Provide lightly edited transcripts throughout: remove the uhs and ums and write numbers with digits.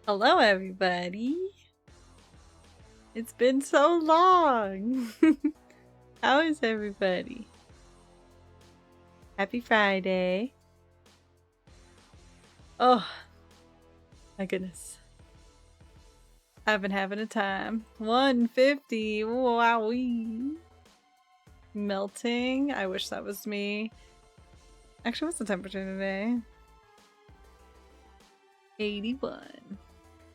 Hello, everybody. It's been so long. How is everybody? Happy Friday. Oh, my goodness. I've been having a time. 150. Wowee. Melting. I wish that was me. Actually, what's the temperature today? 81.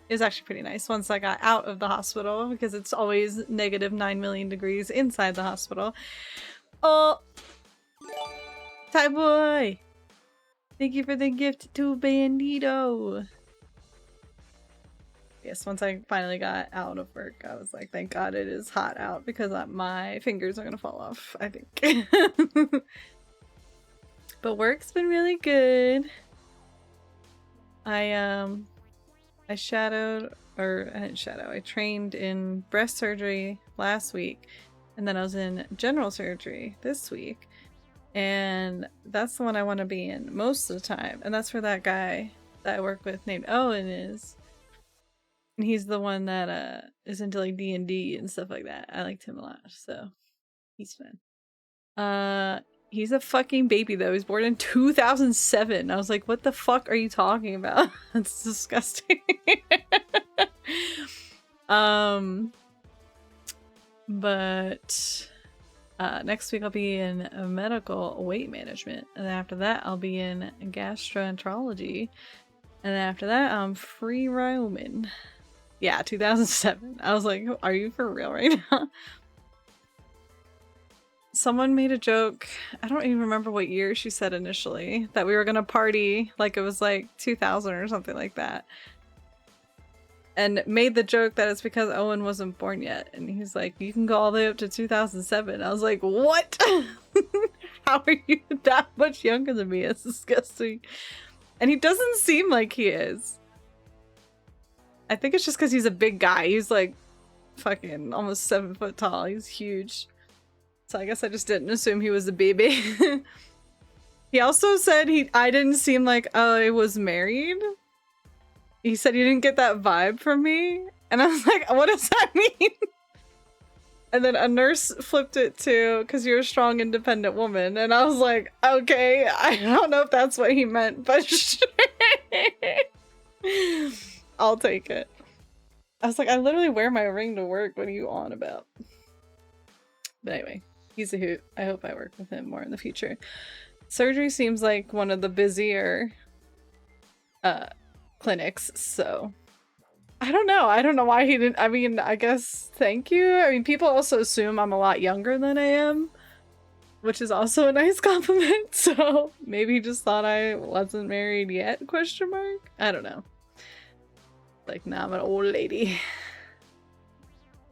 It was actually pretty nice once I got out of the hospital because it's always negative 9 million degrees inside the hospital. Oh, Thai boy! Thank you for the gift to Bandito. Yes, once I finally got out of work, I was like, thank God it is hot out because my fingers are gonna fall off, I think. But work's been really good. I shadowed, or I didn't shadow, I trained in breast surgery last week, and then I was in general surgery this week, and that's the one I want to be in most of the time, and that's where that guy that I work with named Owen is, and he's the one that is into like D&D and stuff like that. I liked him a lot, so he's fun. He's a fucking baby though. He was born in 2007. I was like, what the fuck are you talking about? That's disgusting. But next week I'll be in medical weight management, and then after that I'll be in gastroenterology, and then after that I'm free roaming. Yeah, 2007. I was like, are you for real right now? Someone made a joke, I don't even remember what year she said initially, that we were gonna party like it was like 2000 or something like that. And made the joke that it's because Owen wasn't born yet. And he's like, you can go all the way up to 2007. I was like, what? How are you that much younger than me? It's disgusting. And he doesn't seem like he is. I think it's just because he's a big guy. He's like fucking almost 7 foot tall. He's huge. So I guess I just didn't assume he was a baby. He also said I didn't seem like I was married. He said he didn't get that vibe from me. And I was like, what does that mean? And then a nurse flipped it to, because you're a strong, independent woman. And I was like, okay, I don't know if that's what he meant, but sure. I'll take it. I was like, I literally wear my ring to work. What are you on about? But anyway. He's a hoot. I hope I work with him more in the future. Surgery seems like one of the busier clinics, so I don't know. I don't know why he didn't. I mean, I guess thank you. I mean, people also assume I'm a lot younger than I am, which is also a nice compliment. So maybe he just thought I wasn't married yet, question mark? I don't know. Like, now I'm an old lady.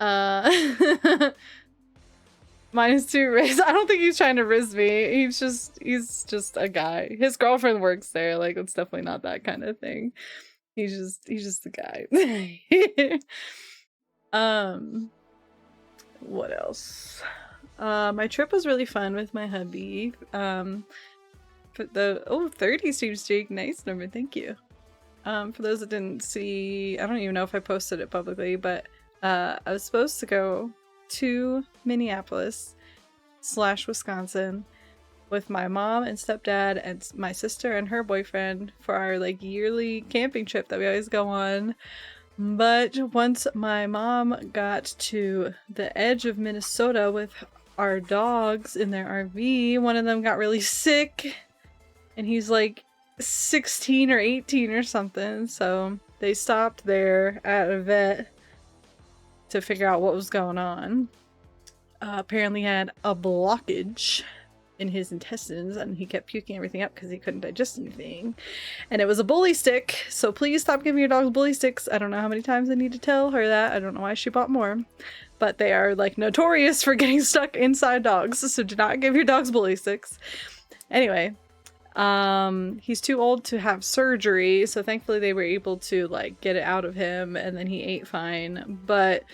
-2 Riz. I don't think he's trying to Riz me. He's just a guy. His girlfriend works there. Like, it's definitely not that kind of thing. He's just a guy. What else? My trip was really fun with my hubby. For the 30 streak, nice number, thank you. For those that didn't see, I don't even know if I posted it publicly, but I was supposed to go to Minneapolis / Wisconsin with my mom and stepdad and my sister and her boyfriend for our like yearly camping trip that we always go on. But once my mom got to the edge of Minnesota with our dogs in their RV, one of them got really sick, and he's like 16 or 18 or something, so they stopped there at a vet to figure out what was going on. Apparently had a blockage in his intestines, and he kept puking everything up because he couldn't digest anything. And it was a bully stick, so please stop giving your dogs bully sticks. I don't know how many times I need to tell her that. I don't know why she bought more. But they are like notorious for getting stuck inside dogs, so do not give your dogs bully sticks. Anyway, he's too old to have surgery, so thankfully they were able to like get it out of him, and then he ate fine. But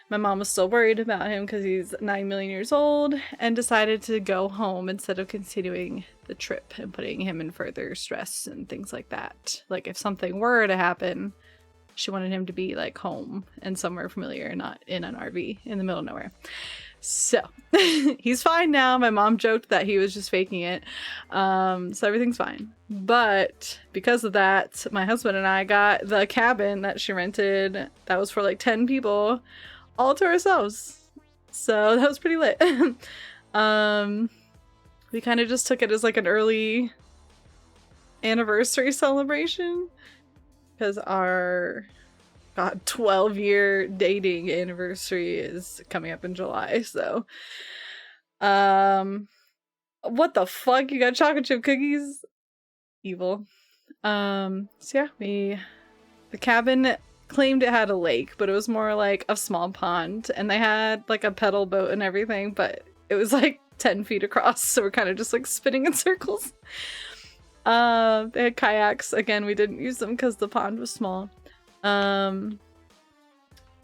my mom was still worried about him because he's 9 million years old, and decided to go home instead of continuing the trip and putting him in further stress and things like that. Like, if something were to happen, she wanted him to be like home and somewhere familiar, not in an RV in the middle of nowhere. So he's fine now. My mom joked that he was just faking it. So everything's fine. But because of that, my husband and I got the cabin that she rented that was for like 10 people all to ourselves. So that was pretty lit. We kind of just took it as like an early anniversary celebration because our 12-year dating anniversary is coming up in July. So what the fuck, you got chocolate chip cookies? Evil. So yeah, the cabin claimed it had a lake, but it was more like a small pond, and they had like a pedal boat and everything, but it was like 10 feet across, so we're kind of just like spinning in circles. They had kayaks. Again, we didn't use them because the pond was small. But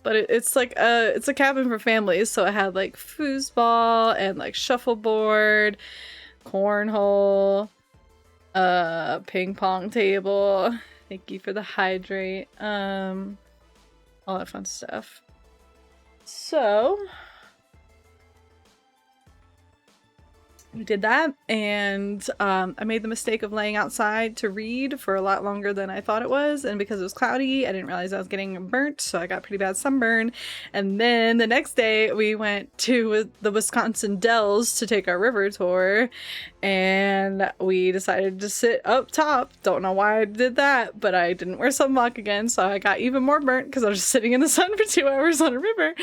it's like it's a cabin for families, so it had like foosball and like shuffleboard, cornhole, ping pong table. Thank you for the hydrate. All that fun stuff. So we did that, and I made the mistake of laying outside to read for a lot longer than I thought it was, and because it was cloudy, I didn't realize I was getting burnt, so I got pretty bad sunburn. And then the next day we went to the Wisconsin Dells to take our river tour, and we decided to sit up top. Don't know why I did that, but I didn't wear sunblock again, so I got even more burnt because I was just sitting in the sun for 2 hours on a river.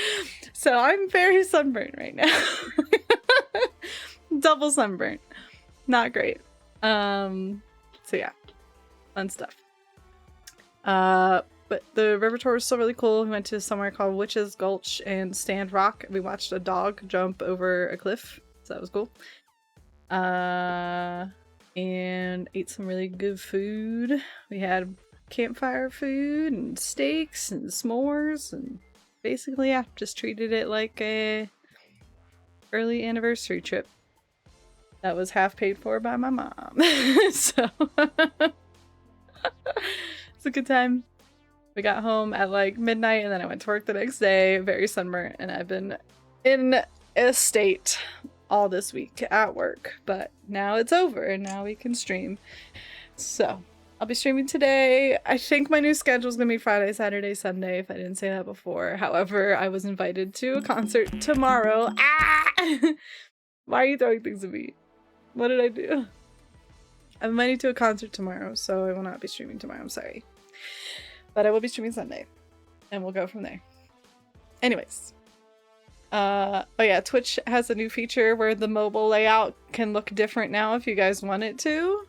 So I'm very sunburned right now. Double sunburn. Not great. So yeah, fun stuff. But the river tour was still really cool. We went to somewhere called Witch's Gulch and Stand Rock. We watched a dog jump over a cliff, so that was cool. And ate some really good food. We had campfire food and steaks and s'mores, and basically, yeah, just treated it like a early anniversary trip that was half paid for by my mom. So it's a good time. We got home at like midnight, and then I went to work the next day, very sunburnt, and I've been in a state all this week at work, but now it's over and now we can stream. So I'll be streaming today. I think my new schedule is gonna be Friday, Saturday, Sunday, if I didn't say that before. However, I was invited to a concert tomorrow. Why are you throwing things at me? What did I do? I'm invited to a concert tomorrow, so I will not be streaming tomorrow. I'm sorry. But I will be streaming Sunday. and we'll go from there. Anyways. Oh yeah, Twitch has a new feature where the mobile layout can look different now if you guys want it to.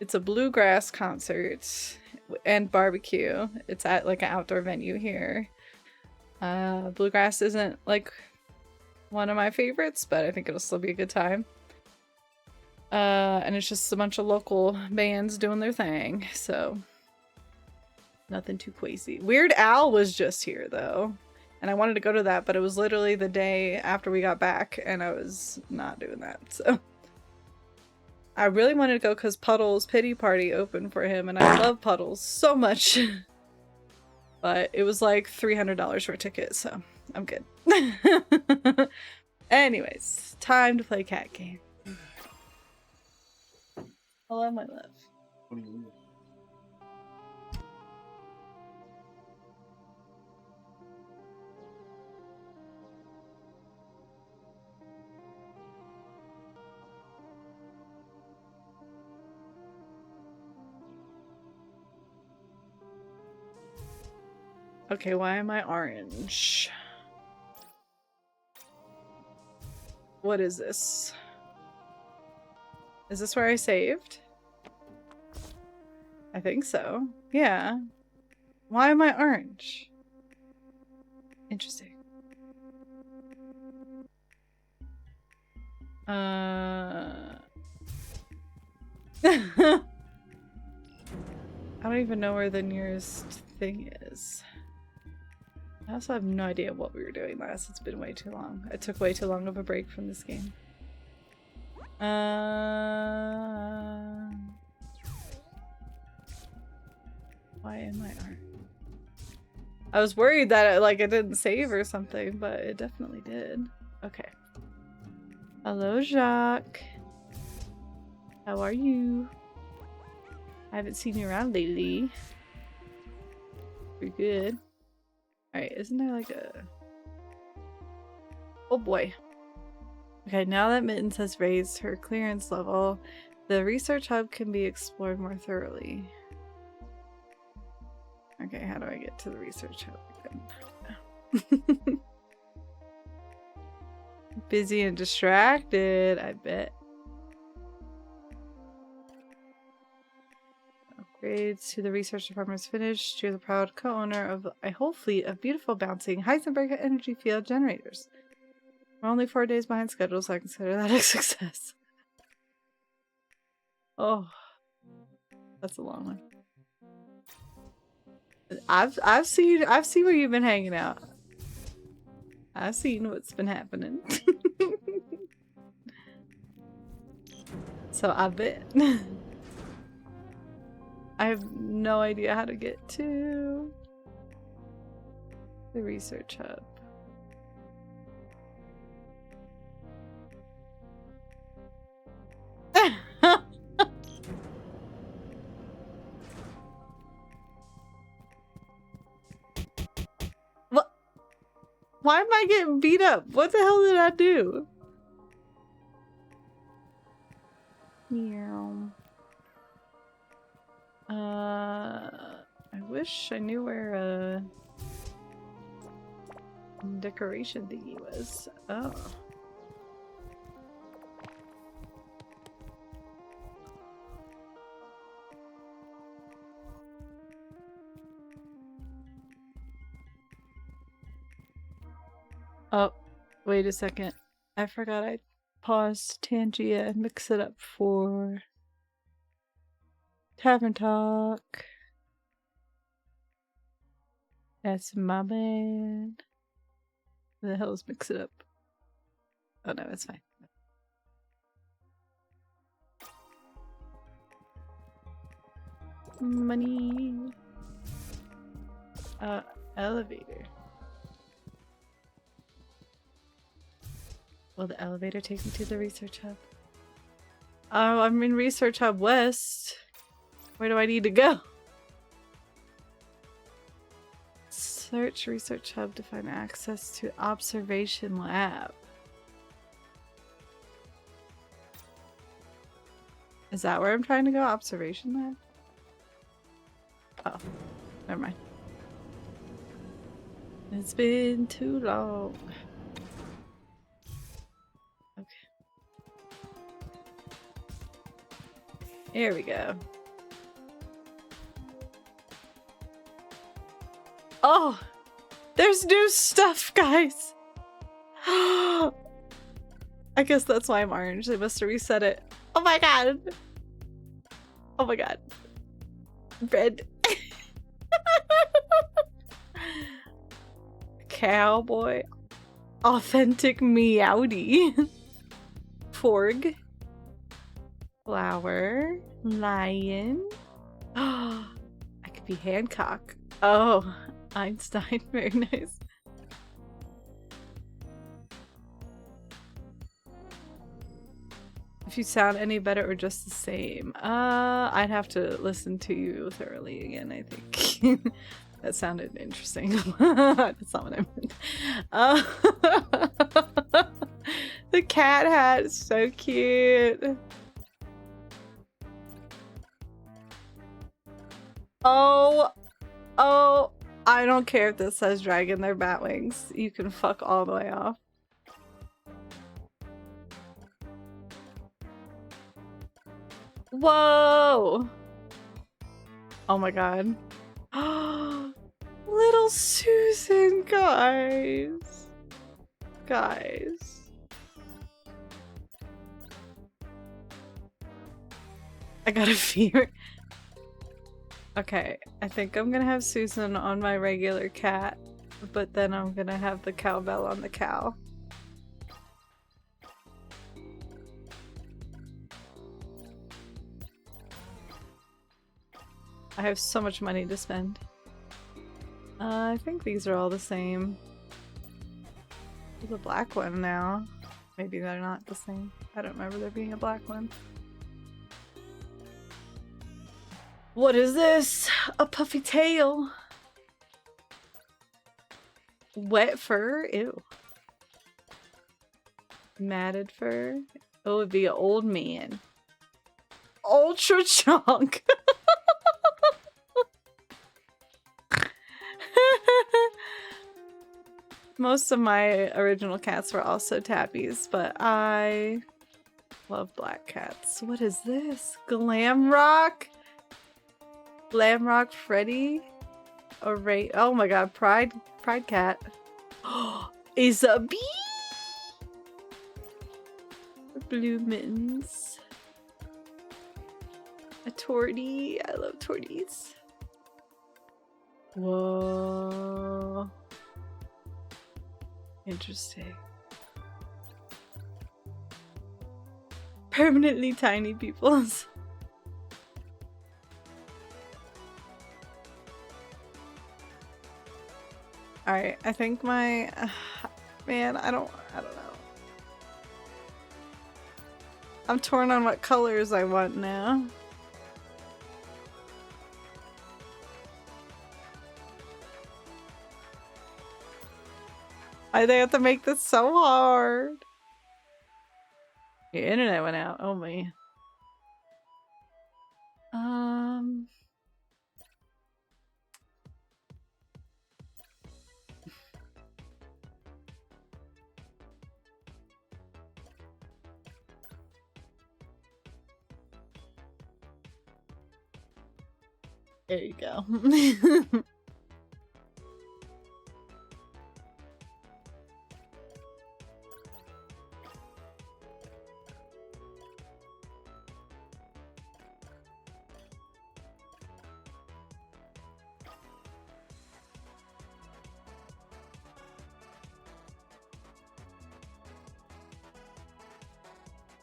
It's a bluegrass concert and barbecue. It's at like an outdoor venue here. Bluegrass isn't like one of my favorites, but I think it'll still be a good time. And it's just a bunch of local bands doing their thing, so nothing too crazy. Weird Al was just here though, and I wanted to go to that, but it was literally the day after we got back, and I was not doing that, so. I really wanted to go because Puddles Pity Party opened for him, and I love Puddles so much. But it was like $300 for a ticket, so I'm good. Anyways, time to play cat game. Hello, my love. What do you mean? Okay, why am I orange? What is this? Is this where I saved? I think so. Yeah. Why am I orange? Interesting. I don't even know where the nearest thing is. I also have no idea what we were doing last. It's been way too long. I took way too long of a break from this game. Why am I orange? I was worried that it didn't save or something, but it definitely did. Okay. Hello, Jacques. How are you? I haven't seen you around lately. Pretty good. Alright, isn't there like a... Oh boy. Okay, now that Mittens has raised her clearance level, the research hub can be explored more thoroughly. Okay, how do I get to the research hub again? Busy and distracted, I bet. Upgrades to the research department is finished. You're the proud co-owner of a whole fleet of beautiful bouncing Heisenberg energy field generators. We're only 4 days behind schedule, so I consider that a success. Oh, that's a long one. I've seen where you've been hanging out. I've seen what's been happening. So I bet. I have no idea how to get to the research hub. What? Why am I getting beat up? What the hell did I do? Meow. I wish I knew where a decoration thingy was. Oh. Oh, wait a second. I forgot I paused Tangia and mix it up for Tavern Talk. That's my bad. Where the hell is mix it up? Oh no, it's fine. Money. Elevator. Will the elevator take me to the research hub? Oh, I'm in Research Hub West. Where do I need to go? Search Research Hub to find access to Observation Lab. Is that where I'm trying to go? Observation Lab? Oh, never mind. It's been too long. Okay. Here we go. Oh! There's new stuff, guys! I guess that's why I'm orange. They must have reset it. Oh my god! Oh my god. Red. Cowboy. Authentic Meowdy. Forg. Flower. Lion. Oh, I could be Hancock. Oh, Einstein. Very nice. If you sound any better or just the same. I'd have to listen to you thoroughly again, I think. That sounded interesting. That's not what I meant. The cat hat is so cute. Oh, I don't care if this says dragon, they're bat wings. You can fuck all the way off. Whoa! Oh my god. Little Susan, guys. Guys. I got a fear. Okay, I think I'm gonna have Susan on my regular cat, but then I'm gonna have the cowbell on the cow. I have so much money to spend. I think these are all the same. There's a black one now. Maybe they're not the same. I don't remember there being a black one. What is this? A puffy tail. Wet fur? Ew. Matted fur? Oh, it'd be an old man. Ultra chunk. Most of my original cats were also tabbies, but I love black cats. What is this? Glam Rock? Glam Rock Freddy? Oh my god, Pride Cat. Is a bee? Blue mittens. A tortie. I love torties. Whoa. Interesting. Permanently tiny peoples. Alright, I think my... man, I don't know. I'm torn on what colors I want now. Why they have to make this so hard? Your internet went out. Oh man. There you go.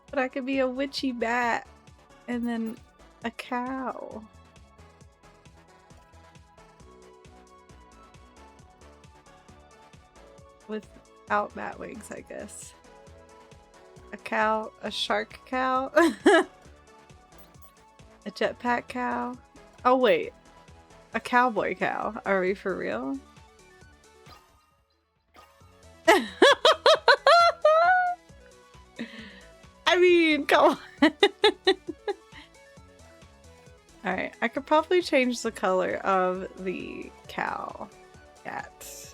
But I could be a witchy bat and then a cow. Without bat wings, I guess. A cow, a shark cow, a jetpack cow. Oh wait, a cowboy cow. Are we for real? I mean, come on. Alright, I could probably change the color of the cow cat.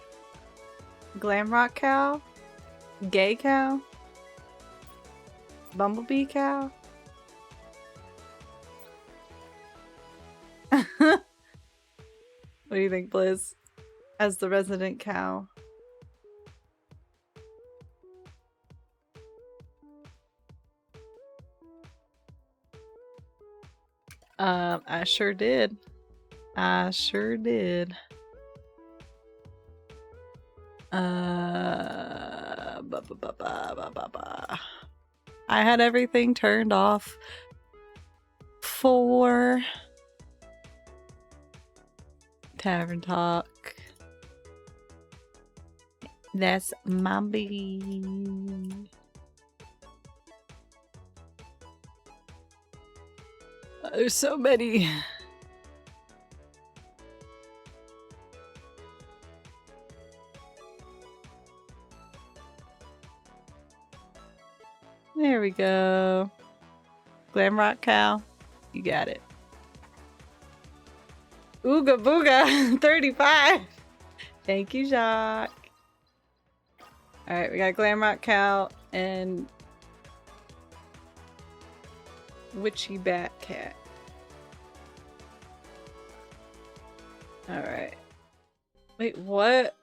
Glam rock cow? Gay cow? Bumblebee cow? What do you think, Blizz? As the resident cow. I sure did. I sure did. I had everything turned off for Tavern Talk. That's my baby. There's so many. There we go. Glamrock cow. You got it. Ooga booga 35. Thank you, Jacques. Alright, we got Glamrock cow and Witchy Bat Cat. Alright. Wait, what?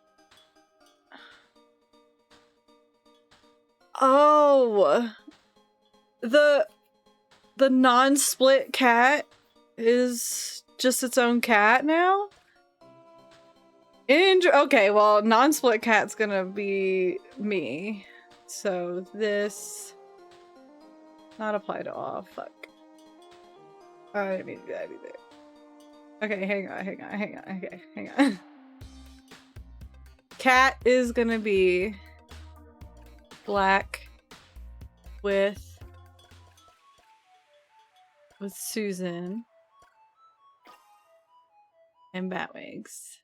Oh! The non-split cat is just its own cat now? Okay, well, non-split cat's gonna be me. So this... Not apply to all. Fuck. Oh, I didn't mean to do that either. Okay, hang on. Okay, hang on. Cat is gonna be black with Susan and Batwings.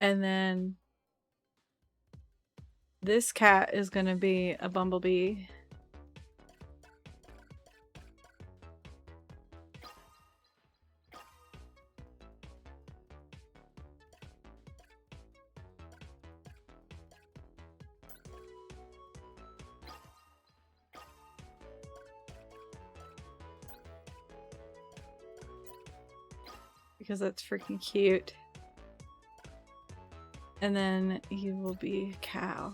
And then this cat is gonna be a bumblebee. Because that's freaking cute. And then you will be a cow.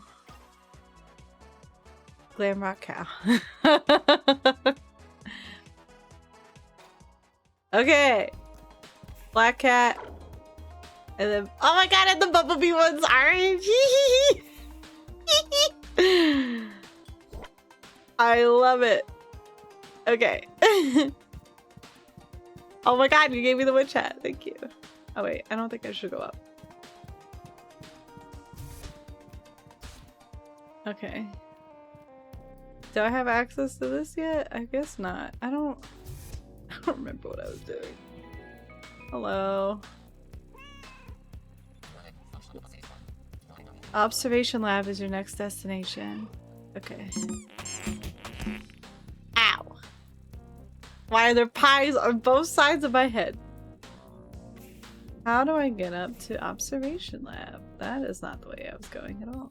Glamrock cow. Okay. Black cat. And then, oh my god, and the bumblebee one's orange. I love it. Okay. Oh my god, you gave me the witch hat. Thank you. Oh wait, I don't think I should go up. Okay. Do I have access to this yet? I guess not. I don't remember what I was doing. Hello. Observation lab is your next destination. Okay. Ow. Why are there pies on both sides of my head? How do I get up to observation lab? That is not the way I was going at all.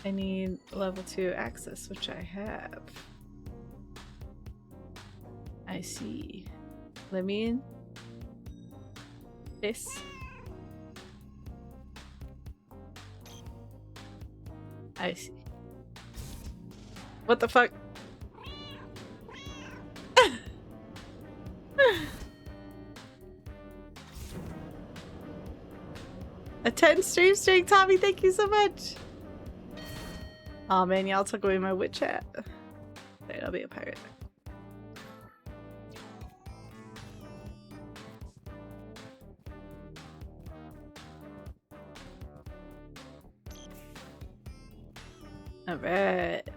I need level 2 access, which I have. I see. Let me in. This. I see. What the fuck? A 10 stream streak, Tommy, thank you so much. Oh man, y'all took away my witch hat. Wait, I'll be a pirate. Alright.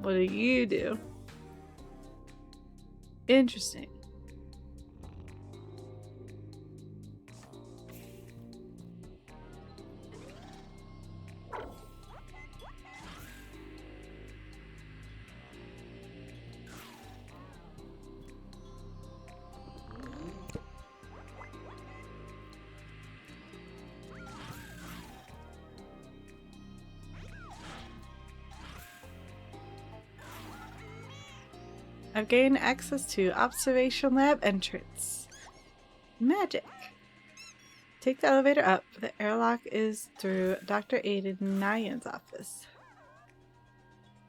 What do you do? Interesting. I've gained access to observation lab entrance. Magic. Take the elevator up. The airlock is through Dr. Aiden Nyan's office.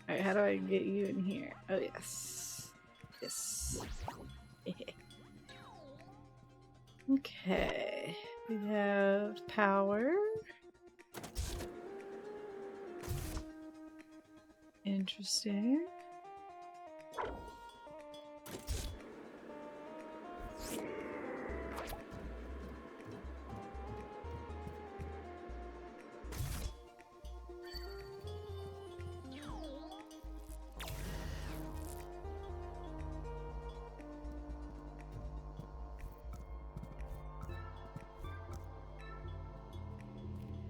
Alright, how do I get you in here? Oh, yes. Yes. Okay. We have power. Interesting.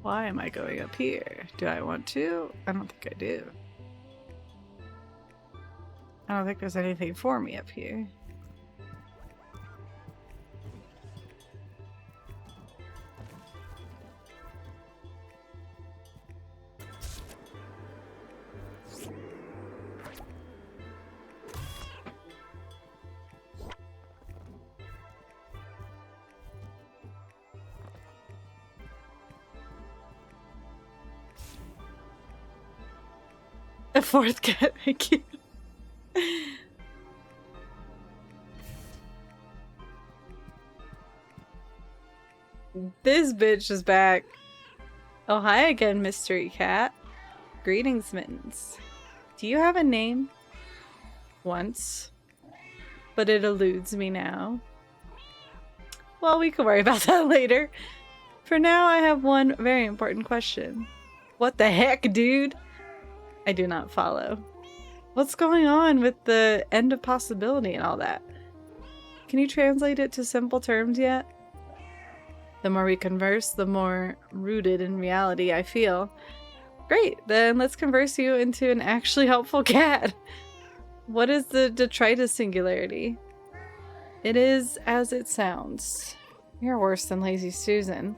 Why am I going up here? Do I want to? I don't think I do. I don't think there's anything for me up here. A fourth cat, thank you. This bitch is back. Oh, hi again, mystery cat. Greetings, Mittens. Do you have a name? Once. But it eludes me now. Well, we can worry about that later. For now, I have one very important question. What the heck, dude? I do not follow. What's going on with the end of possibility and all that? Can you translate it to simple terms yet? The more we converse, the more rooted in reality I feel. Great, then let's converse you into an actually helpful cat. What is the detritus singularity? It is as it sounds. You're worse than Lazy Susan.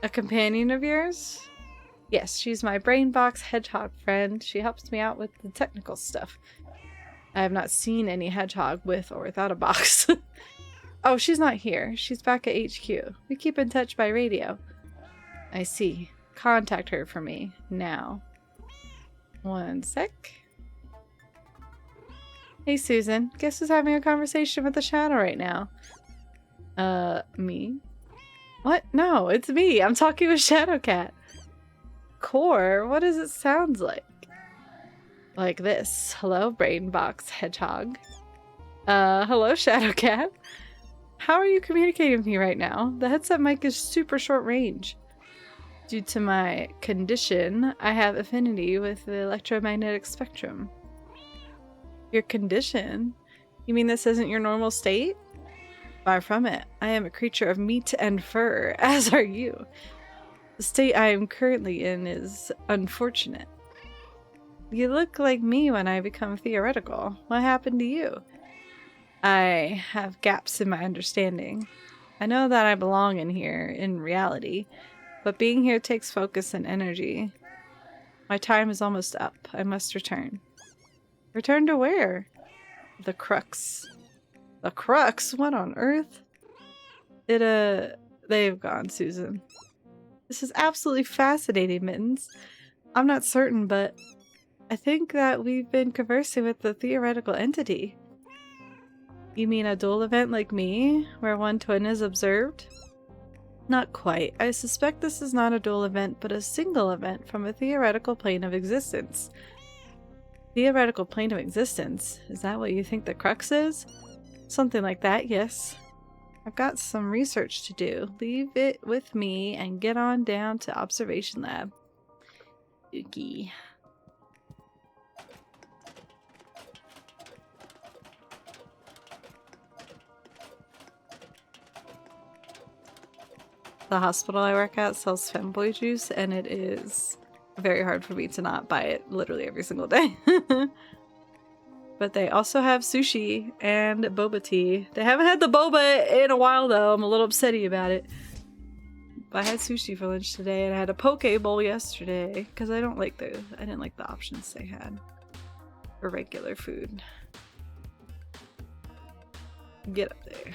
A companion of yours? Yes, she's my brain box hedgehog friend. She helps me out with the technical stuff. I have not seen any hedgehog with or without a box. Oh, she's not here. She's back at HQ. We keep in touch by radio. I see. Contact her for me, now. One sec. Hey, Susan. Guess who's having a conversation with the shadow right now? Me? What? No, it's me. I'm talking with Shadowcat. Core? What does it sound like? Like this. Hello, Brainbox Hedgehog. Hello, Shadowcat. How are you communicating with me right now? The headset mic is super short range. Due to my condition, I have affinity with the electromagnetic spectrum. Your condition? You mean this isn't your normal state? Far from it. I am a creature of meat and fur, as are you. The state I am currently in is unfortunate. You look like me when I become theoretical. What happened to you? I have gaps in my understanding. I know that I belong in here, in reality, but being here takes focus and energy. My time is almost up. I must return. Return to where? The Crux. The Crux? What on earth? They've gone, Susan. This is absolutely fascinating, Mittens. I'm not certain, but I think that we've been conversing with the theoretical entity. You mean a dual event like me, where one twin is observed? Not quite. I suspect this is not a dual event, but a single event from a theoretical plane of existence. Theoretical plane of existence? Is that what you think the Crux is? Something like that, yes. I've got some research to do. Leave it with me and get on down to Observation Lab. Ookie. The hospital I work at sells femboy juice, and it is very hard for me to not buy it literally every single day. But they also have sushi and boba tea. They haven't had the boba in a while though. I'm a little upsetty about it. But I had sushi for lunch today, and I had a poke bowl yesterday because I didn't like the options they had for regular food. Get up there.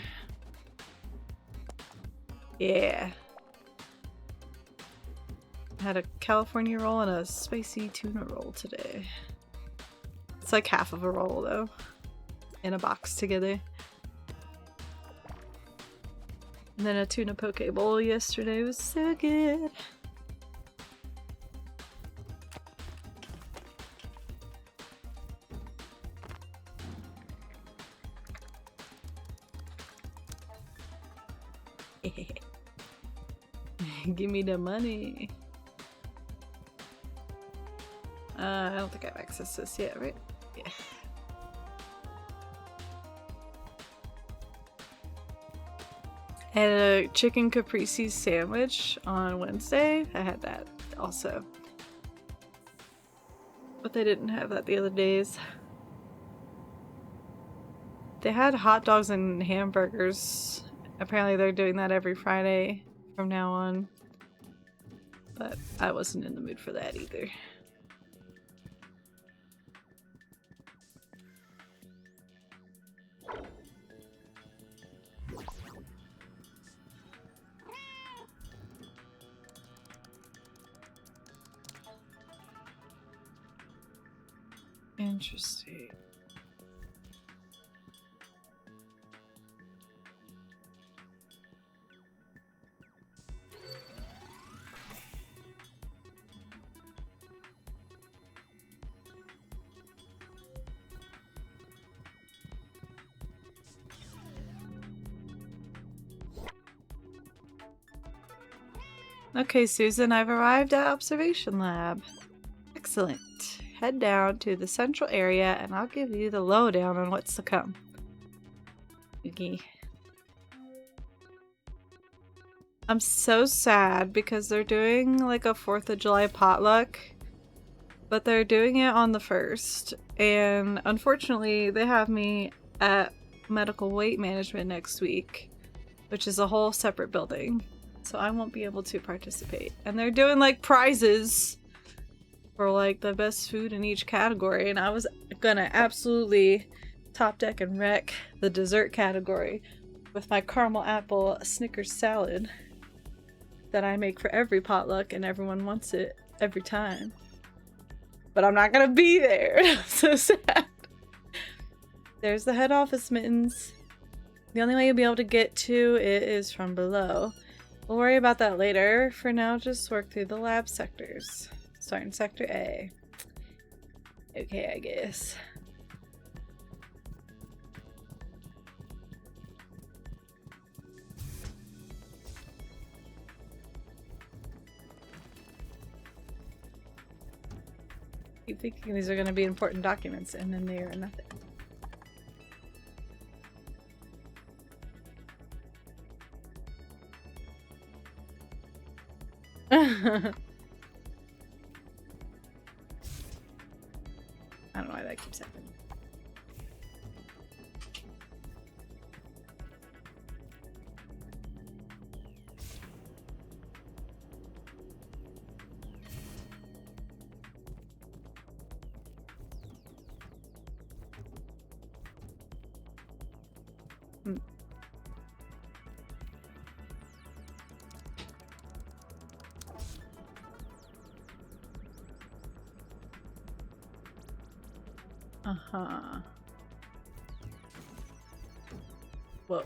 Yeah. Had a California roll and a spicy tuna roll today. It's like half of a roll though, in a box together. And then a tuna poke bowl yesterday was so good. Give me the money. I don't think I have access to this yet, right? Yeah. I had a chicken caprese sandwich on Wednesday. I had that also. But they didn't have that the other days. They had hot dogs and hamburgers. Apparently they're doing that every Friday from now on. But I wasn't in the mood for that either. Interesting. Okay, Susan, I've arrived at Observation Lab. Excellent. Head down to the central area and I'll give you the lowdown on what's to come. Okay. I'm so sad because they're doing like a 4th of July potluck, but they're doing it on the 1st. And unfortunately, they have me at medical weight management next week, which is a whole separate building. So I won't be able to participate. And they're doing like prizes for like the best food in each category. And I was gonna absolutely top deck and wreck the dessert category with my caramel apple Snickers salad that I make for every potluck and everyone wants it every time. But I'm not gonna be there. I'm so sad. There's the head office, Mittens. The only way you'll be able to get to it is from below. We'll worry about that later. For now, just work through the lab sectors. Starting Sector A. Okay, I guess. Keep thinking these are going to be important documents, and then they are nothing. I don't know why that keeps happening. Uh-huh. Whoa.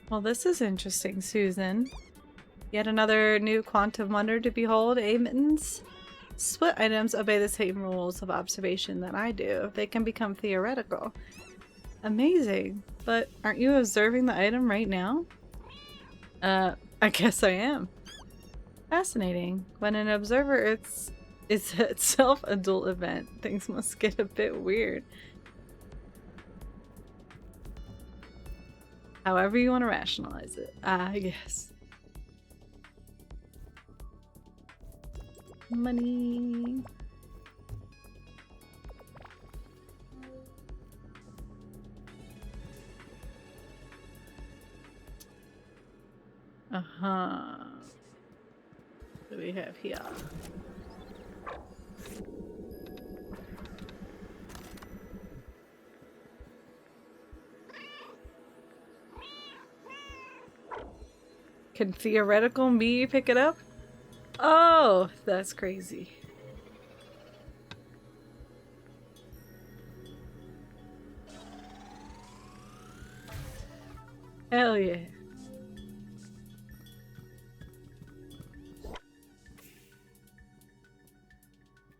Well, this is interesting, Susan. Yet another new quantum wonder to behold, eh, Mittens? Split items obey the same rules of observation that I do. They can become theoretical. Amazing. But aren't you observing the item right now? I guess I am. Fascinating. When an observer it's itself a dual event, things must get a bit weird. However you want to rationalize it, I guess. Money. Uh-huh. What do we have here? Can theoretical me pick it up? Oh, that's crazy. Hell yeah.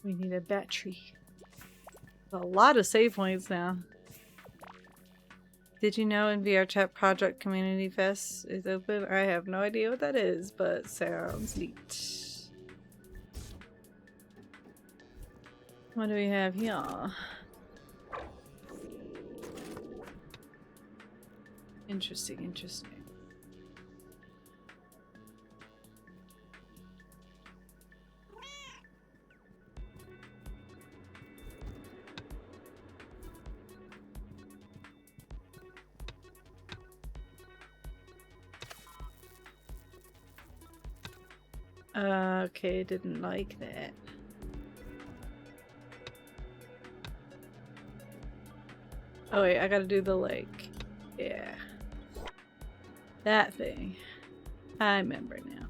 We need a battery. A lot of save points now. Did you know in VR Chat Project Community Fest is open? I have no idea what that is, but sounds neat. What do we have here? Interesting, interesting. Okay, didn't like that. Oh wait, I gotta do the like, yeah. That thing. I remember now.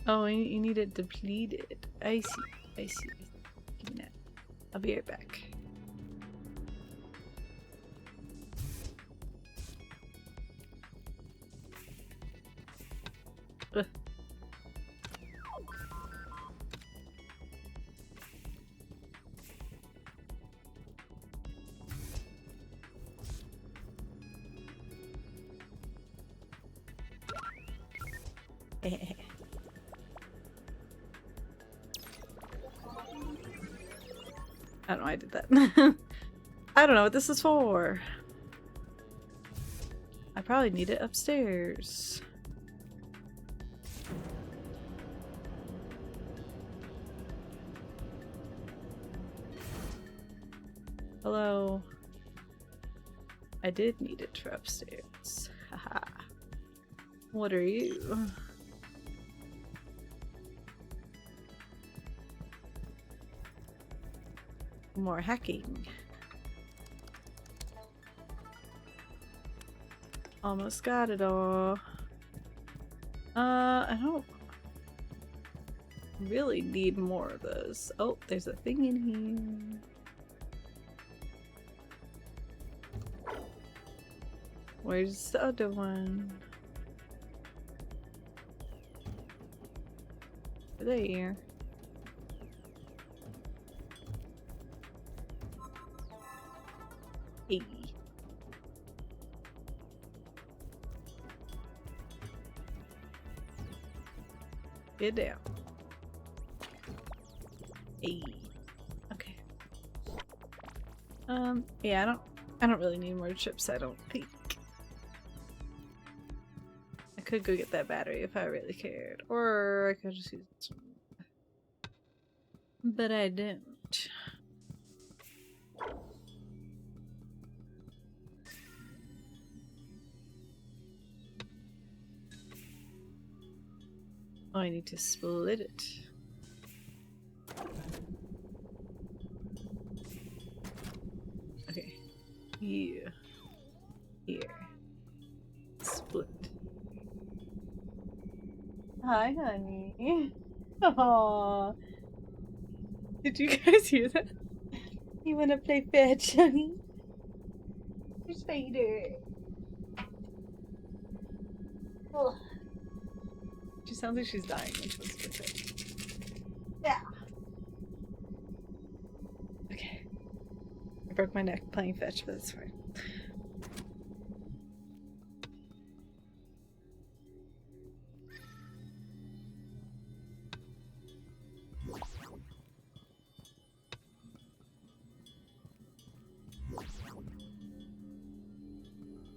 Oh, you need it depleted. I see, I see. Give me that. I'll be right back. Ugh. I don't know why I did that. I don't know what this is for. I probably need it upstairs. Hello. I did need it for upstairs. Haha. What are you? More hacking. Almost got it all. I don't really need more of those. Oh, there's a thing in here. Where's the other one? There. Hey. Get down. Hey. Okay. Yeah, I don't really need more chips, I don't think. I could go get that battery if I really cared. Or I could just use this one. But I don't. Oh, I need to split it. Okay. Here. Split. Hi, honey. Aww. Did you guys hear that? You wanna play fetch, honey? Where's Vader? Oh. She sounds like she's dying when she wants to fetch. Yeah. Okay. I broke my neck playing fetch, but it's fine.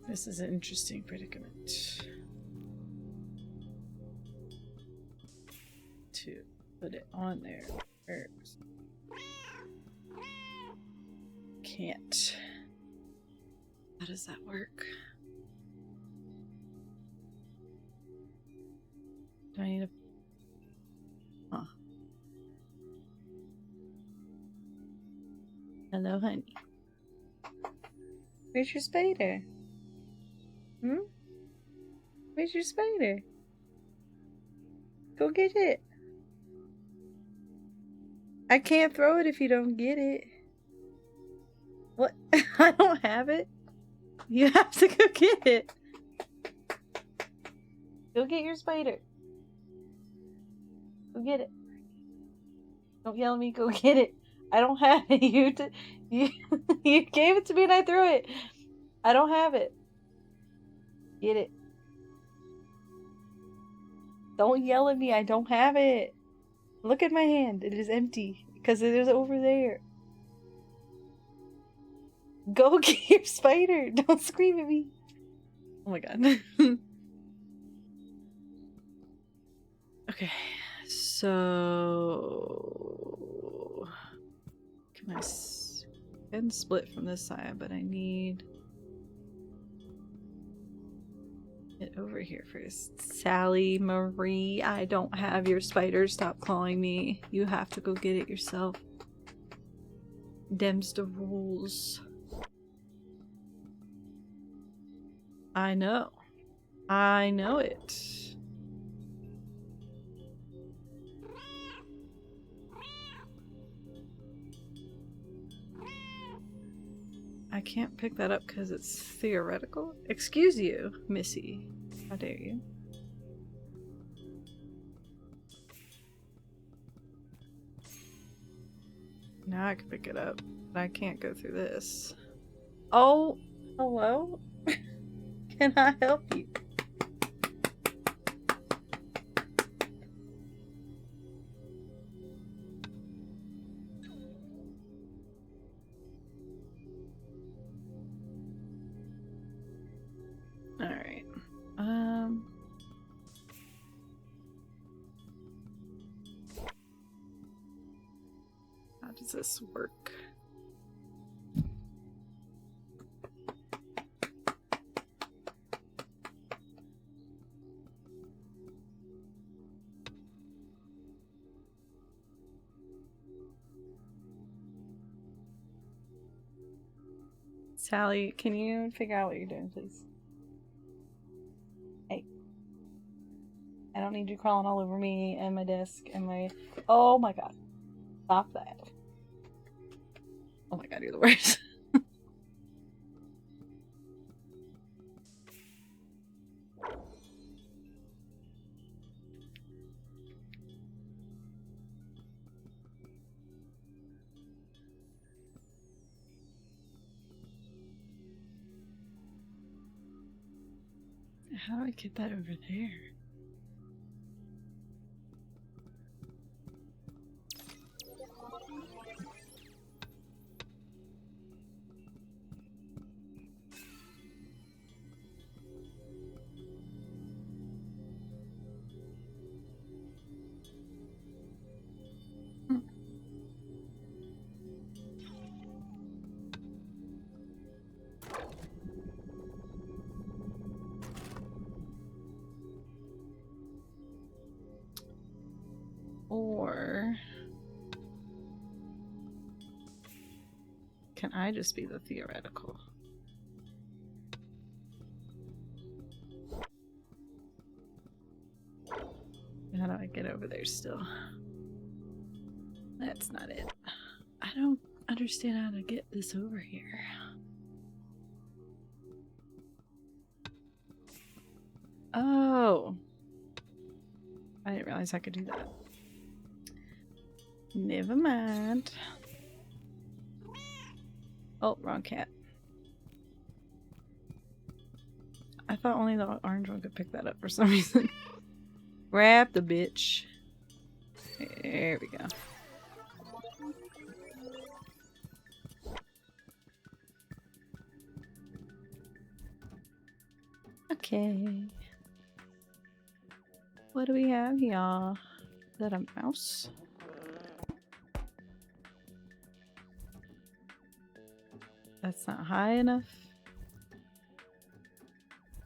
This is an interesting predicament. To put it on there first. Can't. How does that work? I need a... Huh. Hello, honey. Where's your spider? Hmm? Where's your spider? Go get it. I can't throw it if you don't get it. What? I don't have it. You have to go get it. Go get your spider. Go get it. Don't yell at me. Go get it. I don't have it. You you gave it to me and I threw it. I don't have it. Get it. Don't yell at me. I don't have it. Look at my hand. It is empty because it is over there. Go get your spider. Don't scream at me. Oh my god. Okay. So can I split from this side, but I need it over here first. Sally Marie, I don't have your spider. Stop clawing me. You have to go get it yourself. Dem's the rules. I know. I know it. I can't pick that up because it's theoretical. Excuse you, Missy. How dare you? Now I can pick it up, but I can't go through this. Oh, hello? Can I help you? Alright. How does this work? Sally, can you figure out what you're doing, please? Hey. I don't need you crawling all over me and my desk and my... Oh my god. Stop that. Oh my god, you're the worst. How do I get that over there? Or can I just be the theoretical? How do I get over there still? That's not it. I don't understand how to get this over here. Oh. I didn't realize I could do that. Never mind. Oh, wrong cat. I thought only the orange one could pick that up for some reason. Grab the bitch. There we go. Okay. What do we have here? Is that a mouse? That's not high enough.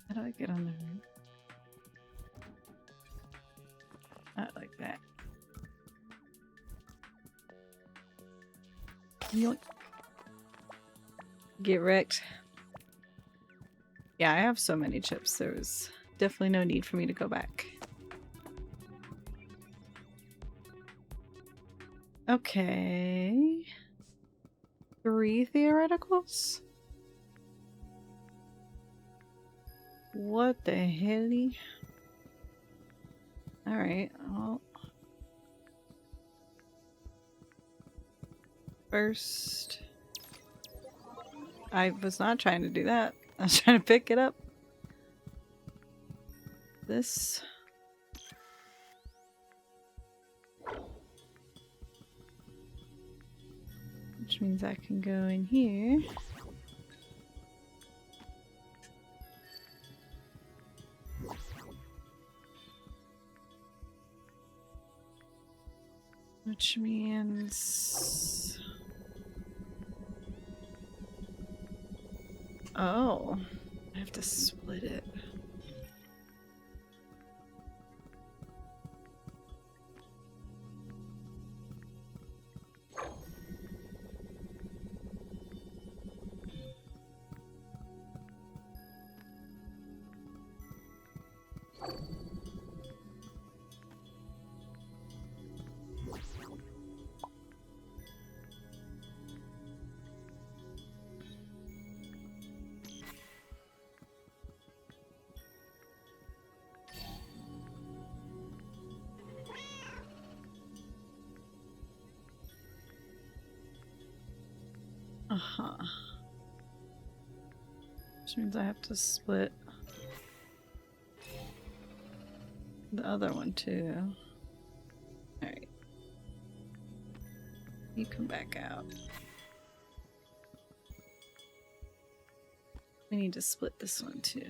How do I get on the roof? Not like that. Yoink. Get wrecked. Yeah, I have so many chips. There was definitely no need for me to go back. Okay. 3 theoreticals? What the hell? Alright, well. First. I was not trying to do that. I was trying to pick it up. This. Which means I can go in here. Which means... Oh, I have to split it. Uh-huh. Which means I have to split the other one too. Alright. You come back out. We need to split this one too.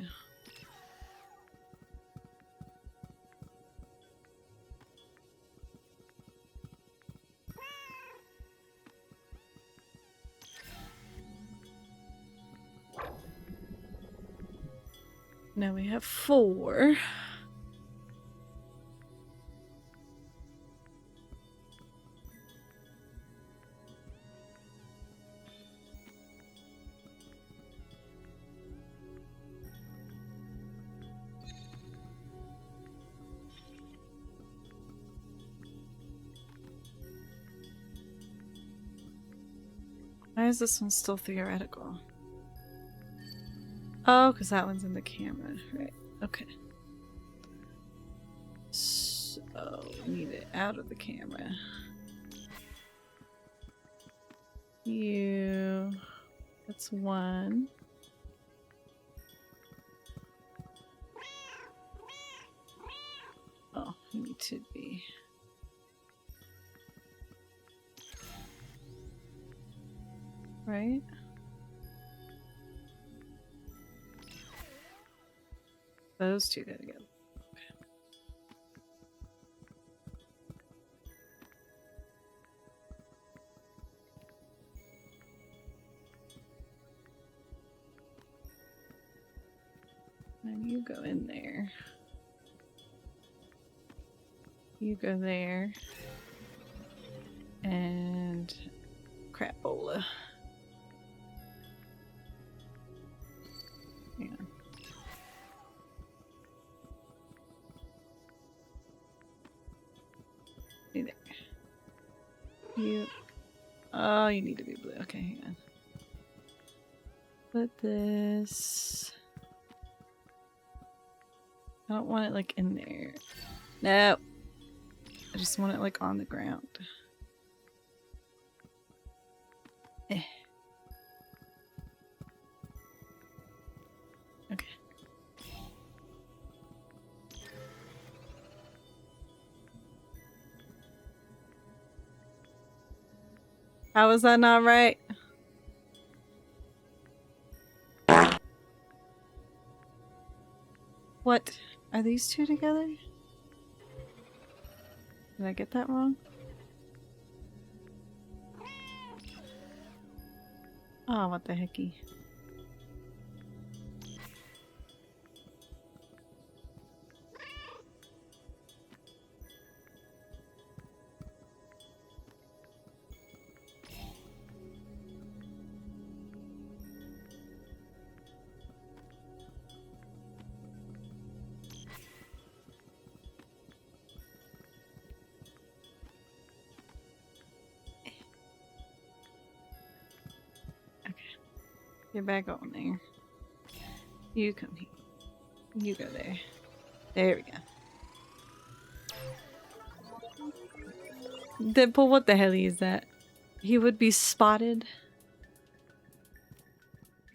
Now we have 4. Why is this one still theoretical? Oh, because that one's in the camera. Right. Okay. So, we need it out of the camera. You... That's 1. Oh, you need to be... Right? Those two gotta go. Okay. And you go in there. You go there. And crapola. Hang on. There. You. Oh, you need to be blue. Okay, hang on. Put this. I don't want it like in there. No. I just want it like on the ground. Eh. Okay. How is that not right? What? Are these two together? Did I get that wrong? Oh, what the hecky. Get back on there. You come here. You go there. There we go. Deadpool, what the hell is that? He would be spotted.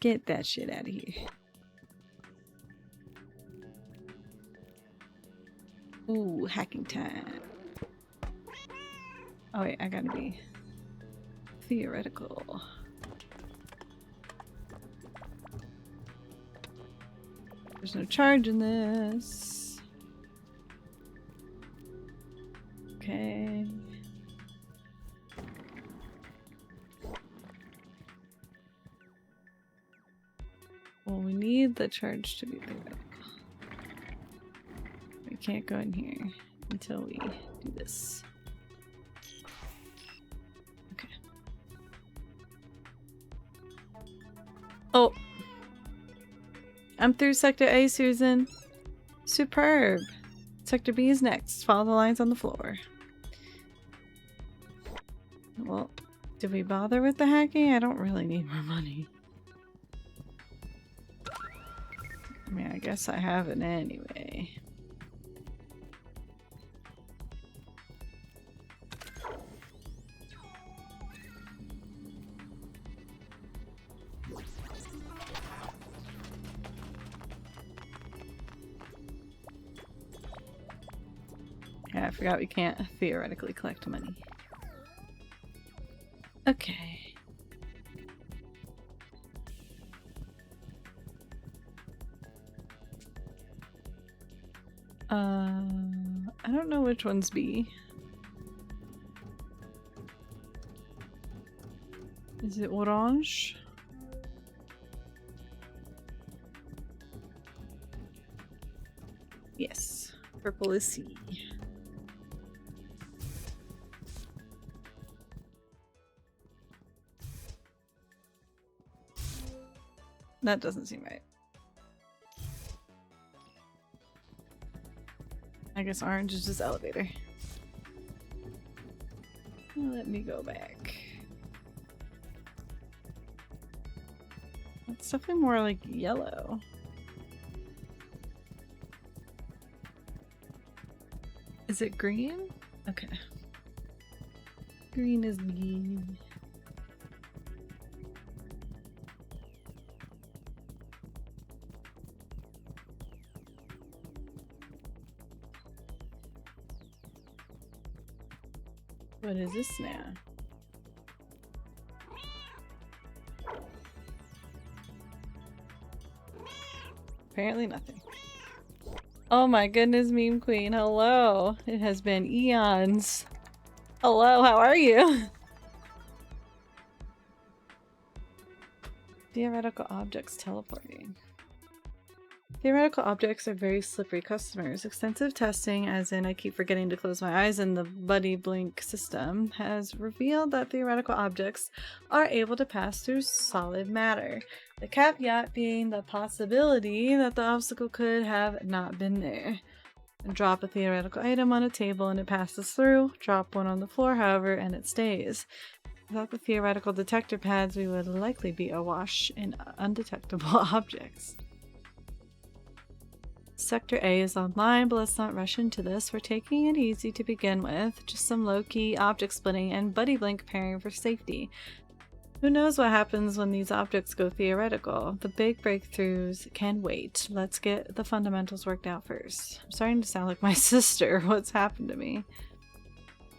Get that shit out of here. Ooh, hacking time. Oh wait, I gotta be theoretical. There's no charge in this. Okay. Well, we need the charge to be theoretical. We can't go in here until we do this. Okay. Oh! I'm through Sector A, Susan. Superb. Sector B is next. Follow the lines on the floor. Well, did we bother with the hacking? I don't really need more money. I mean, I guess I have it anyway. Yeah, I forgot we can't theoretically collect money. Okay. I don't know which one's B. Is it orange? Yes. Purple is C. That doesn't seem right. I guess orange is just elevator. Let me go back. It's definitely more like yellow. Is it green? Okay. Green is B. What is this now? Apparently nothing. Oh my goodness, meme queen, hello. It has been eons. Hello, how are you? Theoretical objects teleporting. Theoretical objects are very slippery customers. Extensive testing, as in I keep forgetting to close my eyes in the buddy blink system, has revealed that theoretical objects are able to pass through solid matter. The caveat being the possibility that the obstacle could have not been there. Drop a theoretical item on a table and it passes through. Drop one on the floor, however, and it stays. Without the theoretical detector pads, we would likely be awash in undetectable objects. Sector A is online, but let's not rush into this. We're taking it easy to begin with. Just some low-key object splitting and buddy blink pairing for safety. Who knows what happens when these objects go theoretical? The big breakthroughs can wait. Let's get the fundamentals worked out first. I'm starting to sound like my sister. What's happened to me?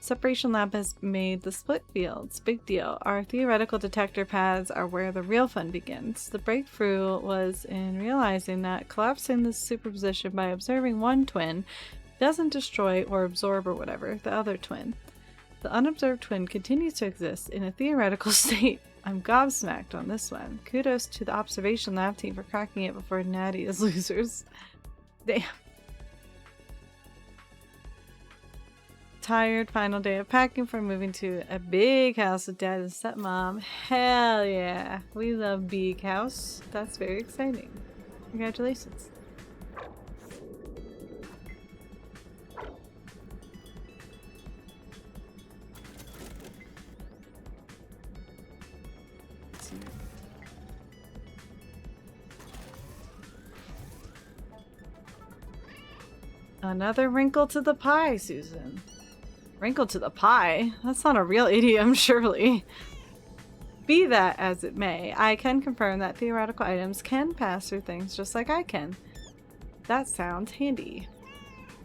Separation Lab has made the split fields. Big deal. Our theoretical detector paths are where the real fun begins. The breakthrough was in realizing that collapsing the superposition by observing one twin doesn't destroy or absorb or whatever the other twin. The unobserved twin continues to exist in a theoretical state. I'm gobsmacked on this one. Kudos to the Observation Lab team for cracking it before Natty is losers. Damn. Tired, final day of packing for moving to a big house with dad and stepmom. Hell yeah. We love big house. That's very exciting. Congratulations. Another wrinkle to the pie, Susan. Wrinkle to the pie? That's not a real idiom, surely. Be that as it may, I can confirm that theoretical items can pass through things just like I can. That sounds handy.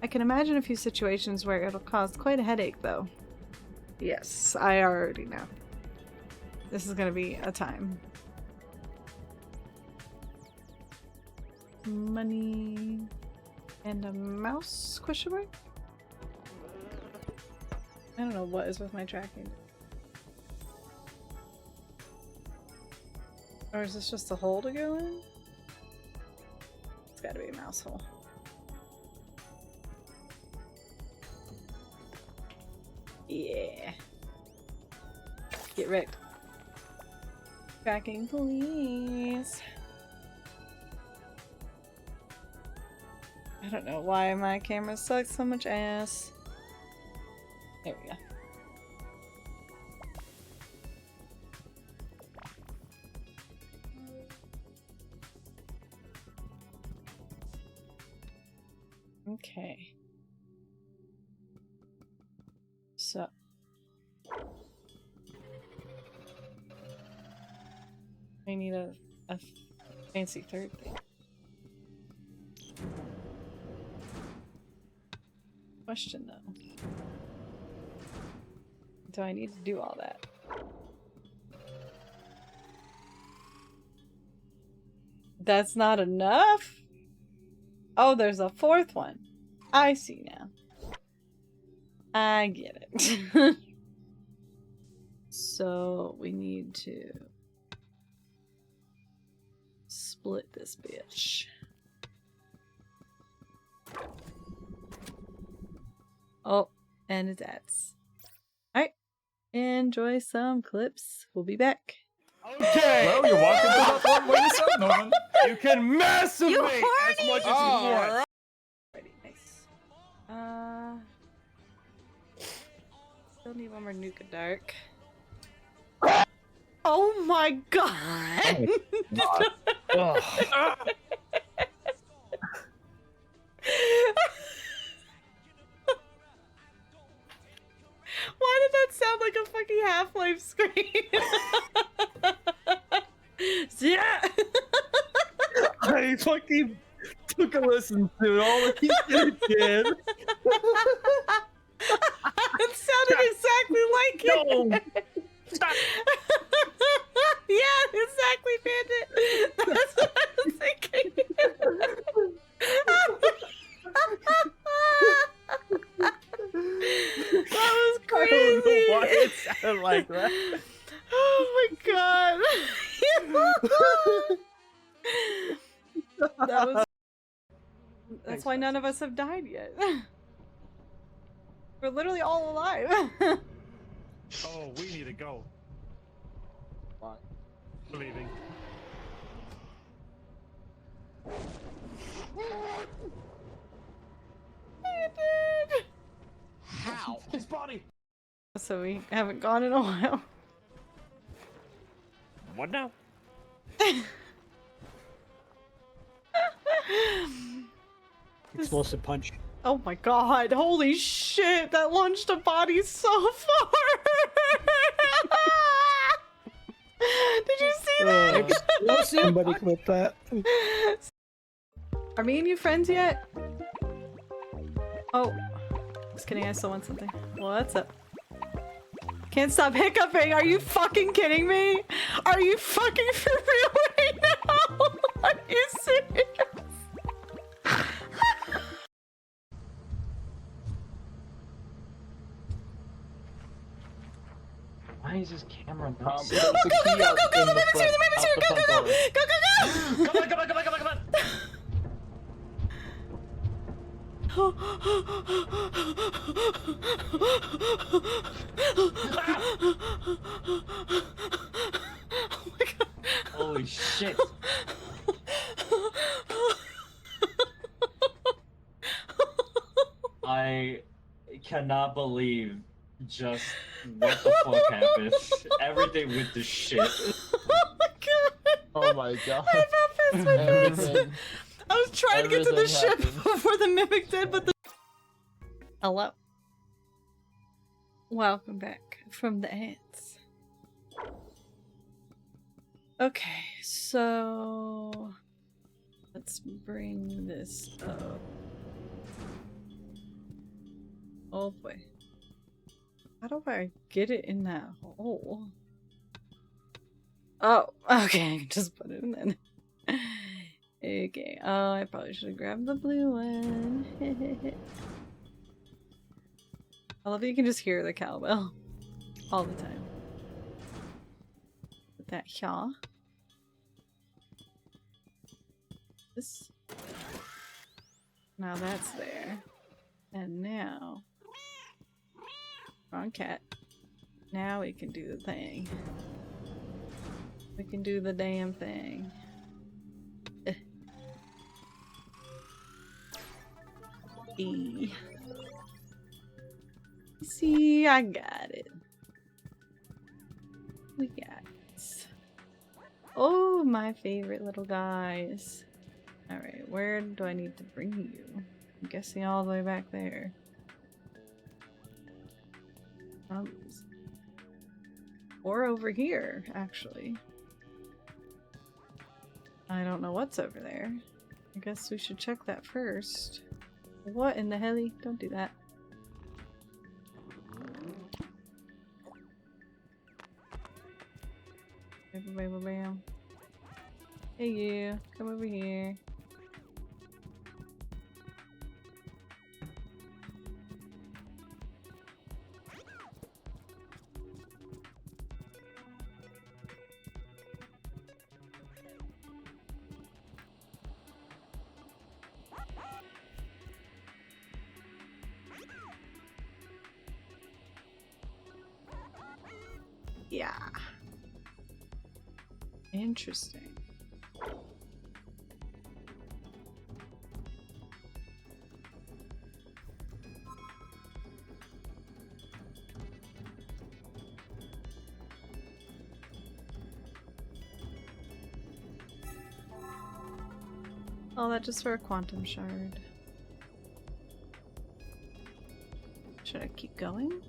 I can imagine a few situations where it'll cause quite a headache, though. Yes, I already know. This is gonna be a time. Money and a mouse? Question mark? I don't know what is with my tracking. Or is this just a hole to go in? It's gotta be a mouse hole. Yeah. Get wrecked. Tracking police. I don't know why my camera sucks so much ass. There we go. Okay. So. I need a fancy third thing. Question though. Do I need to do all that? That's not enough? Oh, there's a fourth one. I see now. I get it. So we need to split this bitch. Oh, and it's ads. Alright. Enjoy some clips. We'll be back. Okay! Well, you're walking through that one way yourself, Norman. You can mess with You me as horny! much as you want. Ready, nice. Still need one more Nuka Dark. Oh my god! Why did that sound like a fucking Half-Life screen? Yeah! I fucking took a listen to all of you did. It sounded exactly like it! No! Stop! Yeah, exactly, Bandit! That's what I was thinking! That was crazy! I don't know why it sounded like that. Oh my god! That was... That's why none of us have died yet. We're literally all alive. Oh, we need to go. Why? We're leaving. How? His body! So we haven't gone in a while. What now? Explosive punch. Oh my god, holy shit, that launched a body so far! Did you see that? Somebody clip that. Are me and you friends yet? Oh, just kidding, I still want something. What's up? Can't stop hiccuping, are you fucking kidding me? Are you fucking for real right now? Are you serious? Why is this camera not There's a key out in the front. Go, go, go! Go, go, go! Come on, come on, come on, come on, come on! Oh my god. Holy shit. I cannot believe just what the fuck happened. Everything with the shit. Oh my god. Oh my god. I about pissed my pants. Everything. I was trying to get to the Everything ship happened. before the mimic did, but the Hello. Welcome back from the ants. Okay, so let's bring this up. Oh boy. How do I get it in that hole? Oh, okay, I can just put it in then. Okay, oh, I probably should have grabbed the blue one. I love that you can just hear the cowbell all the time. Put that here. This. Now that's there. And now. Wrong cat. Now we can do the thing. We can do the damn thing. E. See, I got it. We got it. Oh, my favorite little guys. Alright, where do I need to bring you? I'm guessing all the way back there. Or over here, actually. I don't know what's over there. I guess we should check that first. What in the helly? Don't do that. Bam, bam, bam, bam. Hey you, come over here. Yeah. Interesting. Oh, that just for a quantum shard. Should I keep going?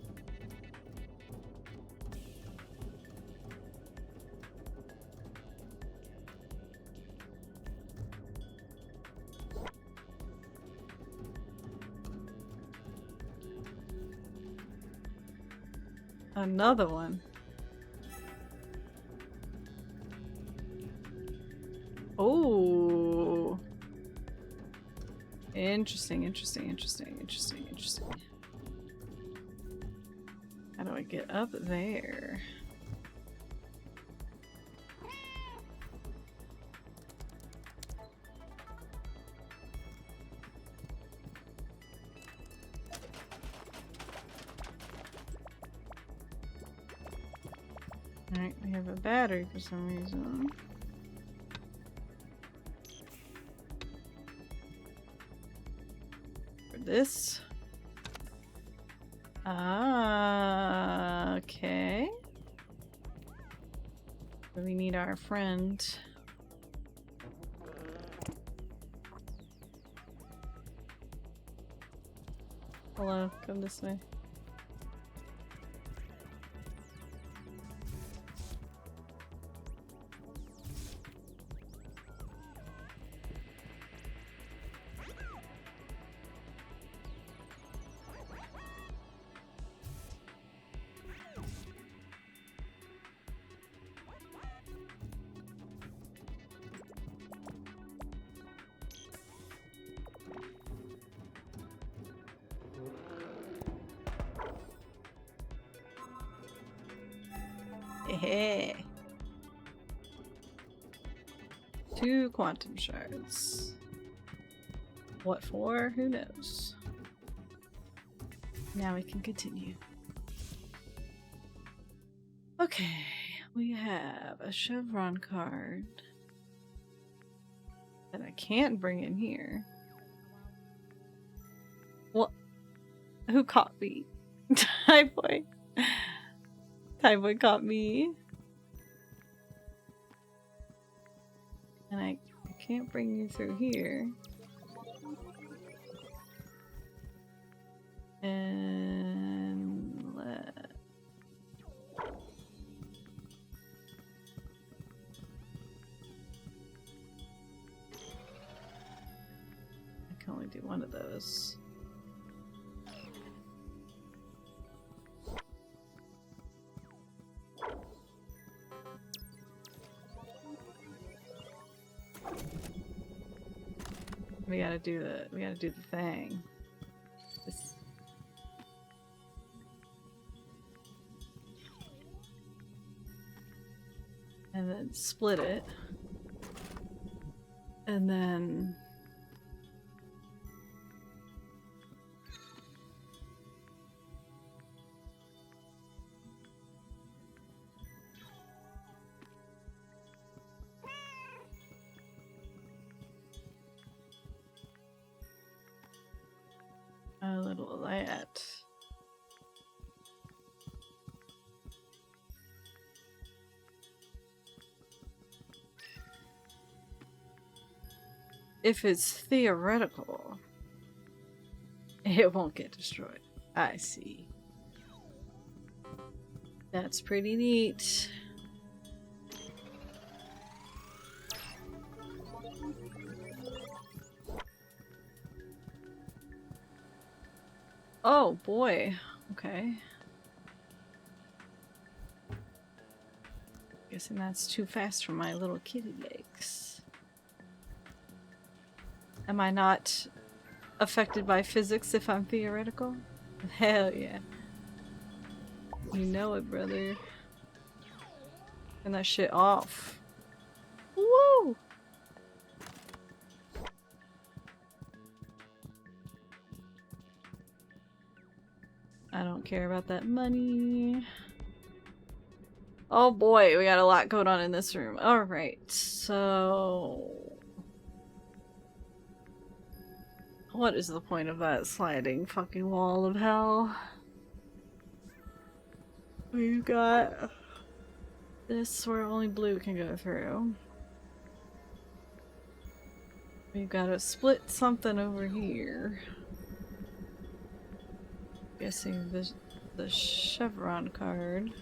Another one. Oh. Interesting, interesting, interesting, interesting, interesting. How do I get up there? Alright, we have a battery for some reason. For this. Ah, okay. So we need our friend. Hello, come this way. Hey. 2 quantum shards. What for? Who knows? Now we can continue. Okay, we have a chevron card that I can't bring in here. What? Who caught me? Typhoid. Typhoid caught me. And I can't bring you through here. can only do one of those. We gotta do the thing. This. And then split it. And then a little of that. If it's theoretical, it won't get destroyed. I see. That's pretty neat. Oh boy. Okay. Guessing that's too fast for my little kitty legs. Am I not affected by physics if I'm theoretical? Hell yeah. You know it, brother. Turn that shit off. Woo! I don't care about that money. Oh boy, we got a lot going on in this room. Alright, so... what is the point of that sliding fucking wall of hell? We've got this where only blue can go through. We've got to split something over here. Guessing the chevron card.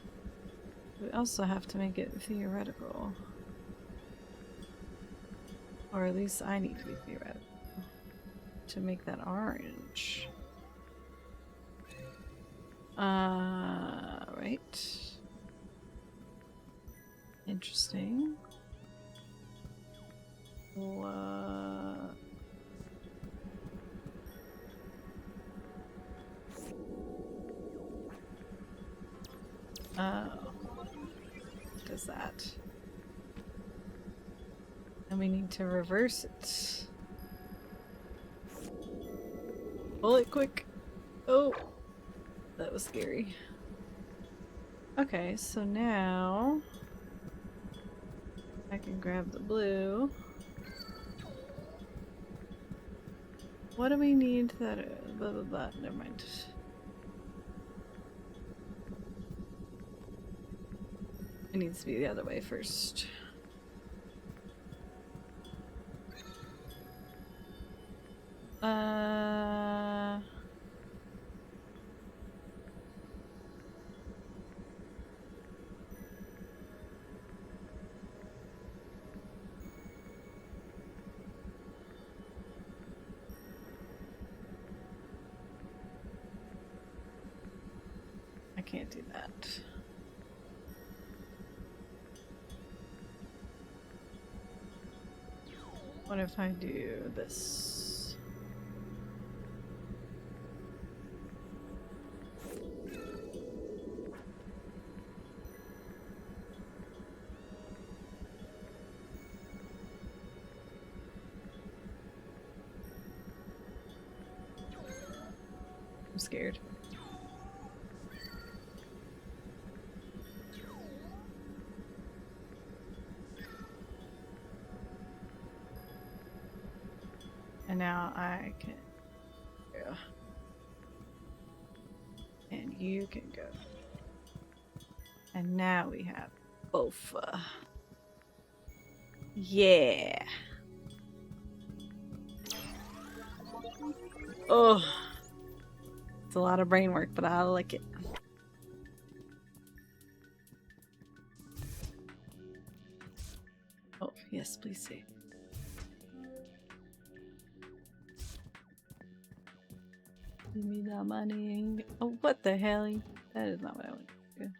We also have to make it theoretical. Or at least I need to be theoretical. To make that orange. Right. Interesting. What? Does that? And we need to reverse it. Pull it quick. Oh, that was scary. Okay, so now I can grab the blue. What do we need that blah blah blah, never mind. It needs to be the other way first. I can't do that. What if I do this? I'm scared. And now I can go. And you can go. And now we have both. Yeah. Oh. It's a lot of brain work, but I like it. Oh, yes, please save. Give me the money. Oh, what the hell? That is not what I want to do.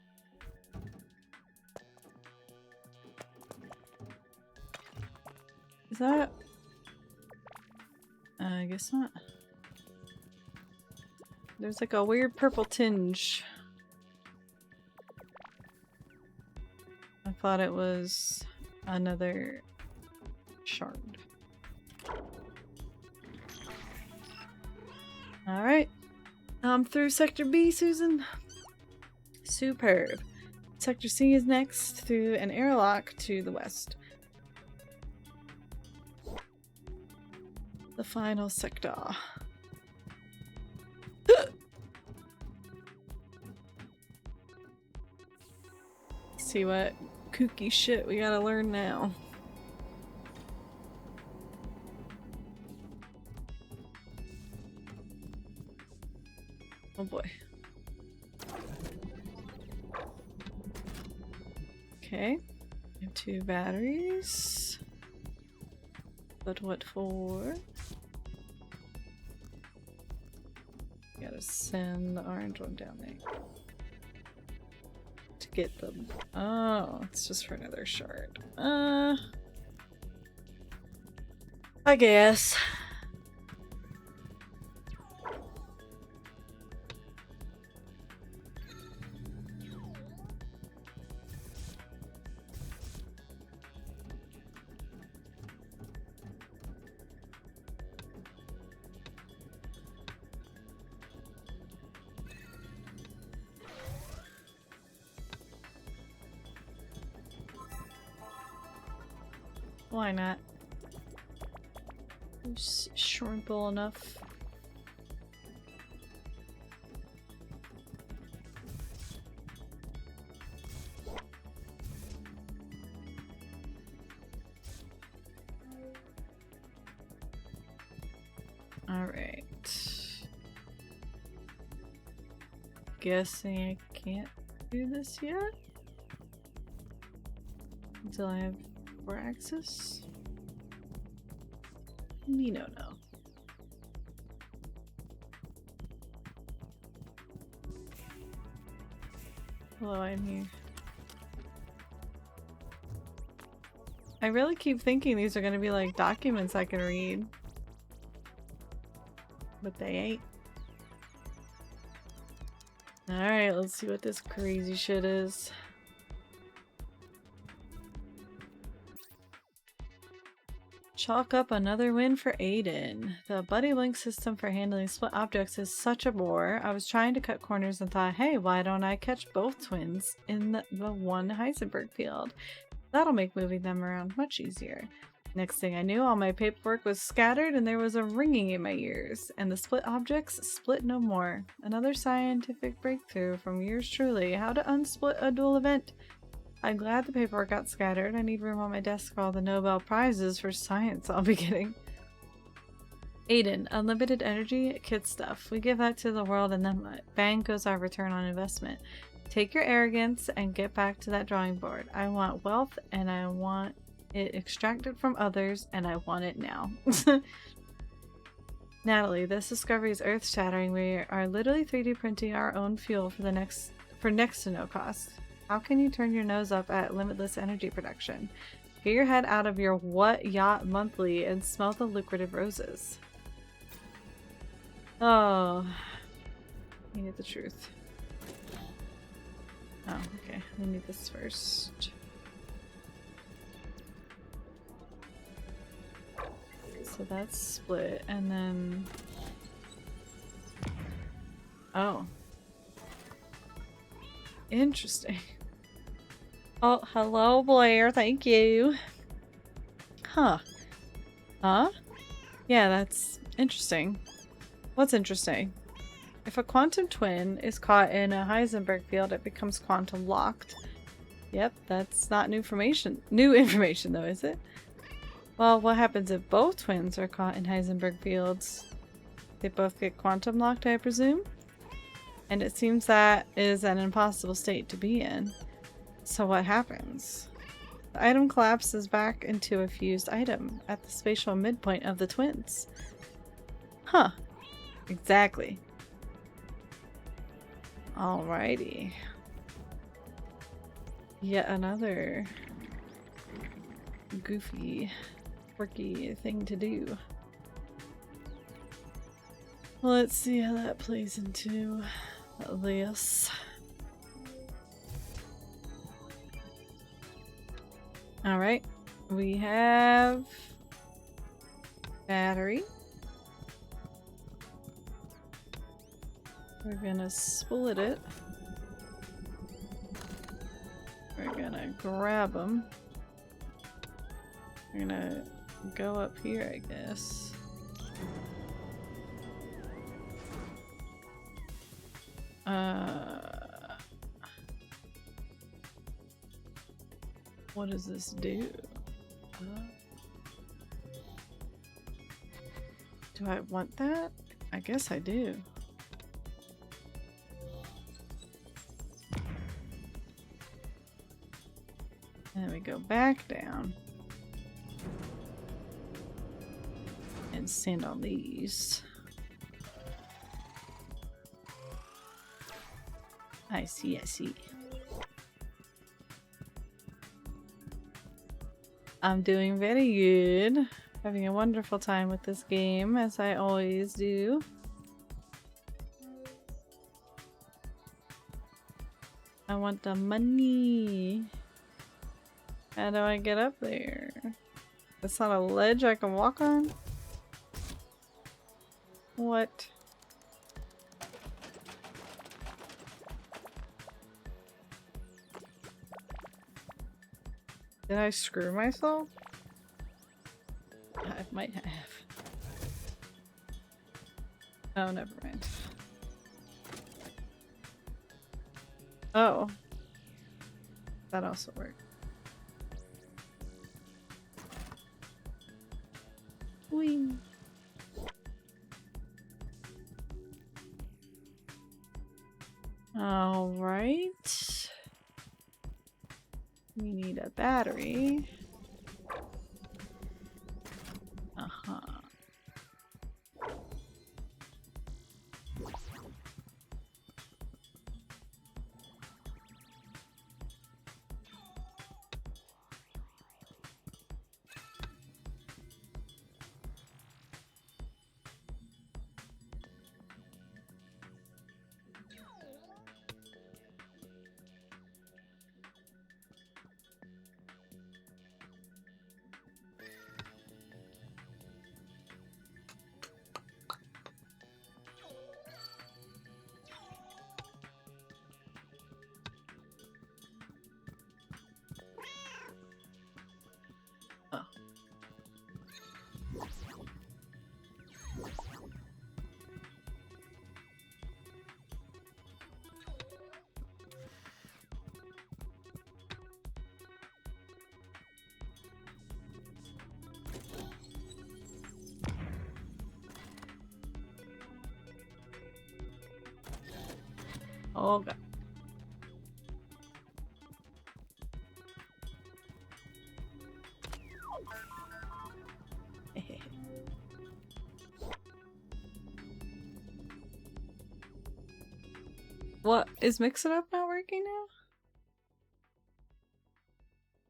Is that? I guess not. There's like a weird purple tinge. I thought it was another shard. Alright. I'm through Sector B, Susan. Superb. Sector C is next through an airlock to the west. The final sector. See what kooky shit we gotta learn now. Oh boy. Okay. I have 2 batteries. But what for? Gotta send the orange one down there. To get them. Oh, it's just for another shard. I guess. Why not? It's shrimpable enough. Alright. Guessing I can't do this yet? Until I have access? Me no. Hello, I'm here. I really keep thinking these are gonna be like documents I can read. But they ain't. Alright, let's see what this crazy shit is. Chalk up another win for Aiden. The Buddy Link system for handling split objects is such a bore. I was trying to cut corners and thought, hey, why don't I catch both twins in the one Heisenberg field? That'll make moving them around much easier. Next thing I knew, all my paperwork was scattered and there was a ringing in my ears. And the split objects split no more. Another scientific breakthrough from yours truly. How to unsplit a dual event. I'm glad the paperwork got scattered. I need room on my desk for all the Nobel Prizes for science I'll be getting. Aiden, unlimited energy, kid stuff. We give that to the world and then what? Bang goes our return on investment. Take your arrogance and get back to that drawing board. I want wealth and I want it extracted from others and I want it now. Natalie, this discovery is earth-shattering. We are literally 3D printing our own fuel for next to no cost. How can you turn your nose up at limitless energy production? Get your head out of your What Yacht Monthly and smell the lucrative roses. Oh. I need the truth. Oh, okay. We need this first. So that's split, and then... Oh. Interesting. Oh, hello, Blair. Thank you. Huh. Huh? Yeah, that's interesting. What's interesting? If a quantum twin is caught in a Heisenberg field, it becomes quantum locked. Yep, that's not new information. New information, though, is it? Well, what happens if both twins are caught in Heisenberg fields? They both get quantum locked, I presume? And it seems that is an impossible state to be in. So what happens? The item collapses back into a fused item at the spatial midpoint of the twins. Huh. Exactly. Alrighty. Yet another goofy, quirky thing to do. Let's see how that plays into this. Alright, we have battery. We're gonna split it. We're gonna grab them. We're gonna go up here, I guess. What does this do? Do I want that? I guess I do. And then we go back down and stand on these. I see, I see. I'm doing very good. Having a wonderful time with this game, as I always do. I want the money. How do I get up there? That's not a ledge I can walk on? What? Did I screw myself? I might have. Oh, never mind. Oh. That also worked. Whee. All right. We need a battery. Uh-huh. Oh god. What? Is Mix It Up not working now?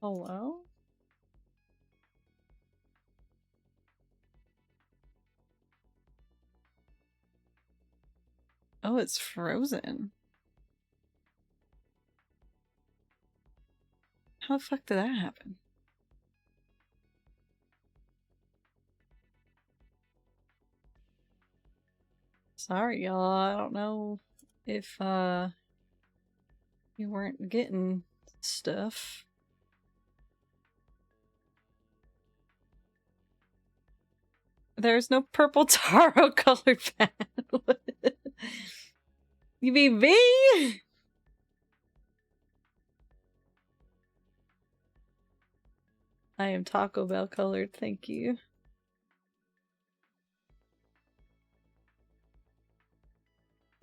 Hello? Oh, it's frozen. How the fuck did that happen? Sorry, y'all. I don't know if you weren't getting stuff. There's no purple taro colored pad. You mean me? I am Taco Bell colored, thank you.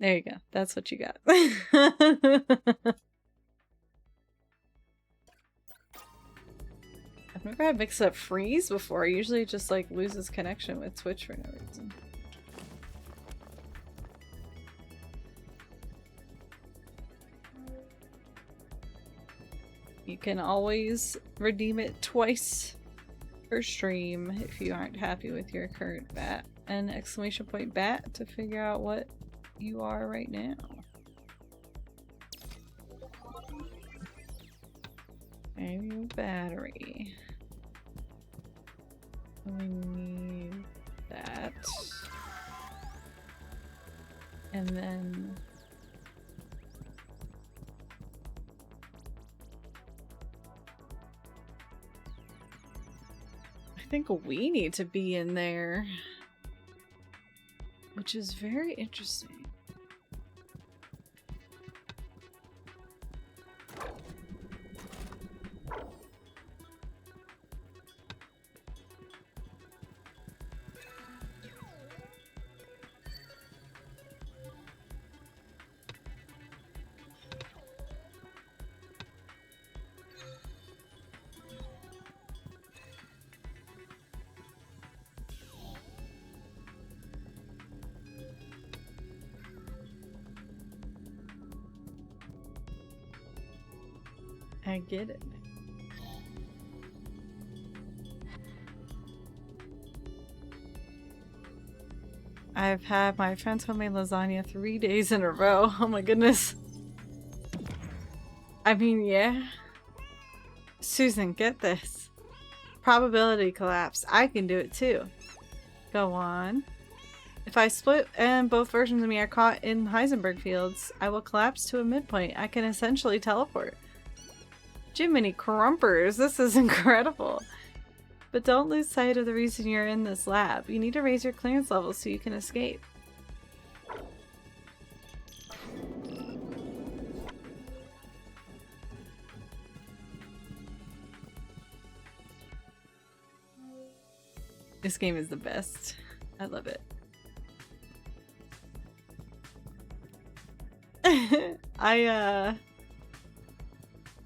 There you go. That's what you got. I've never had Mix It Up freeze before. Usually it just like loses connection with Twitch for no reason. You can always redeem it twice per stream if you aren't happy with your current bat. And exclamation point bat to figure out what you are right now. Annual battery. We need that. And then I think we need to be in there, which is very interesting. I get it. I've had my friend's homemade lasagna 3 days in a row. Oh my goodness. I mean, yeah. Susan, get this. Probability collapse. I can do it too. Go on. If I split and both versions of me are caught in Heisenberg fields, I will collapse to a midpoint. I can essentially teleport. Jiminy Crumpers, this is incredible. But don't lose sight of the reason you're in this lab. You need to raise your clearance level so you can escape. This game is the best. I love it.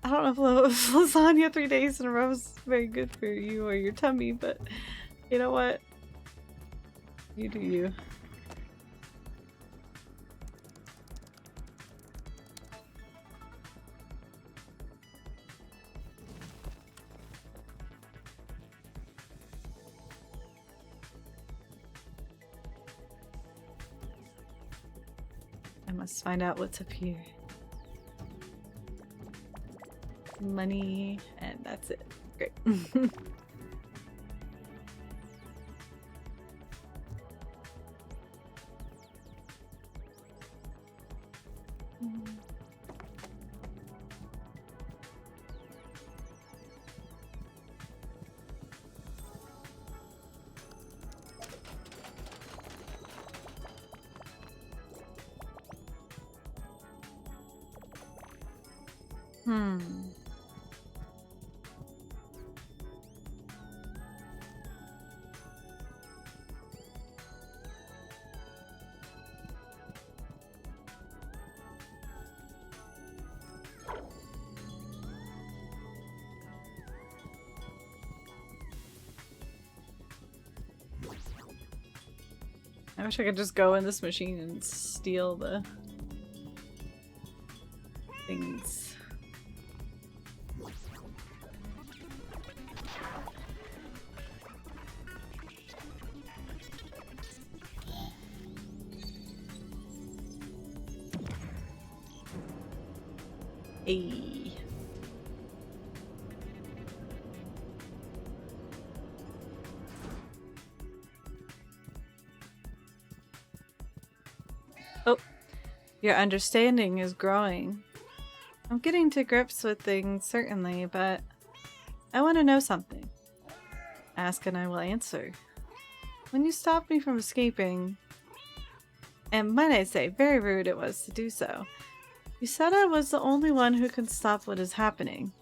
I don't know if lasagna 3 days in a row is very good for you or your tummy, but you know what? You do you. I must find out what's up here. Money, and that's it. Great. I wish I could just go in this machine and steal the things. Hey. Oh, your understanding is growing. I'm getting to grips with things, certainly, but I want to know something. Ask and I will answer. When you stopped me from escaping, and might I say, very rude it was to do so, you said I was the only one who could stop what is happening.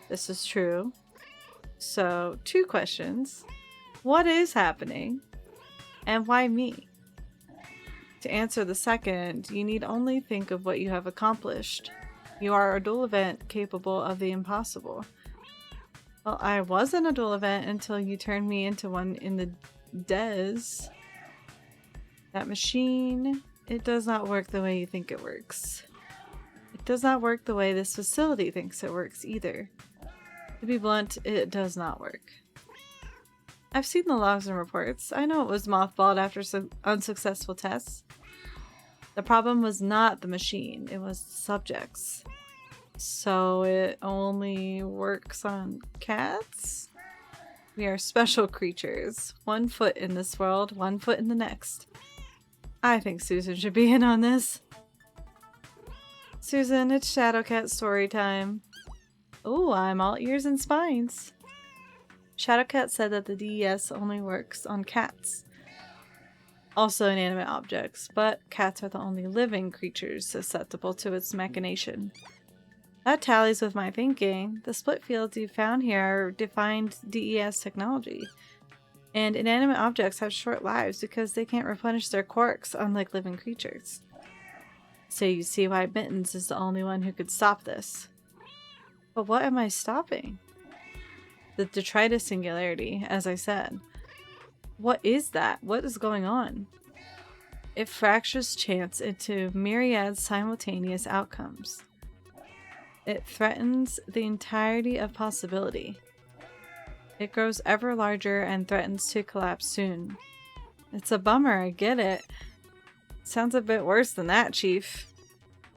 This is true. So, 2 questions. What is happening? And why me? To answer the second, you need only think of what you have accomplished. You are a dual event capable of the impossible. Well, I wasn't a dual event until you turned me into one in the DES. That machine, it does not work the way you think it works. It It does not work the way this facility thinks it works either. To be blunt, it does not work. I've seen the logs and reports. I know it was mothballed after unsuccessful tests. The problem was not the machine, it was the subjects. So it only works on cats? We are special creatures. 1 foot in this world, 1 foot in the next. I think Susan should be in on this. Susan, it's Shadowcat story time. Ooh, I'm all ears and spines. Shadowcat said that the DES only works on cats. Also inanimate objects, but cats are the only living creatures susceptible to its machination. That tallies with my thinking. The split fields you found here are defined DES technology. And inanimate objects have short lives because they can't replenish their quarks, unlike living creatures. So you see why Mittens is the only one who could stop this. But what am I stopping? The detritus singularity, as I said. What is that? What is going on? It fractures chance into myriad simultaneous outcomes. It threatens the entirety of possibility. It grows ever larger and threatens to collapse soon. It's a bummer, I get it. Sounds a bit worse than that, Chief.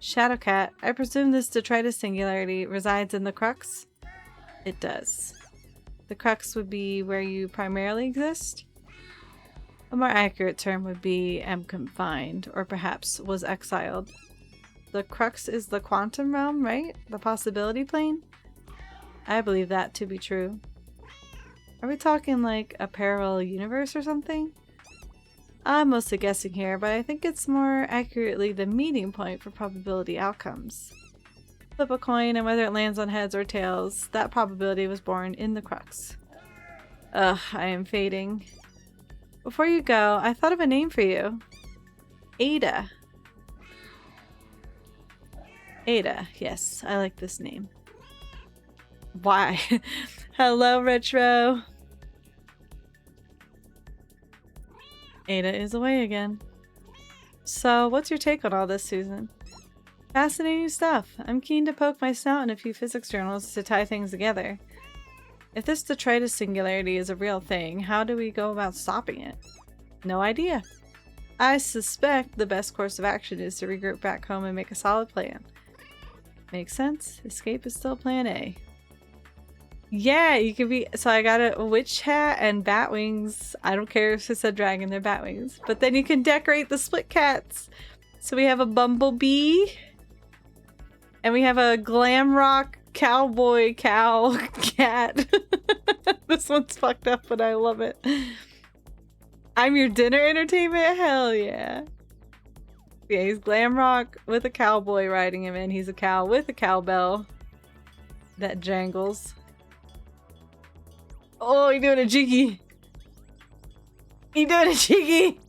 Shadowcat, I presume this detritus singularity resides in the crux? It does. The crux would be where you primarily exist? A more accurate term would be am confined, or perhaps was exiled. The crux is the quantum realm, right? The possibility plane? I believe that to be true. Are we talking like a parallel universe or something? I'm mostly guessing here, but I think it's more accurately the meeting point for probability outcomes. Flip a coin, and whether it lands on heads or tails, that probability was born in the crux. Ugh, I am fading. Before you go, I thought of a name for you. Ada. Ada, yes, I like this name. Why? Hello, Retro! Ada is away again. So, what's your take on all this, Susan? Fascinating stuff. I'm keen to poke my snout in a few physics journals to tie things together. If this detritus singularity is a real thing, how do we go about stopping it? No idea. I suspect the best course of action is to regroup back home and make a solid plan. Makes sense. Escape is still plan A. Yeah, you could be. So I got a witch hat and bat wings. I don't care if it said dragon, they're bat wings. But then you can decorate the split cats. So we have a bumblebee. And we have a glam rock cowboy cow cat. This one's fucked up, but I love it. I'm your dinner entertainment? Hell yeah. Yeah, he's glam rock with a cowboy riding him in. He's a cow with a cowbell that jangles. Oh, he's doing a jiggy. He doing a jiggy.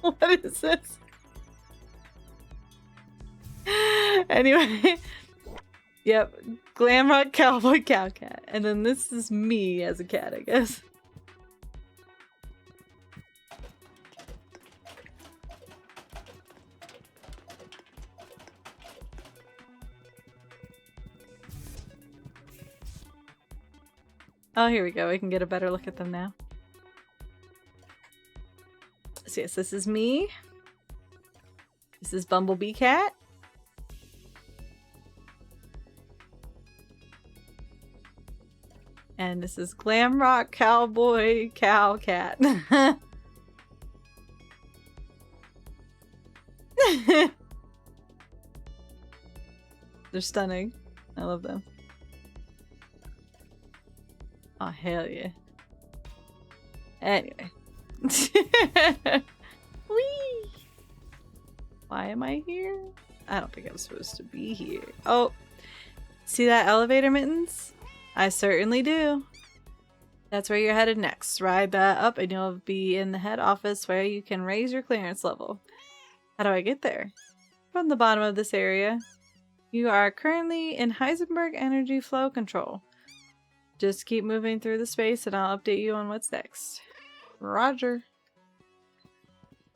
What is this? Anyway. Yep. Glam rock cowboy cow cat. And then this is me as a cat, I guess. Oh, here we go. We can get a better look at them now. So yes, this is me. This is Bumblebee Cat. And this is Glam Rock Cowboy Cow Cat. They're stunning. I love them. Oh, hell yeah. Anyway. Whee! Why am I here? I don't think I'm supposed to be here. Oh, see that elevator, Mittens? I certainly do. That's where you're headed next. Ride that up and you'll be in the head office where you can raise your clearance level. How do I get there? From the bottom of this area. You are currently in Heisenberg Energy Flow Control. Just keep moving through the space and I'll update you on what's next. Roger.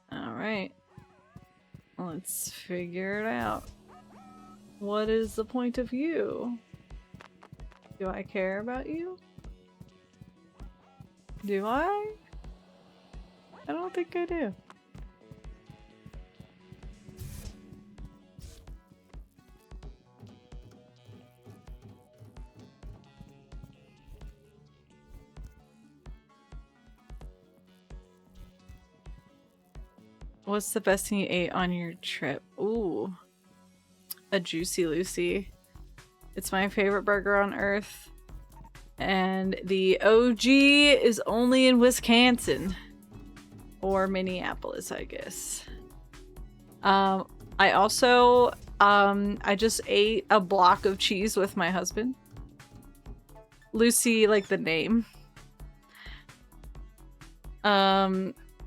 Alright. Let's figure it out. What is the point of you? Do I care about you? Do I? I don't think I do. What's the best thing you ate on your trip? Ooh. A Juicy Lucy. It's my favorite burger on earth. And the OG is only in Wisconsin. Or Minneapolis, I guess. I also, I just ate a block of cheese with my husband. Lucy, like the name.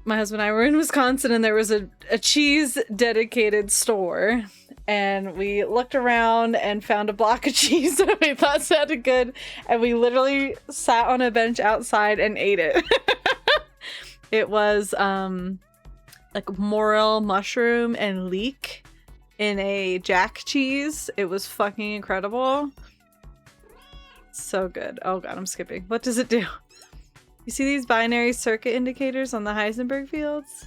My husband and I were in Wisconsin and there was a cheese dedicated store. And we looked around and found a block of cheese that we thought sounded good. And we literally sat on a bench outside and ate it. It was like morel, mushroom, and leek in a jack cheese. It was fucking incredible. So good. Oh god, I'm skipping. What does it do? You see these binary circuit indicators on the Heisenberg fields?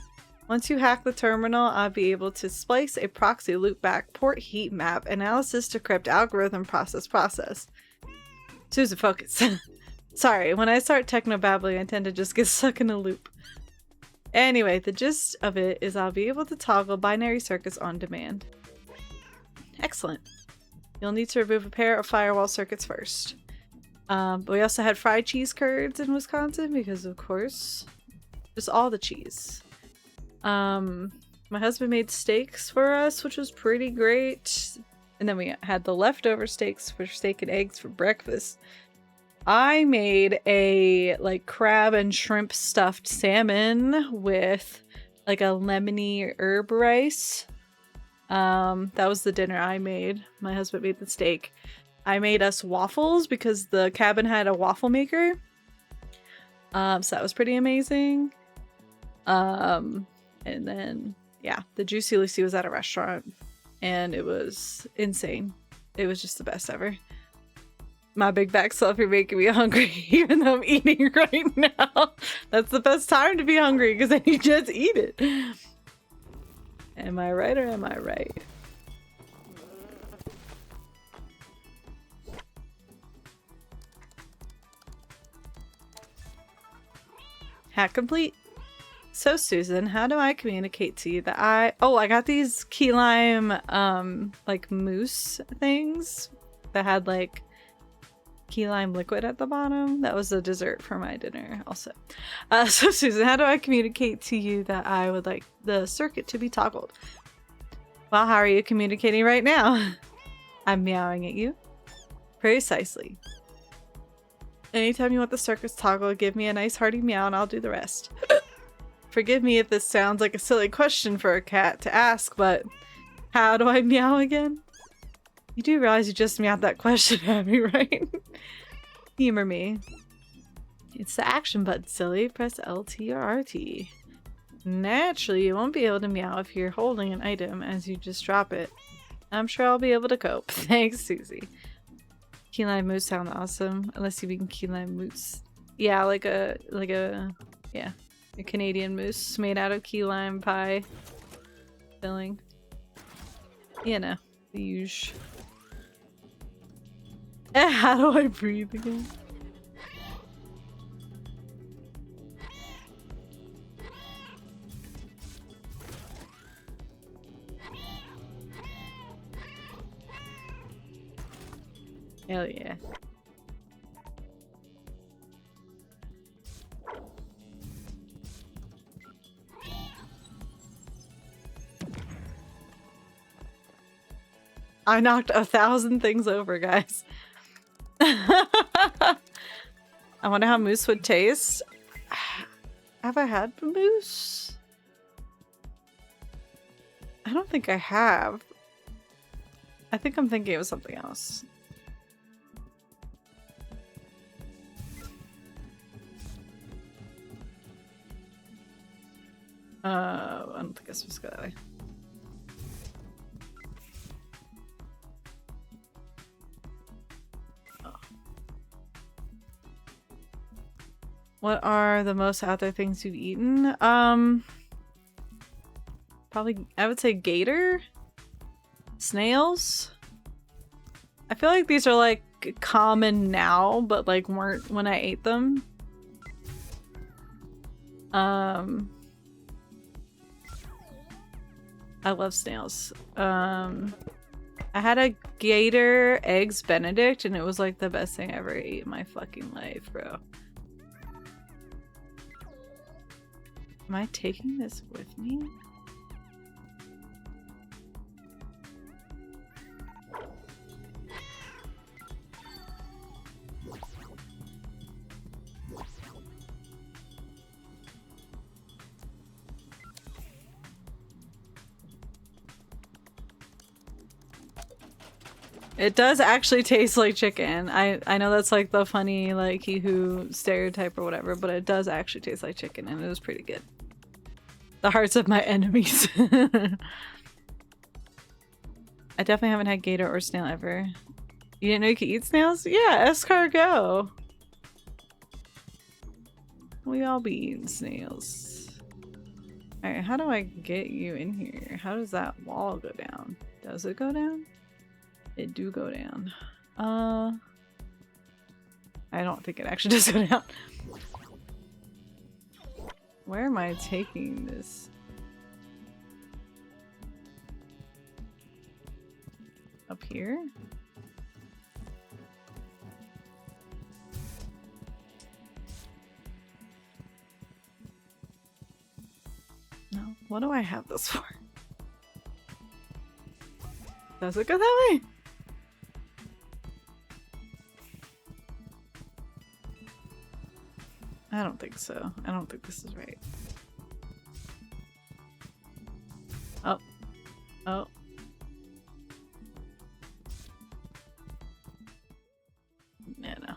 Once you hack the terminal, I'll be able to splice a proxy loopback, port heat map, analysis decrypt, algorithm process. Susan, focus. Sorry, when I start techno-babbling, I tend to just get stuck in a loop. Anyway, the gist of it is I'll be able to toggle binary circuits on demand. Excellent. You'll need to remove a pair of firewall circuits first. But we also had fried cheese curds in Wisconsin because, of course, just all the cheese. My husband made steaks for us, which was pretty great. And then we had the leftover steaks for steak and eggs for breakfast. I made a like crab and shrimp stuffed salmon with like a lemony herb rice. That was the dinner I made. My husband made the steak. I made us waffles because the cabin had a waffle maker. So that was pretty amazing. And then, yeah, the Juicy Lucy was at a restaurant and it was insane. It was just the best ever. My big back self, you're making me hungry even though I'm eating right now. That's the best time to be hungry because then you just eat it. Am I right or am I right? Hack complete. So Susan, how do I communicate to you that I got these key lime like mousse things that had like key lime liquid at the bottom. That was a dessert for my dinner also. So Susan, how do I communicate to you that I would like the circuit to be toggled? Well, how are you communicating right now? I'm meowing at you. Precisely. Anytime you want the circuits toggled, give me a nice hearty meow and I'll do the rest. Forgive me if this sounds like a silly question for a cat to ask, but how do I meow again? You do realize you just meowed that question at me, right? Humor me. It's the action button, silly. Press LT or RT. Naturally, you won't be able to meow if you're holding an item as you just drop it. I'm sure I'll be able to cope. Thanks, Susie. Key lime mousse sound awesome, unless you mean key lime mousse. Yeah, like a Canadian mousse made out of key lime pie filling. You know, the usual. How do I breathe again? Hell yeah. I knocked 1,000 things over, guys. I wonder how mousse would taste. Have I had mousse? I don't think I have. I think I'm thinking of something else. I don't think I'm supposed to go that way. What are the most out there things you've eaten? Probably, I would say gator? Snails? I feel like these are like common now, but like weren't when I ate them. I love snails. I had a gator eggs Benedict and it was like the best thing I ever ate in my fucking life, bro. Am I taking this with me? It does actually taste like chicken. I know that's like the funny like he who stereotype or whatever, but it does actually taste like chicken and it was pretty good. The hearts of my enemies. I definitely haven't had gator or snail ever. You didn't know you could eat snails? Yeah, escargot. We all be eating snails. Alright, how do I get you in here? How does that wall go down? Does it go down? It do go down. I don't think it actually does go down. Where am I taking this? Up here? No. What do I have this for? Does it go that way? I don't think so. I don't think this is right. Oh. Oh. Yeah, no.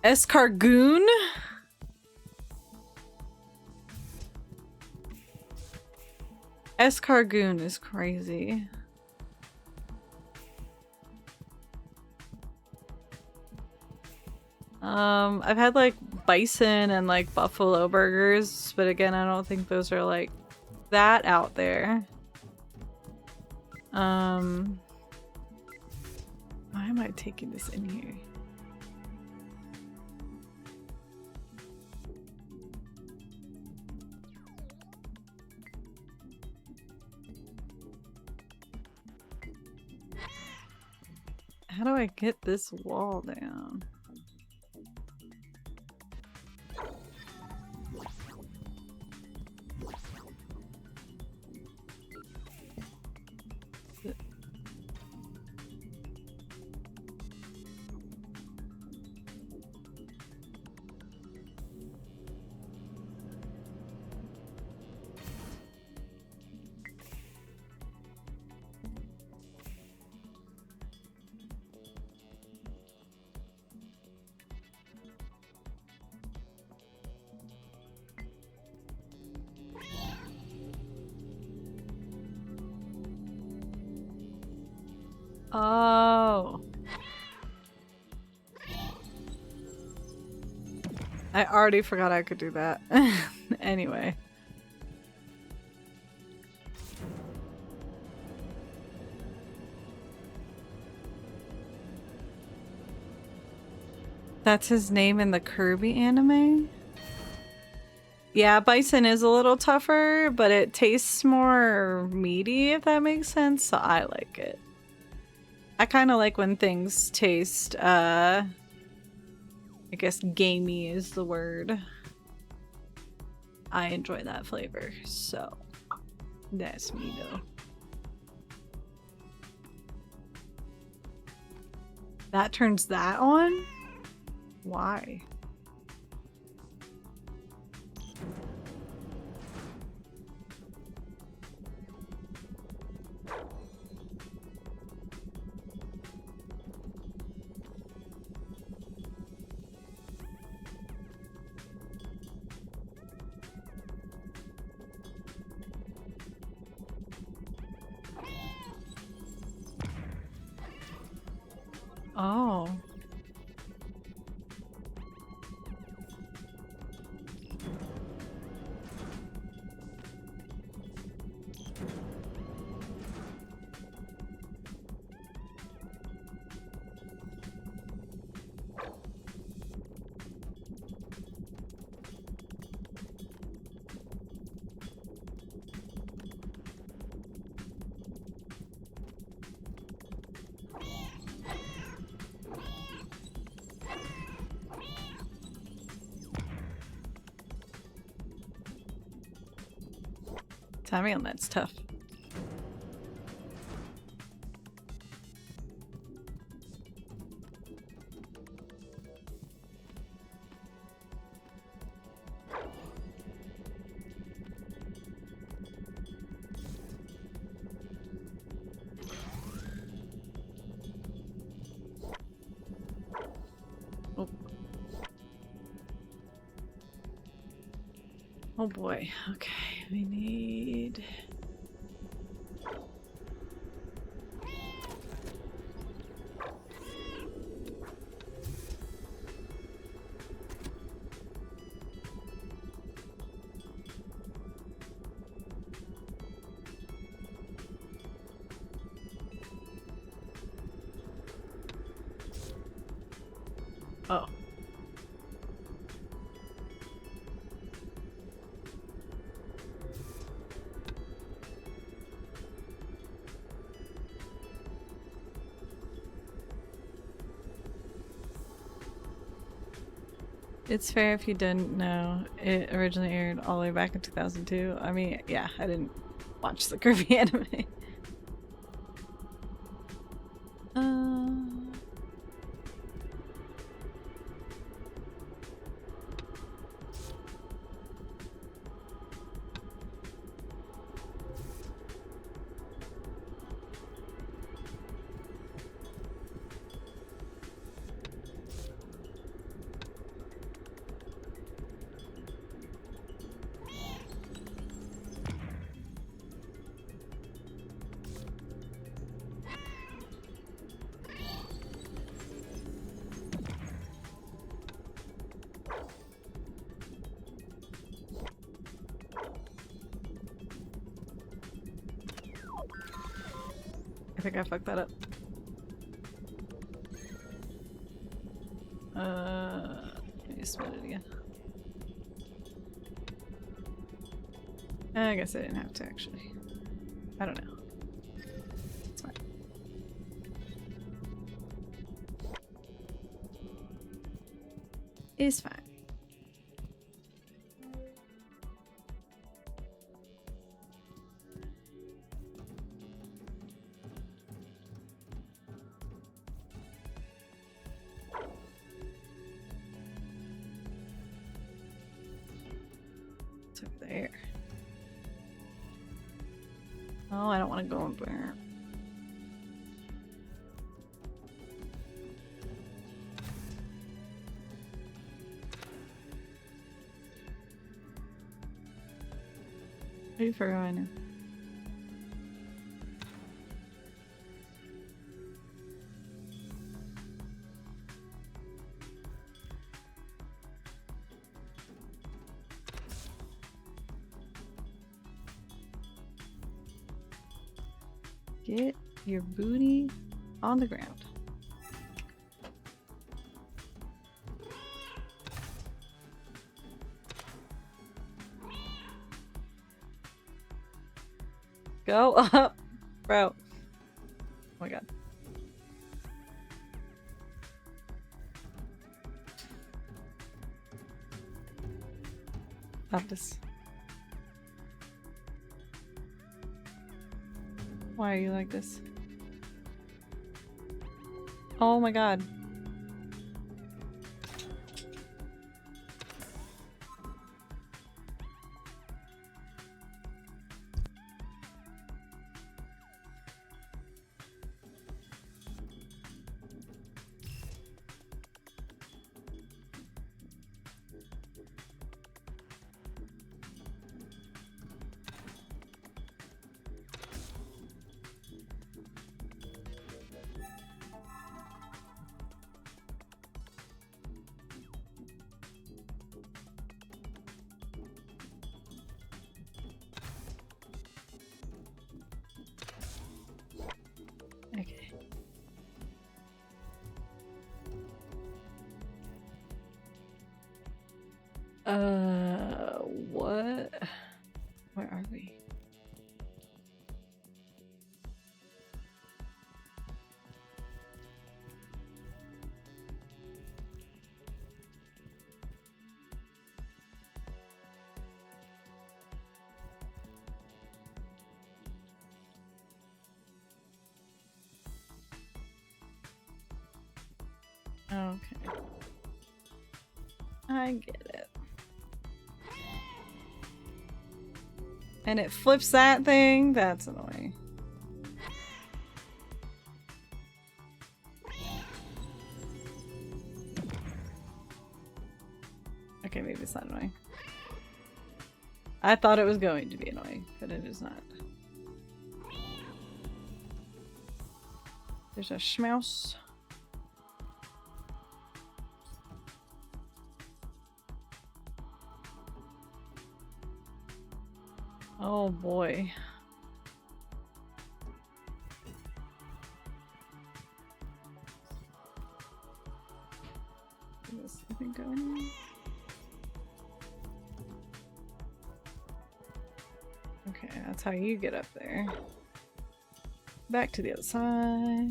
Escargoon? Escargoon is crazy. I've had like bison and like buffalo burgers, but again, I don't think those are like that out there. Why am I taking this in here? How do I get this wall down? Oh. I already forgot I could do that. Anyway. That's his name in the Kirby anime? Yeah, bison is a little tougher, but it tastes more meaty, if that makes sense, so I like it. I kind of like when things taste, I guess gamey is the word. I enjoy that flavor, so that's me though. That turns that on? Why? Oh. Timing on that's tough. Oh. Oh boy. Okay, we need. Oh. It's fair if you didn't know it originally aired all the way back in 2002. I mean, yeah, I didn't watch the Kirby anime. I think I fucked that up. Let me split it again. I guess I didn't have to actually. I don't know. It's fine. It's fine. It's over there. Oh, I don't want to go over there. What are you forgetting? Get your booty on the ground. Go up, bro. Oh my god. Stop this. Why are you like this? Oh my god. Okay. What? Where are we? Okay. I get it. And it flips that thing? That's annoying. Okay, maybe it's not annoying. I thought it was going to be annoying, but it is not. There's a schmouse. Oh boy. Is this even going? Okay, that's how you get up there. Back to the other side.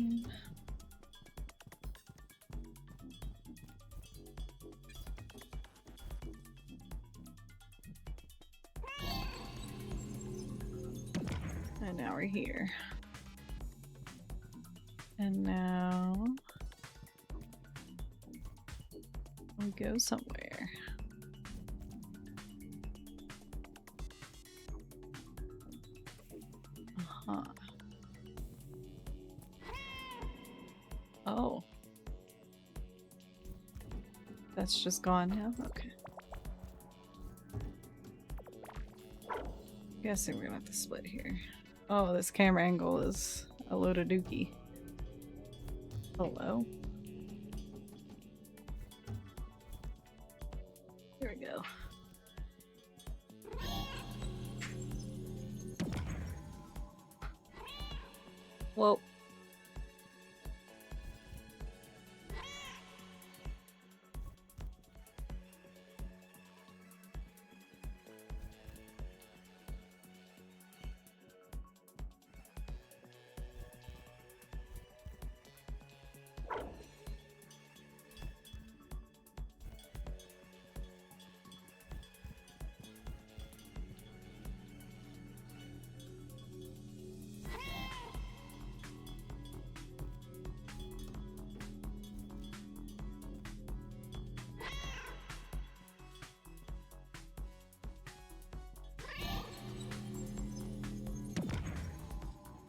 And now we're here. And now we go somewhere. Uh-huh. Oh. That's just gone now? Okay. Guessing we're gonna have to split here. Oh, this camera angle is a load of dookie. Hello? Here we go. Whoa.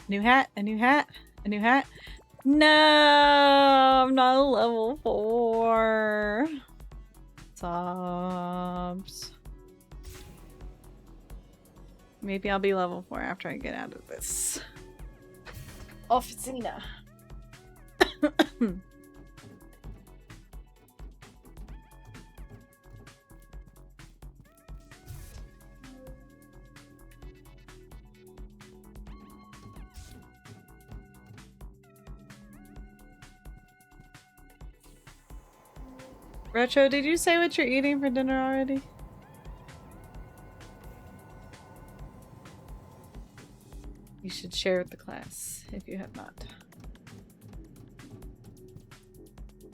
New hat, a new hat, a new hat. No, I'm not a level 4. Sobs. Maybe I'll be level 4 after I get out of this officina. Retro, did you say what you're eating for dinner already? You should share with the class if you have not.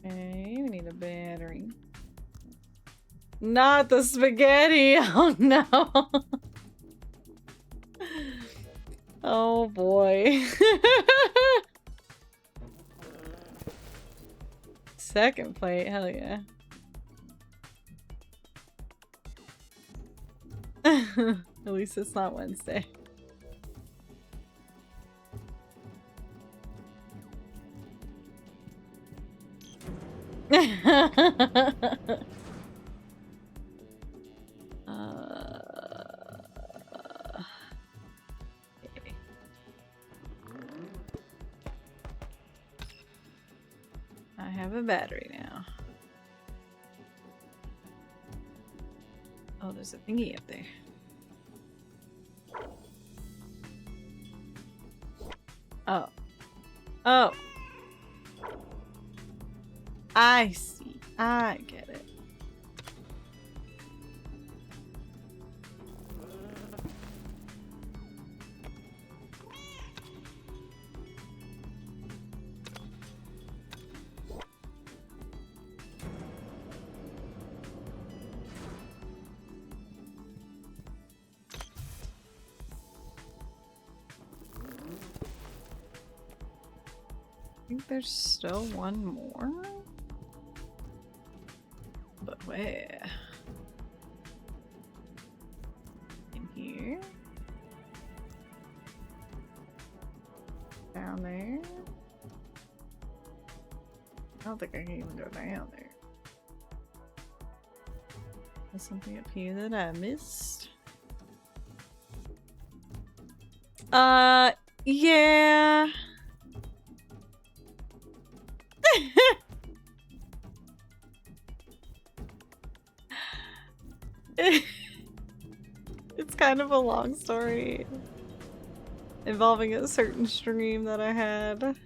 Okay, we need a battery. Not the spaghetti! Oh no! Oh boy. Second plate, hell yeah. At least it's not Wednesday. Okay. I have a battery now. Oh, there's a thingy up there. Oh. Oh. I see. I get it. I think there's still one more. Where? In here? Down there? I don't think I can even go down there. There's something up here that I missed. Yeah. It's kind of a long story involving a certain stream that I had.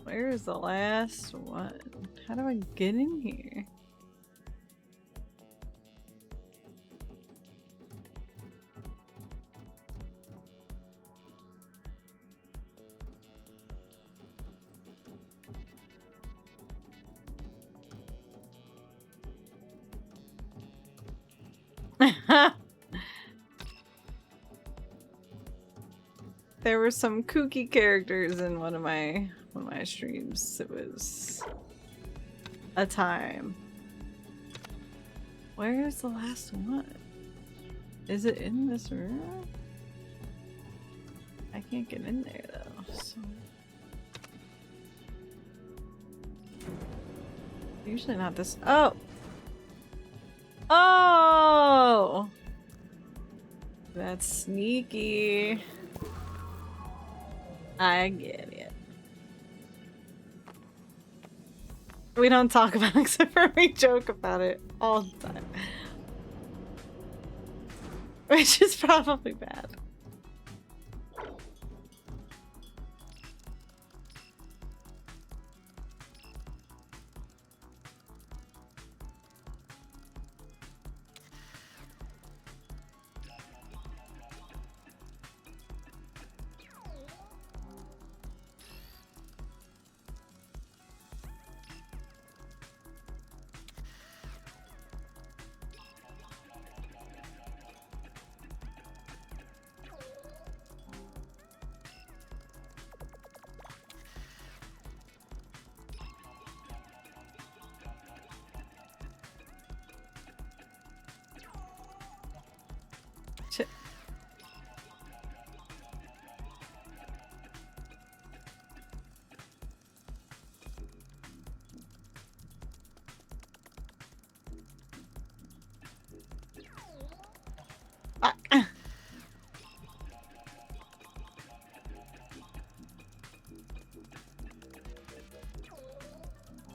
Where is the last one? How do I get in here? There were some kooky characters in one of my streams. It was a time. Where is the last one? Is it in this room? I can't get in there though. So usually not this. Oh. Oh. That's sneaky. I get it. We don't talk about it except for we joke about it all the time. Which is probably bad.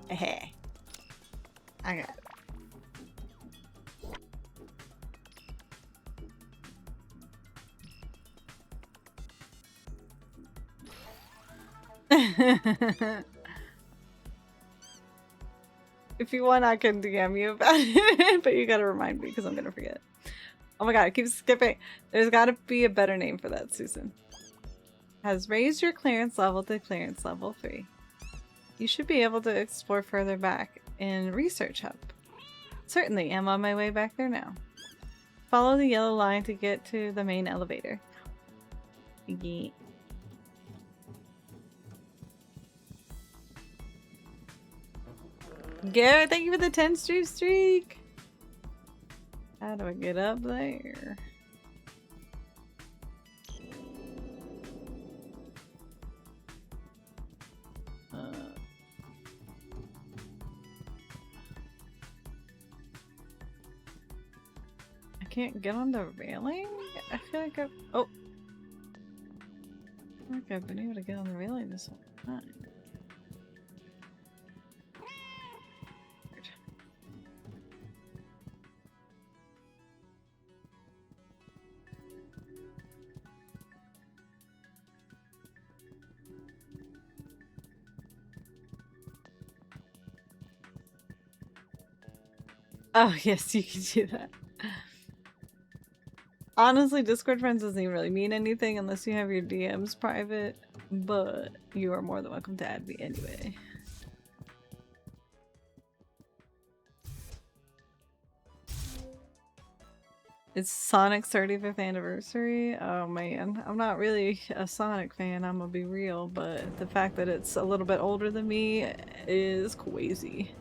Hey, I got it. If you want, I can DM you about it, but you gotta remind me because I'm gonna forget. Oh my god, I keep skipping. There's gotta be a better name for that, Susan. Has raised your clearance level to clearance level 3. You should be able to explore further back in Research Hub. Certainly, I'm on my way back there now. Follow the yellow line to get to the main elevator. Yeah. Garrett, thank you for the 10 streak. How do I get up there? I can't get on the railing? I feel like I've... Oh! I feel like I've been able to get on the railing this whole time. Oh, yes, you can do that. Honestly, Discord friends doesn't even really mean anything unless you have your DMs private, but you are more than welcome to add me anyway. It's Sonic's 35th anniversary. Oh man, I'm not really a Sonic fan, I'm gonna be real, but the fact that it's a little bit older than me is crazy.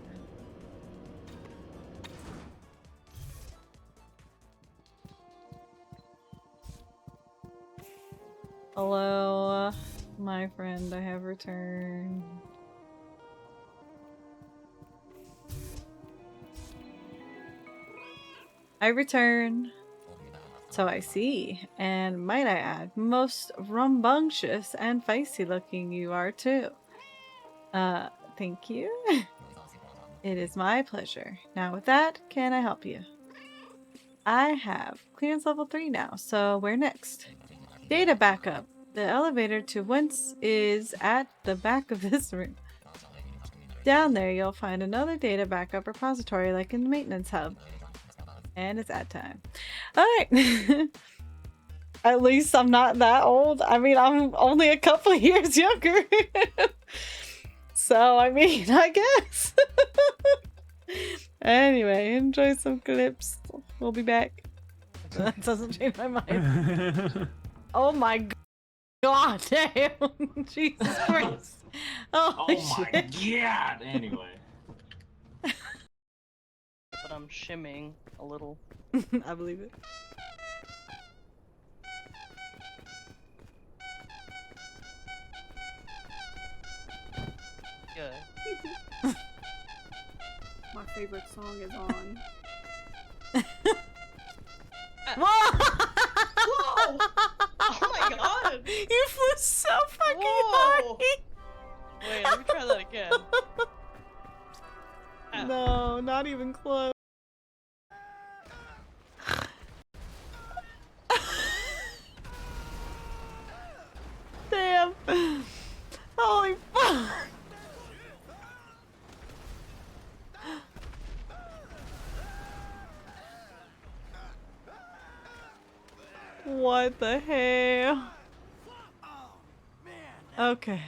Hello, my friend, I have returned. I return. So I see, and might I add, most rambunctious and feisty looking you are too. Thank you. It is my pleasure. Now with that, can I help you? I have clearance level 3 now, so where next? Data backup. The elevator to whence is at the back of this room. Down there you'll find another data backup repository like in the maintenance hub. And it's ad time. Alright. At least I'm not that old. I mean, I'm only a couple of years younger. So, I mean, I guess. Anyway, enjoy some clips. We'll be back. That doesn't change my mind. Oh my god, damn. Jesus Christ. Oh my shit. god! Anyway. But I'm shimming a little. I believe it. Good. My favorite song is on. Whoa! Whoa! Oh my god! You flew so fucking Whoa! high! Wait, let me try that again. Ah. No, not even close. Damn. Holy fuck. What the hell? Okay.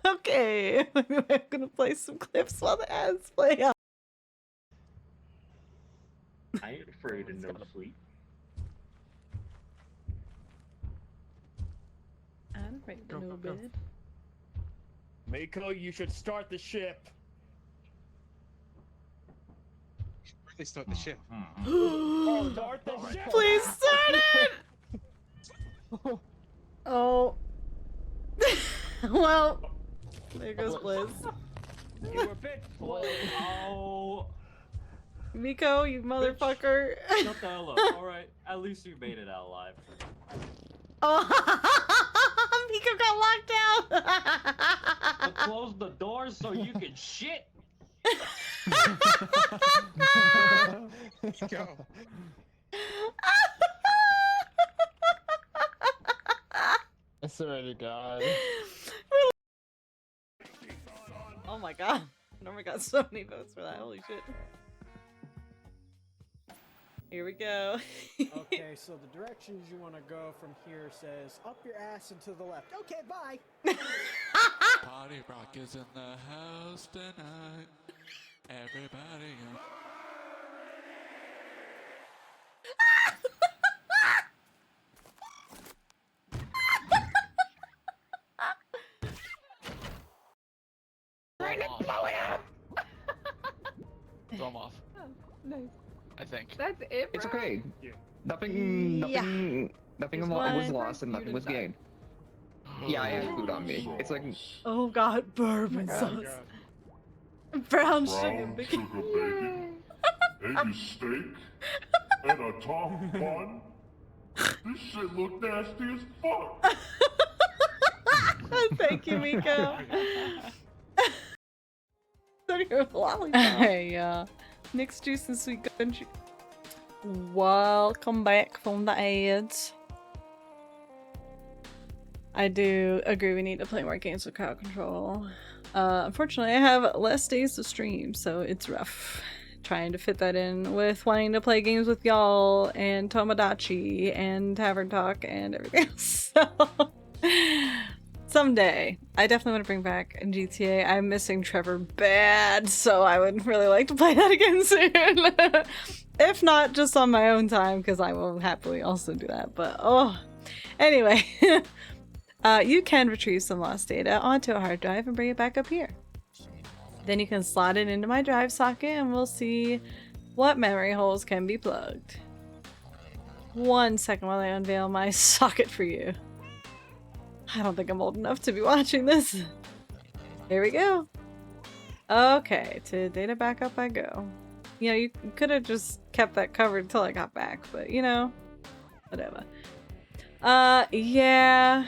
Okay. Anyway, I'm gonna play some clips while the ads play out. I ain't afraid of no sleep. I'm afraid to no bed. Mako, you should start the ship. Really start the ship. Start the ship. Please start it! Oh. Well, there goes Blizz. You were bit slow. Oh. Miko, you motherfucker. Shut the hell up. Alright, at least you made it out alive. Oh, Miko got locked out. But close the doors so you can shit. Go. I swear to God. Oh my god. Norma got so many votes for that. Holy shit. Here we go. Okay, so the directions you want to go from here says up your ass and to the left. Okay, bye. Party Rock is in the house tonight. Everybody throw him off. Oh, nice. I think. That's it, It's bro? okay. Yeah. Nothing Yeah. was one lost and nothing was gained. Yeah, I had food on me. It's like Oh god, bourbon sauce. Brown sugar, Brown big. sugar bacon, eggy steak, and a top bun. This shit look nasty as fuck. Thank you, Miko. Hey, mixed juice and sweet country. Welcome back from the ads. I do agree we need to play more games with crowd control. Unfortunately, I have less days to stream, so it's rough trying to fit that in with wanting to play games with y'all and Tomodachi and Tavern Talk and everything else. So someday. I definitely want to bring back GTA. I'm missing Trevor bad, so I would really like to play that again soon. If not, just on my own time, because I will happily also do that. But, oh. Anyway. You can retrieve some lost data onto a hard drive and bring it back up here. Then you can slot it into my drive socket and we'll see what memory holes can be plugged. 1 second while I unveil my socket for you. I don't think I'm old enough to be watching this. Here we go. Okay, to data backup I go. You know, you could have just kept that covered until I got back, but you know, whatever. Yeah,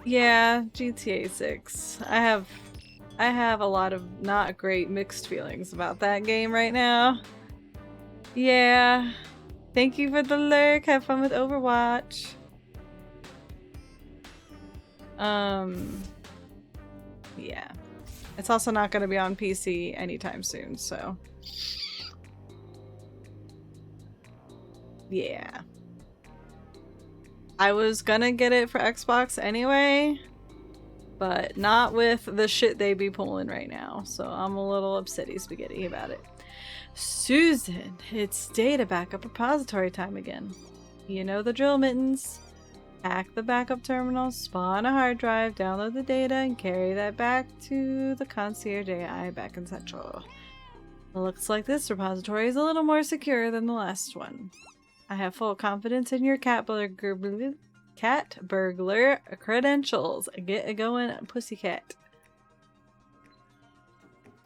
GTA 6. I have a lot of not great mixed feelings about that game right now. Yeah. Thank you for the lurk. Have fun with Overwatch. Yeah. It's also not going to be on PC anytime soon, so. Yeah. I was gonna get it for Xbox anyway, but not with the shit they be pulling right now, so I'm a little upsetty spaghetti about it. Susan, it's data backup repository time again. You know the drill, Mittens. Hack the backup terminal, spawn a hard drive, download the data, and carry that back to the concierge AI back in Central. It looks like this repository is a little more secure than the last one. I have full confidence in your cat burglar credentials. Get it going, pussycat.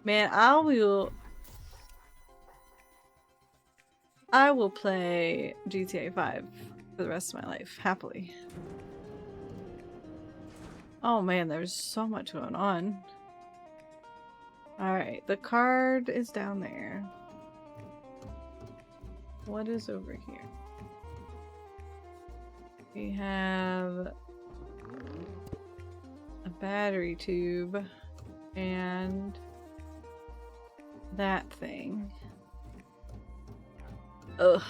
Man, I will play GTA 5 for the rest of my life, happily. Oh man, there's so much going on. Alright, the card is down there. What is over here? We have a battery tube and that thing. Ugh,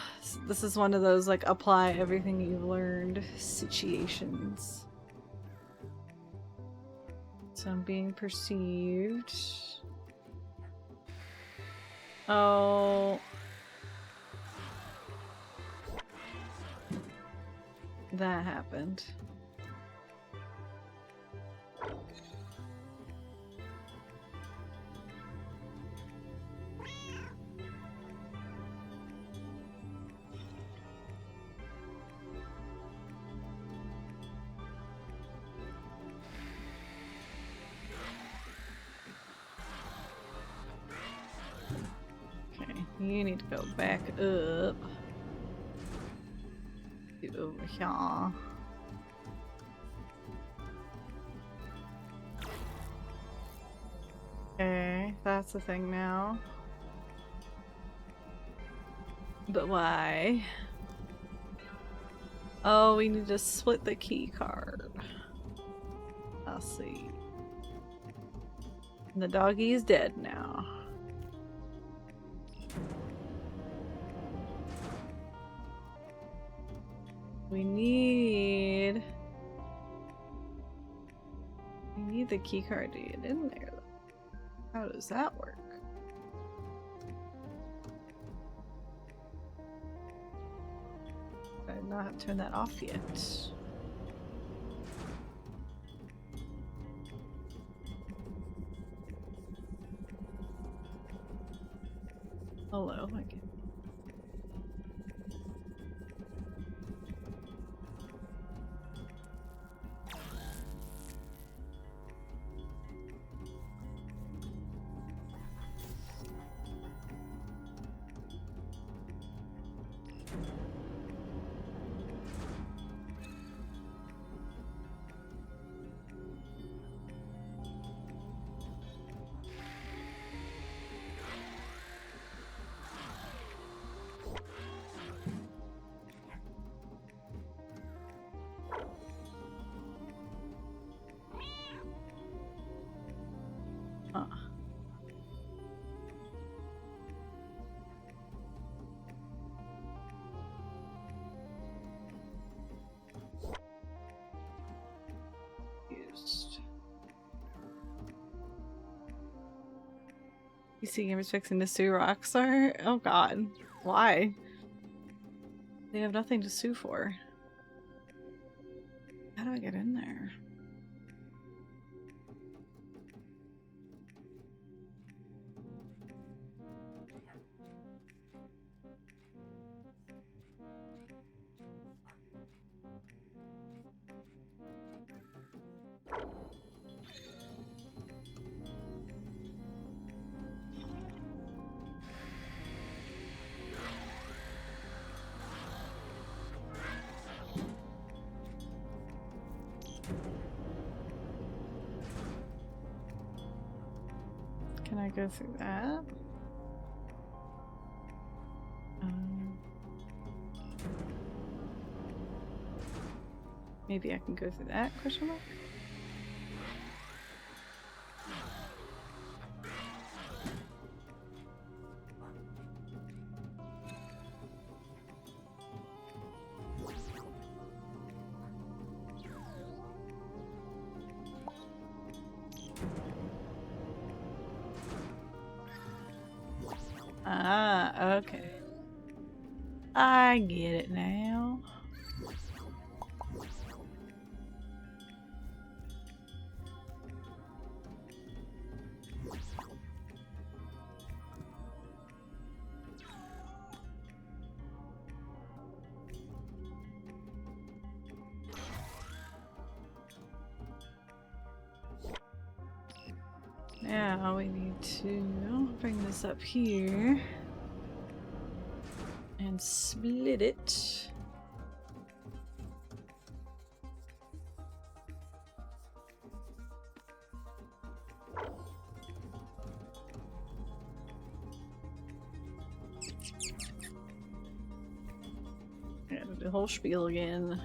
this is one of those like apply everything you've learned situations. So I'm being perceived. Oh. That happened. Okay, you need to go back up. Over here. Okay, that's the thing now. But why? Oh, we need to split the key card. I'll see. And the doggy is dead now. We need the key card to get in there. How does that work? I did not have to turn that off yet. Hello, again. PC Gamers fixing to sue Rockstar? Oh god. Why? They have nothing to sue for. How do I get in there? Can I go through that? Maybe I can go through that, question mark? Ah, okay. I get it now. Now we need to bring this up here and split it. Gotta do the whole spiel again.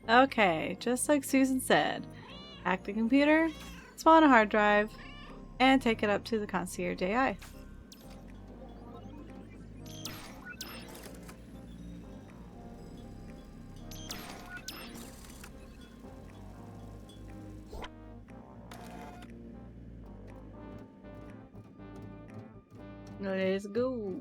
Okay, just like Susan said, hack the computer, spawn a hard drive, and take it up to the concierge AI. Let's go.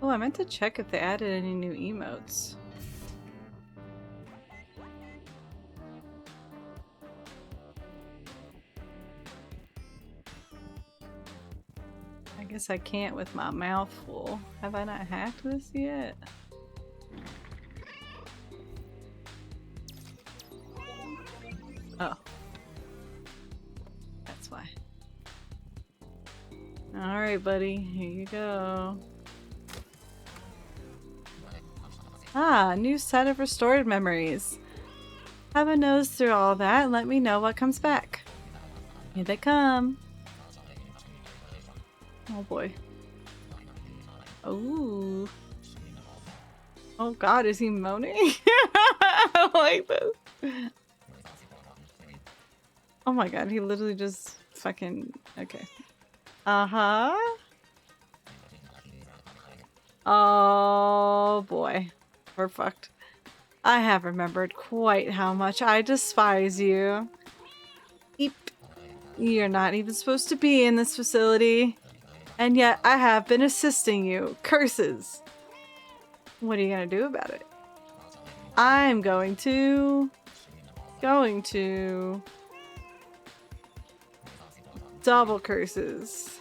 Oh, I meant to check if they added any new emotes. I guess I can't with my mouth full. Have I not hacked this yet? Oh. That's why. Alright, buddy. Here you go. Ah, new set of restored memories. Have a nose through all that and let me know what comes back. Here they come. Oh boy. Oh. Oh god, is he moaning? I don't like this. Oh my god, he literally just fucking... Okay. Uh-huh. Oh boy. We're fucked. I have remembered quite how much I despise you. Eep. You're not even supposed to be in this facility. And yet I have been assisting you. Curses. What are you gonna do about it? I'm going to double curses.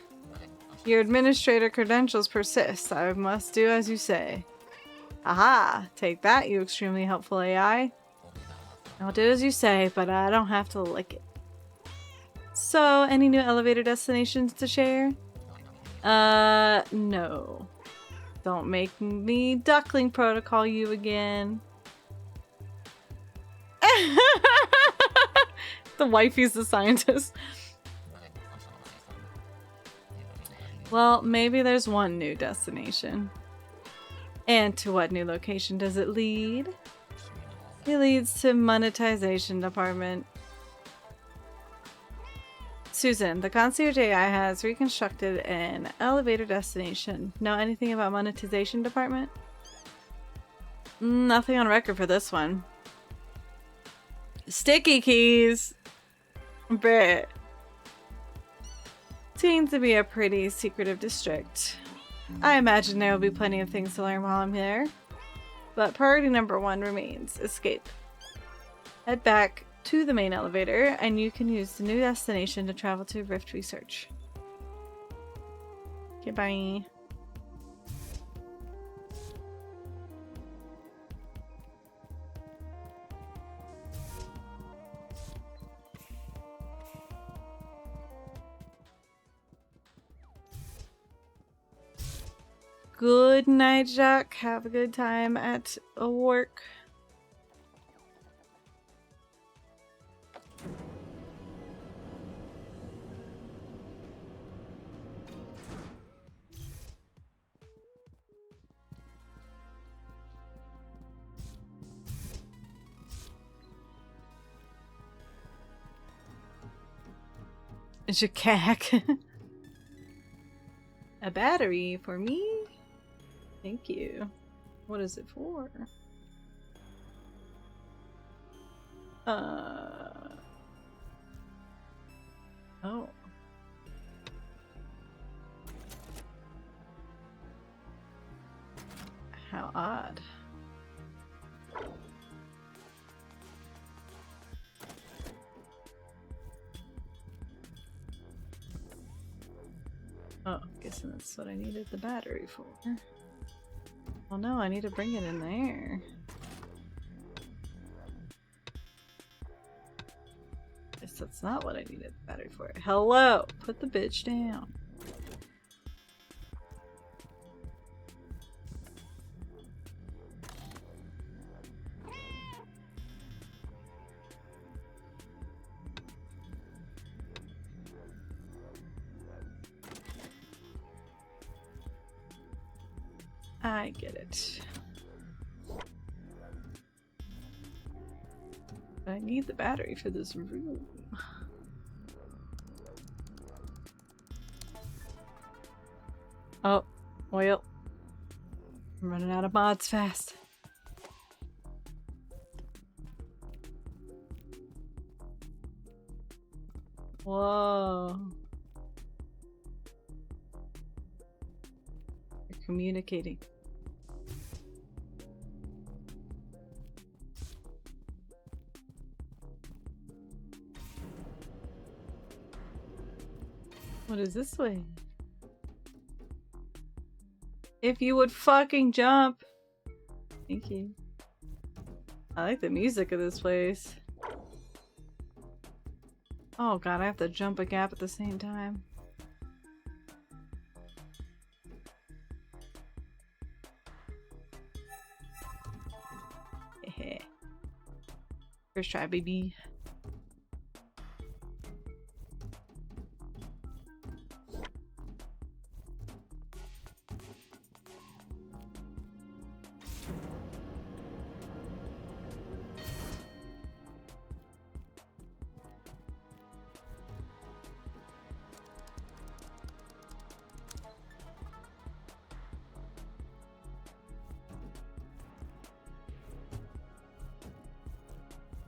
Your administrator credentials persist. I must do as you say. Aha! Take that, you extremely helpful AI. I'll do as you say, but I don't have to lick it. So, any new elevator destinations to share? No. Don't make me duckling protocol you again. The wifey's the scientist. Well, maybe there's one new destination. And to what new location does it lead? It leads to monetization department. Susan, the concierge AI has reconstructed an elevator destination. Know anything about monetization department? Nothing on record for this one. Sticky keys! Bet. Seems to be a pretty secretive district. I imagine there will be plenty of things to learn while I'm here. But priority number 1 remains escape. Head back to the main elevator, and you can use the new destination to travel to Rift Research. Goodbye. Good night, Jacques. Have a good time at work. Jacques. A battery for me? Thank you. What is it for? Oh. How odd. Oh, guessing that's what I needed the battery for. Well, no, I need to bring it in there. Guess that's not what I needed the battery for. Hello! Put the bitch down. I get it. I need the battery for this room. Oh, well. I'm running out of mods fast. Whoa. You're communicating. What is this way? If you would fucking jump. Thank you. I like the music of this place. Oh god, I have to jump a gap at the same time. Heh. First try, baby.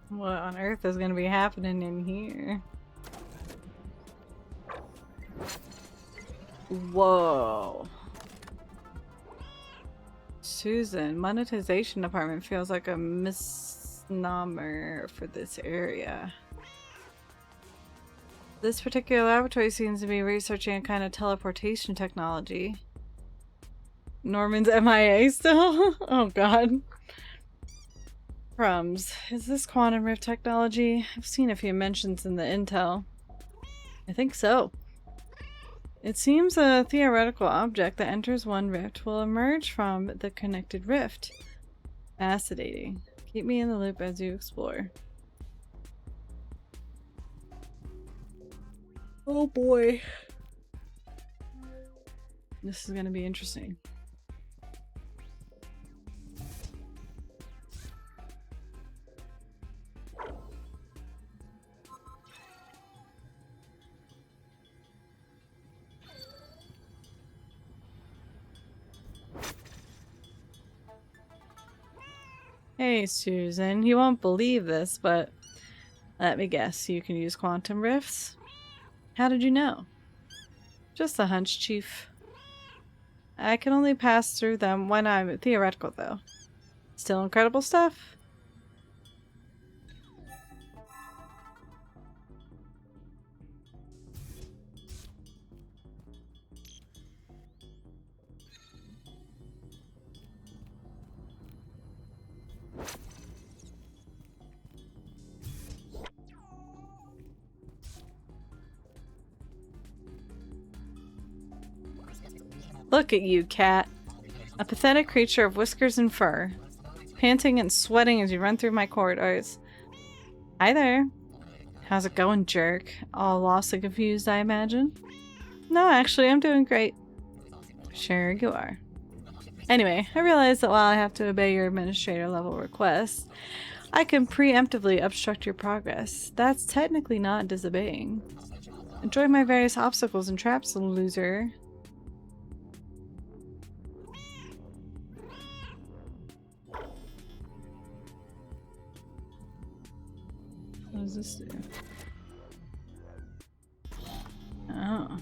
What on earth is gonna be happening in here? Whoa. Susan, monetization department feels like a misnomer for this area. This particular laboratory seems to be researching a kind of teleportation technology. Norman's MIA still? Oh god. Crumbs. Is this quantum rift technology? I've seen a few mentions in the intel. I think so. It seems a theoretical object that enters one rift will emerge from the connected rift. Fascinating. Keep me in the loop as you explore. Oh boy. This is gonna be interesting. Hey Susan, you won't believe this, but let me guess, you can use quantum rifts? How did you know? Just a hunch, Chief. I can only pass through them when I'm theoretical, though. Still incredible stuff? Look at you, cat. A pathetic creature of whiskers and fur. Panting and sweating as you run through my corridors. Hi there. How's it going, jerk? All lost and confused, I imagine? No, actually, I'm doing great. Sure you are. Anyway, I realize that while I have to obey your administrator level requests, I can preemptively obstruct your progress. That's technically not disobeying. Enjoy my various obstacles and traps, loser. What does this do? Oh.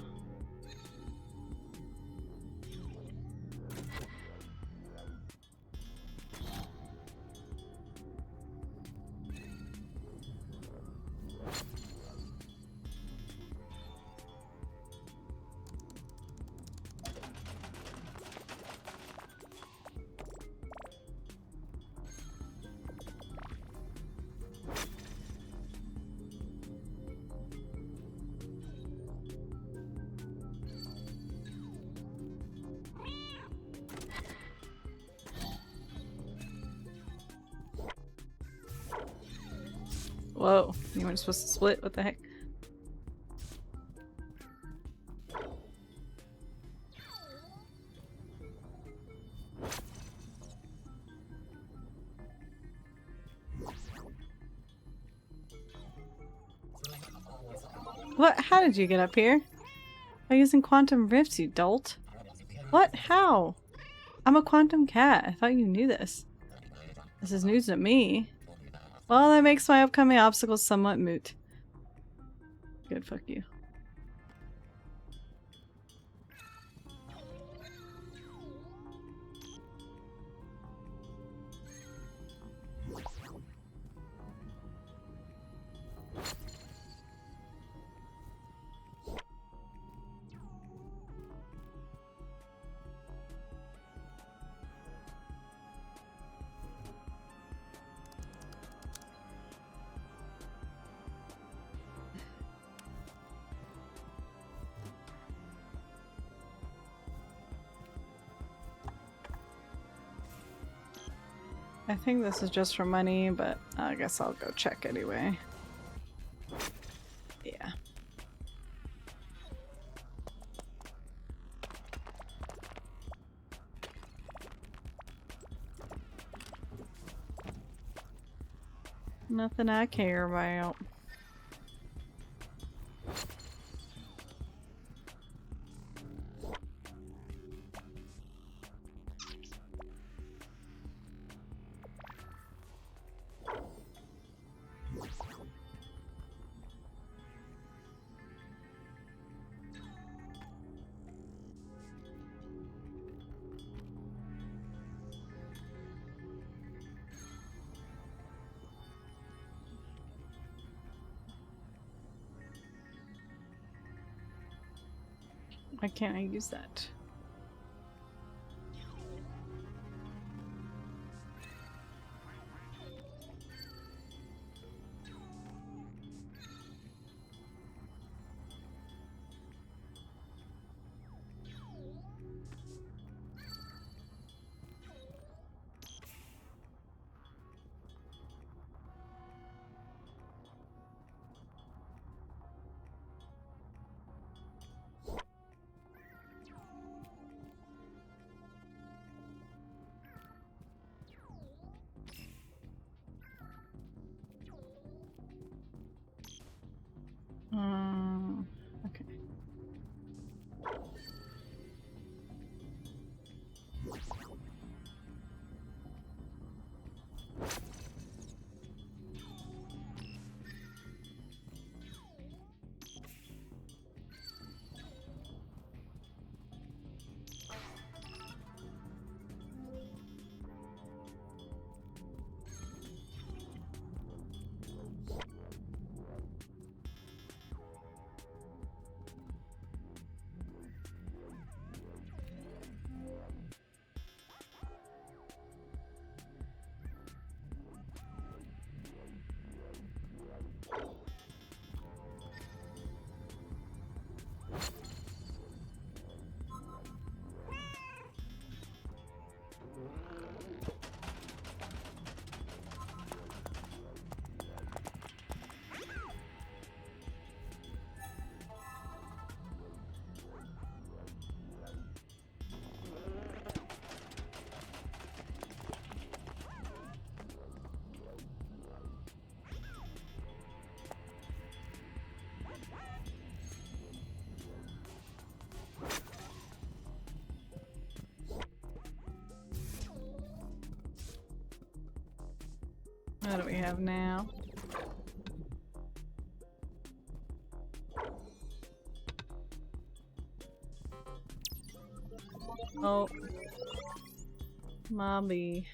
Whoa, you weren't supposed to split? What the heck? What? How did you get up here? By using quantum rifts, you dolt. What? How? I'm a quantum cat. I thought you knew this. This is news to me. Well, that makes my upcoming obstacles somewhat moot. Good, fuck you. I think this is just for money, but I guess I'll go check anyway. Yeah. Nothing I care about. Why can't I use that? Okay. What do we have now? Oh. Mobby.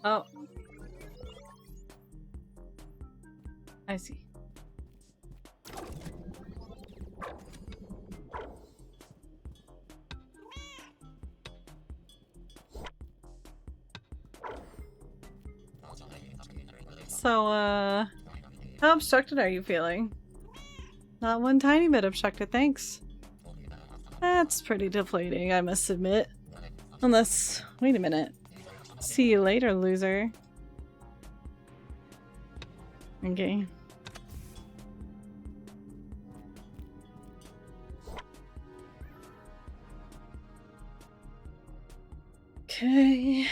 Oh. I see. So, how obstructed are you feeling? Not one tiny bit obstructed, thanks. That's pretty deflating, I must admit. Unless, wait a minute. See you later, loser. Okay. Okay.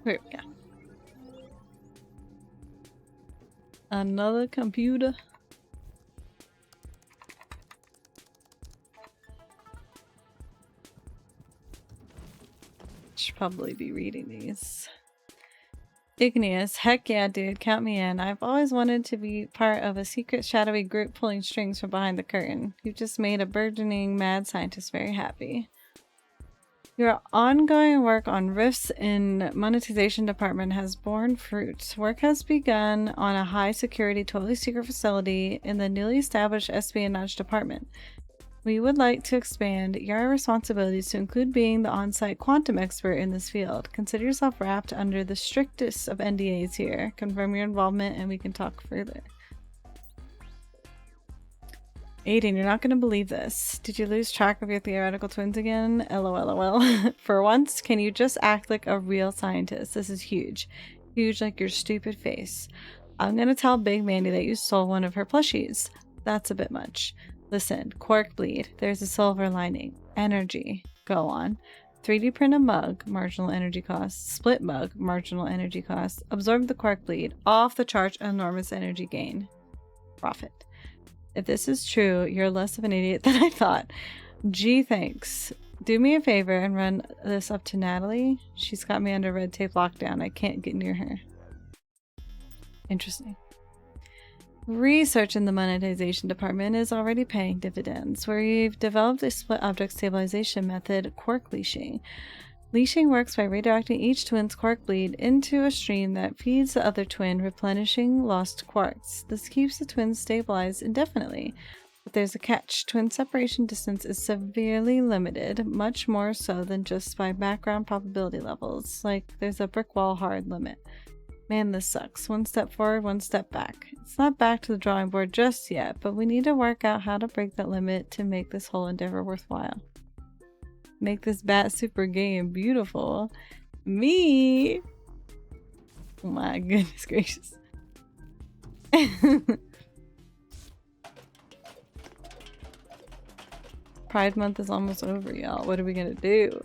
There we go. Another computer. Should probably be reading these. Igneous, heck yeah, dude, count me in. I've always wanted to be part of a secret shadowy group pulling strings from behind the curtain. You've just made a burgeoning mad scientist very happy. Your ongoing work on rifts in monetization department has borne fruit. Work has begun on a high security, totally secret facility in the newly established espionage department. We would like to expand your responsibilities to include being the on-site quantum expert in this field. Consider yourself wrapped under the strictest of NDAs here. Confirm your involvement and we can talk further. Aiden, you're not going to believe this. Did you lose track of your theoretical twins again? LOL. For once, can you just act like a real scientist? This is huge. Huge like your stupid face. I'm going to tell Big Mandy that you stole one of her plushies. That's a bit much. Listen, quark bleed. There's a silver lining. Energy. Go on. 3D print a mug. Marginal energy cost. Split mug. Marginal energy cost. Absorb the quark bleed. Off the chart. Enormous energy gain. Profit. If this is true, you're less of an idiot than I thought. Gee, thanks. Do me a favor and run this up to Natalie. She's got me under red tape lockdown. I can't get near her. Interesting. Research in the monetization department is already paying dividends. We've developed a split object stabilization method, quark leashing. Leashing works by redirecting each twin's quark bleed into a stream that feeds the other twin, replenishing lost quarks. This keeps the twins stabilized indefinitely. But there's a catch. Twin separation distance is severely limited, much more so than just by background probability levels. Like, there's a brick wall hard limit. Man, this sucks. One step forward, one step back. It's not back to the drawing board just yet, but we need to work out how to break that limit to make this whole endeavor worthwhile. Make this bat super game beautiful. Me! Oh my goodness gracious. Pride Month is almost over, y'all. What are we gonna do?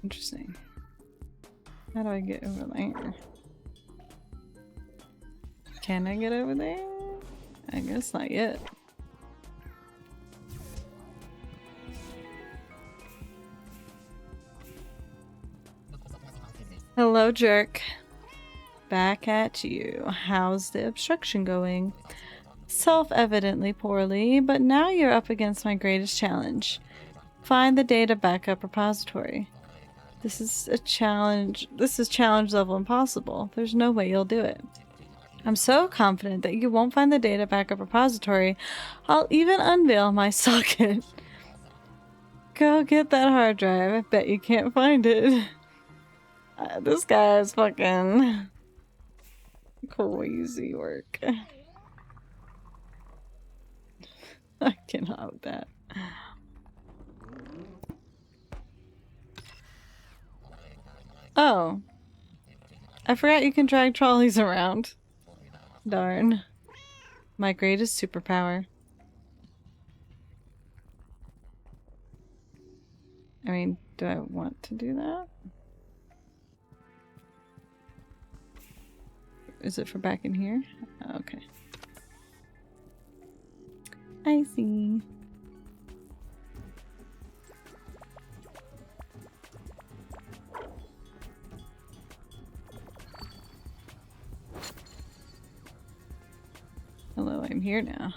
Interesting. How do I get over there? Can I get over there? I guess not yet. Hello, jerk. Back at you. How's the obstruction going? Self-evidently poorly, but now you're up against my greatest challenge. Find the data backup repository. This is a challenge. This is challenge level impossible. There's no way you'll do it. I'm so confident that you won't find the data backup repository, I'll even unveil my socket. Go get that hard drive. I bet you can't find it. This guy is fucking crazy work. I cannot with that. Oh. I forgot you can drag trolleys around. Darn. My greatest superpower. I mean, do I want to do that? Is it for back in here? Okay. I see. Hello, I'm here now.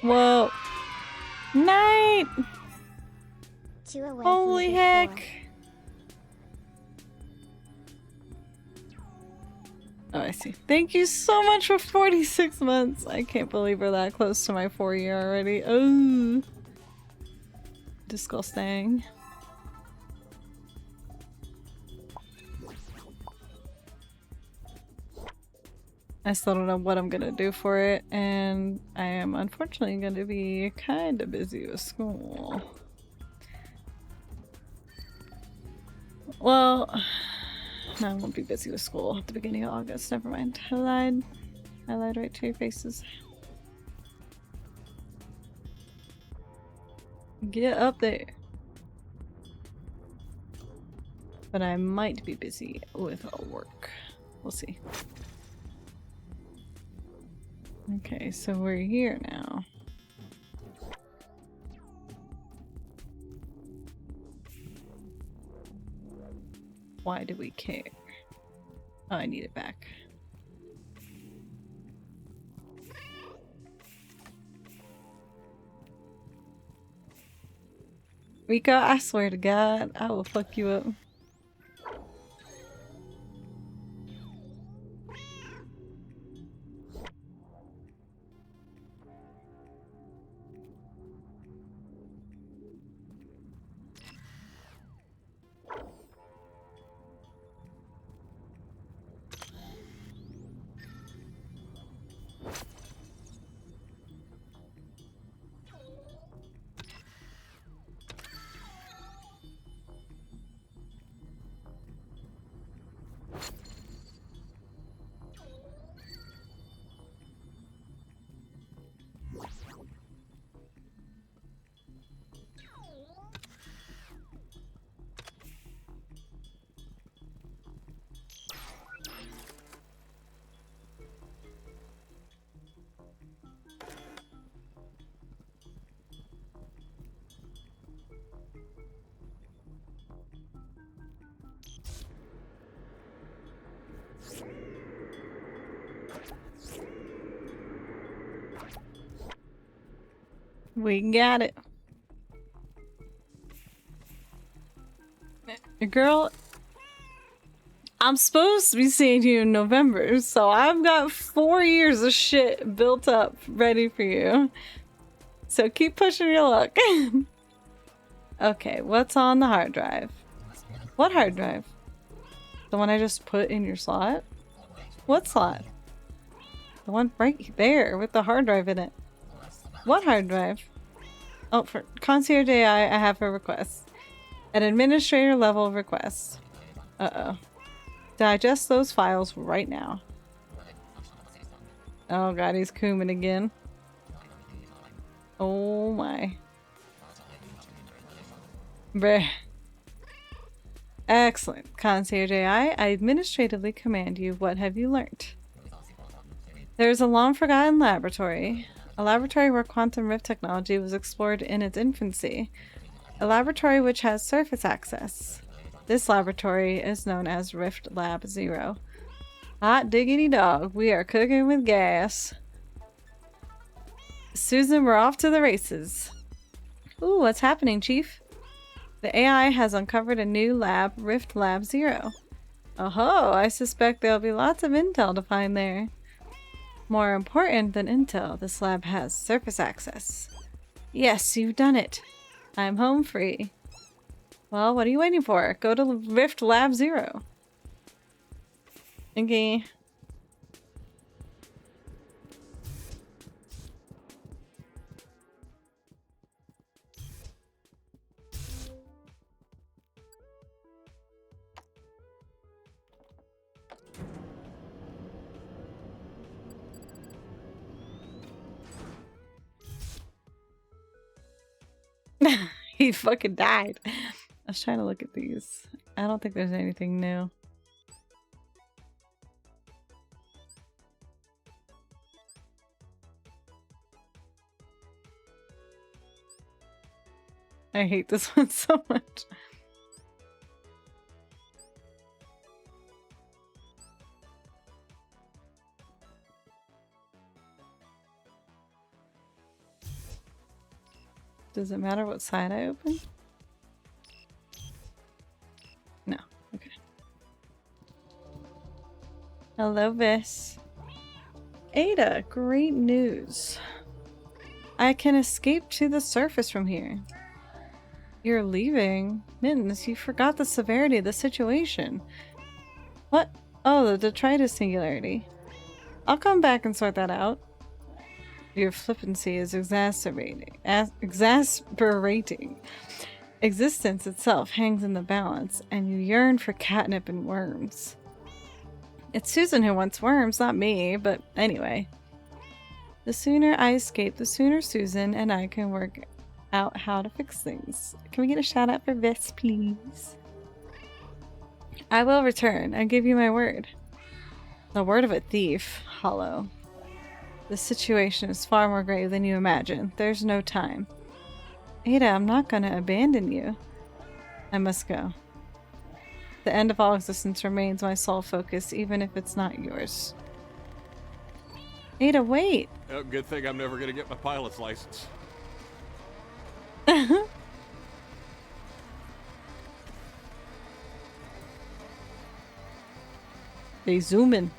Whoa. Night! Holy heck! Oh, I see. Thank you so much for 46 months. I can't believe we're that close to my 4-year already. Oh, disgusting. I still don't know what I'm gonna do for it, and I am unfortunately going to be kind of busy with school. Well, no, I won't be busy with school at the beginning of August. Never mind. I lied. I lied right to your faces. Get up there. But I might be busy with work. We'll see. Okay, so we're here now. Why do we care? Oh, I need it back. Rico, I swear to God, I will fuck you up. We got it. Girl, I'm supposed to be seeing you in November, so I've got 4 years of shit built up ready for you. So keep pushing your luck. Okay, what's on the hard drive? What hard drive? The one I just put in your slot? What slot? The one right there with the hard drive in it. What hard drive? Oh, for Concierge AI, I have a request. An administrator level request. Uh-oh. Digest those files right now. Oh god, he's cooming again. Oh my. Bruh. Excellent. Concierge AI, I administratively command you. What have you learned? There is a long-forgotten laboratory. A laboratory where quantum rift technology was explored in its infancy. A laboratory which has surface access. This laboratory is known as Rift Lab Zero. Hot diggity dog, we are cooking with gas. Susan, we're off to the races. Ooh, what's happening, Chief? The AI has uncovered a new lab, Rift Lab Zero. Oh-ho, I suspect there'll be lots of intel to find there. More important than intel, this lab has surface access. Yes, you've done it. I'm home free. Well, what are you waiting for? Go to Rift Lab Zero. Okay. He fucking died. I was trying to look at these. I don't think there's anything new. I hate this one so much. Does it matter what side I open? No. Okay. Hello, Vis. Ada, great news. I can escape to the surface from here. You're leaving? Mittens, you forgot the severity of the situation. What? Oh, the detritus singularity. I'll come back and sort that out. Your flippancy is exasperating. Existence itself hangs in the balance, and you yearn for catnip and worms. It's Susan who wants worms, not me, but anyway. The sooner I escape, the sooner Susan and I can work out how to fix things. Can we get a shout out for Vis, please? I will return. I give you my word. The word of a thief. Hollow. The situation is far more grave than you imagine. There's no time. Ada, I'm not gonna abandon you. I must go. The end of all existence remains my sole focus, even if it's not yours. Ada, wait! Oh, good thing I'm never gonna get my pilot's license. They zoom in.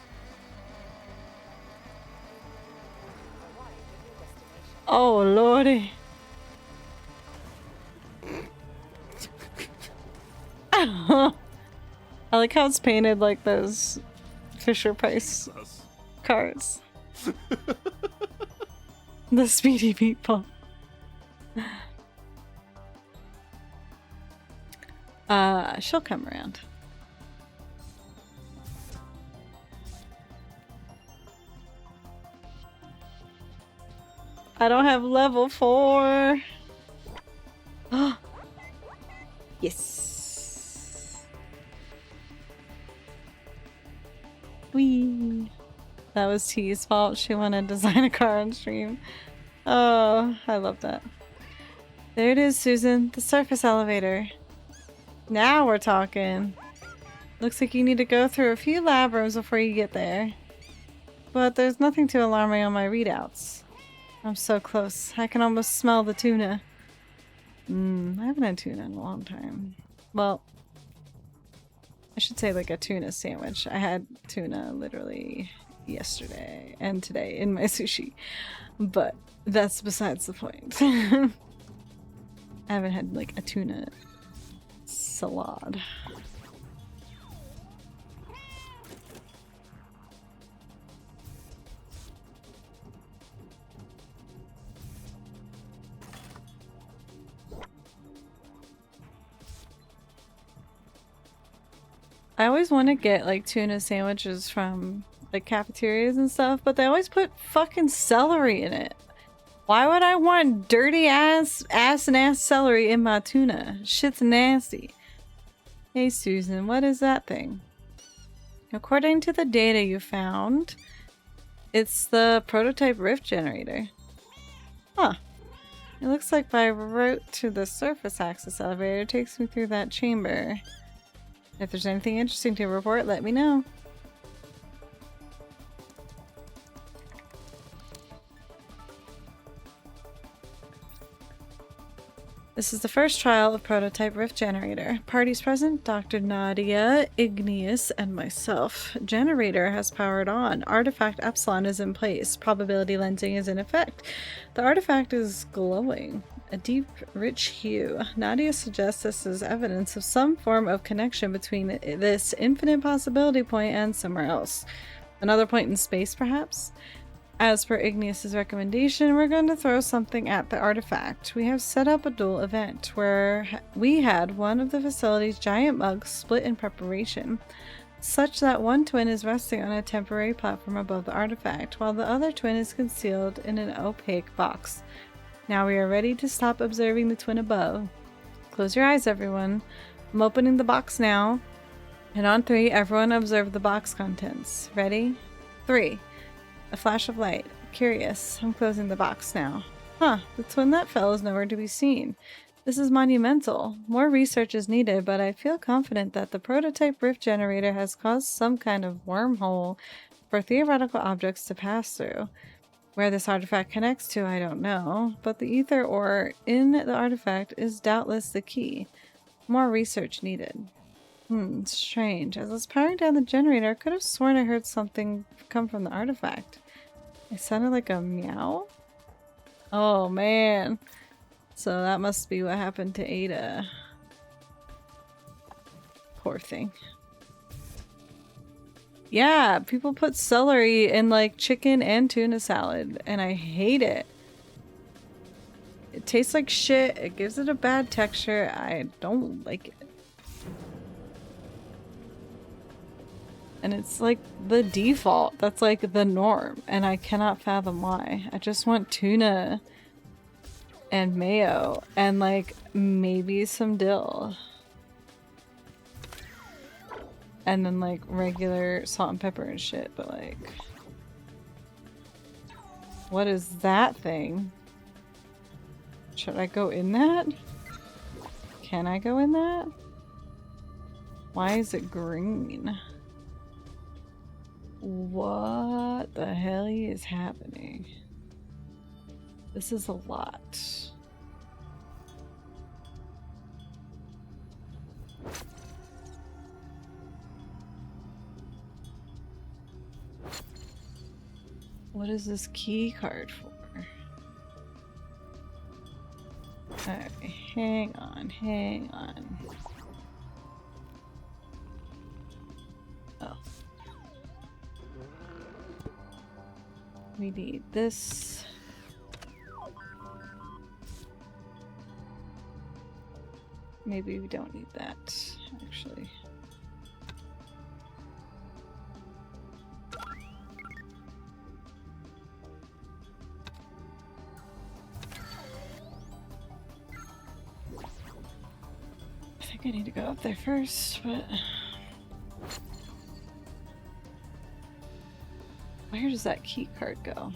Oh, lordy. I like how it's painted like those Fisher Price cars. The Speedy Meatball. She'll come around. I don't have level 4. Yes. Whee. That was T's fault. She wanted to design a car on stream. Oh, I love that. There it is, Susan. The surface elevator. Now we're talking. Looks like you need to go through a few lab rooms before you get there. But there's nothing too alarming on my readouts. I'm so close. I can almost smell the tuna. I haven't had tuna in a long time. Well, I should say like a tuna sandwich. I had tuna literally yesterday and today in my sushi. But that's besides the point. I haven't had like a tuna salad. I always want to get like tuna sandwiches from like cafeterias and stuff, but they always put fucking celery in it. Why would I want dirty ass celery in my tuna? Shit's nasty. Hey Susan, what is that thing? According to the data you found, it's the prototype rift generator. Huh. It looks like by route to the surface access elevator, it takes me through that chamber. If there's anything interesting to report, let me know. This is the first trial of prototype rift generator. Parties present, Dr. Nadia, Igneous, and myself. Generator has powered on. Artifact Epsilon is in place. Probability lensing is in effect. The artifact is glowing. A deep, rich hue. Nadia suggests this is evidence of some form of connection between this infinite possibility point and somewhere else. Another point in space, perhaps? As per Igneous's recommendation, we're going to throw something at the artifact. We have set up a dual event where we had one of the facility's giant mugs split in preparation, such that one twin is resting on a temporary platform above the artifact, while the other twin is concealed in an opaque box. Now we are ready to stop observing the twin above. Close your eyes, everyone. I'm opening the box now. And on 3, everyone observe the box contents. Ready? 3. A flash of light. Curious. I'm closing the box now. Huh, the twin that fell is nowhere to be seen. This is monumental. More research is needed, but I feel confident that the prototype rift generator has caused some kind of wormhole for theoretical objects to pass through. Where this artifact connects to, I don't know, but the ether ore in the artifact is doubtless the key. More research needed. Strange. As I was powering down the generator, I could have sworn I heard something come from the artifact. It sounded like a meow? Oh man. So that must be what happened to Ada. Poor thing. Yeah, people put celery in like chicken and tuna salad, and I hate it. It tastes like shit, it gives it a bad texture, I don't like it. And it's like the default, that's like the norm, and I cannot fathom why. I just want tuna and mayo and like maybe some dill. And then like regular salt and pepper and shit, but like... What is that thing? Should I go in that? Can I go in that? Why is it green? What the hell is happening? This is a lot. What is this key card for? Alright, hang on. Oh. We need this. Maybe we don't need that, actually. I think I need to go up there first, but... Where does that key card go?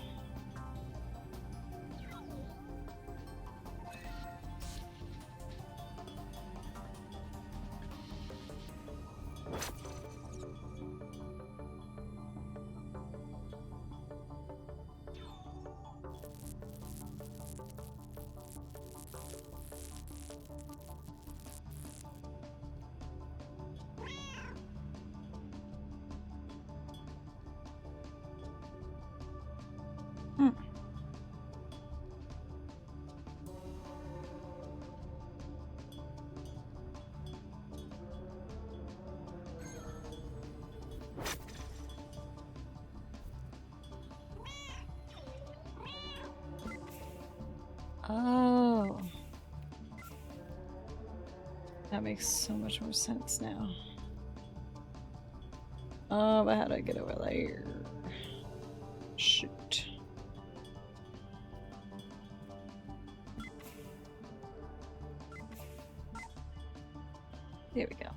Oh. That makes so much more sense now. But how do I get over there? Shoot. There we go.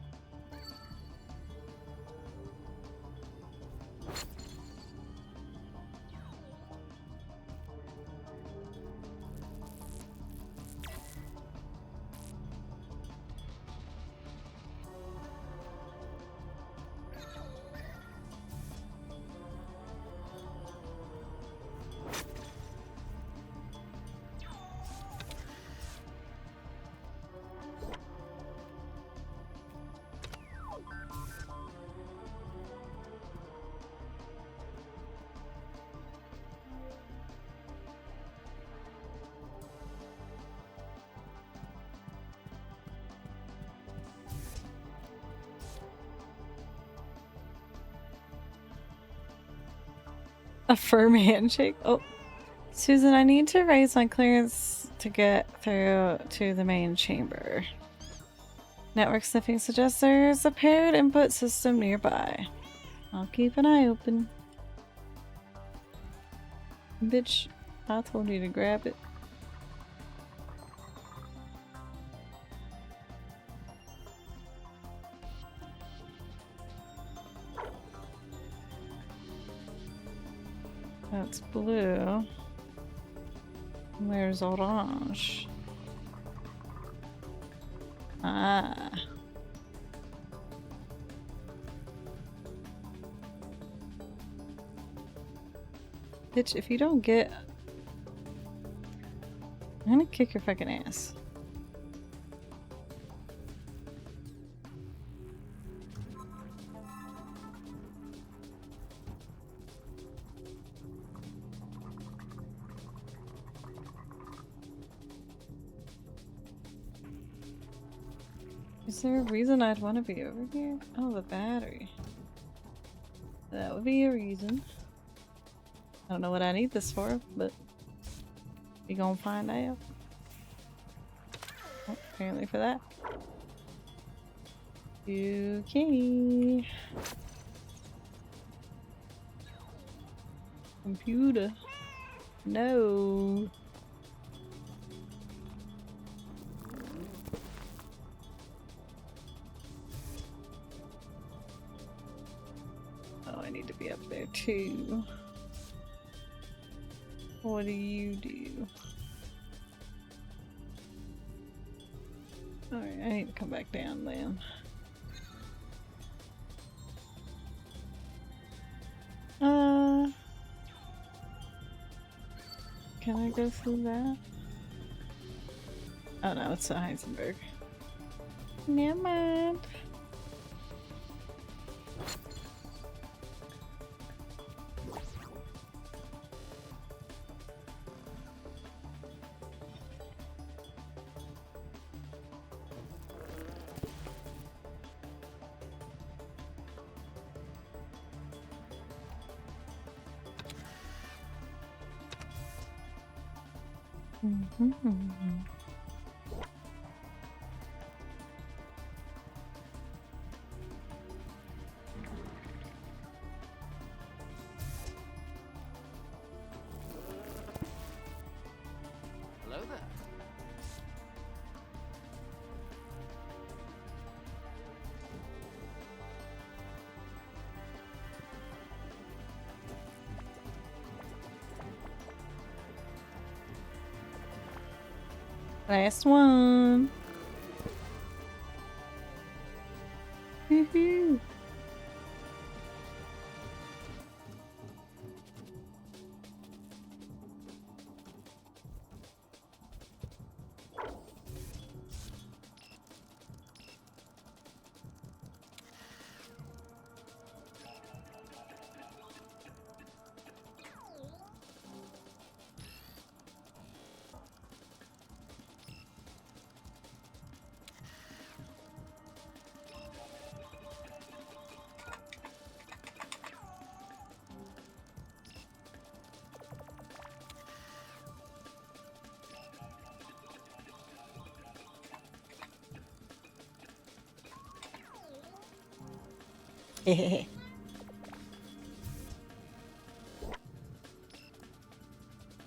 A firm handshake? Oh. Susan, I need to raise my clearance to get through to the main chamber. Network sniffing suggests there's a paired input system nearby. I'll keep an eye open. Bitch, I told you to grab it. That's blue. Where's orange? Ah. Bitch, if you don't get... I'm gonna kick your fucking ass. Is there a reason I'd want to be over here? Oh, the battery. That would be a reason. I don't know what I need this for, but we gonna find out. Oh, apparently for that. Okay. Computer. No. Oh, I need to be up there too. What do you do? Alright, I need to come back down then. Can I go through that? Oh no, it's a Heisenberg. Never mind. Hello there. Last one. Woohoo.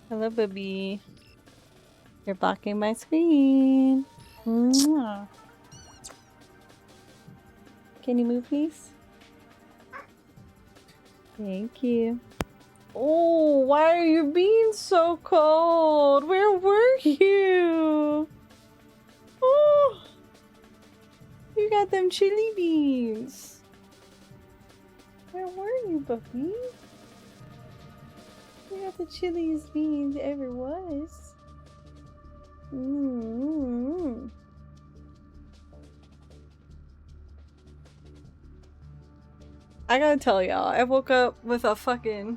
Hello, baby. You're blocking my screen. Mwah. Can you move, please? Thank you. Oh, why are you being so cold? Where were you? Oh, you got them chili beans. Where were you, puppy? You got the chiliest beans ever was. I gotta tell y'all, I woke up with a fucking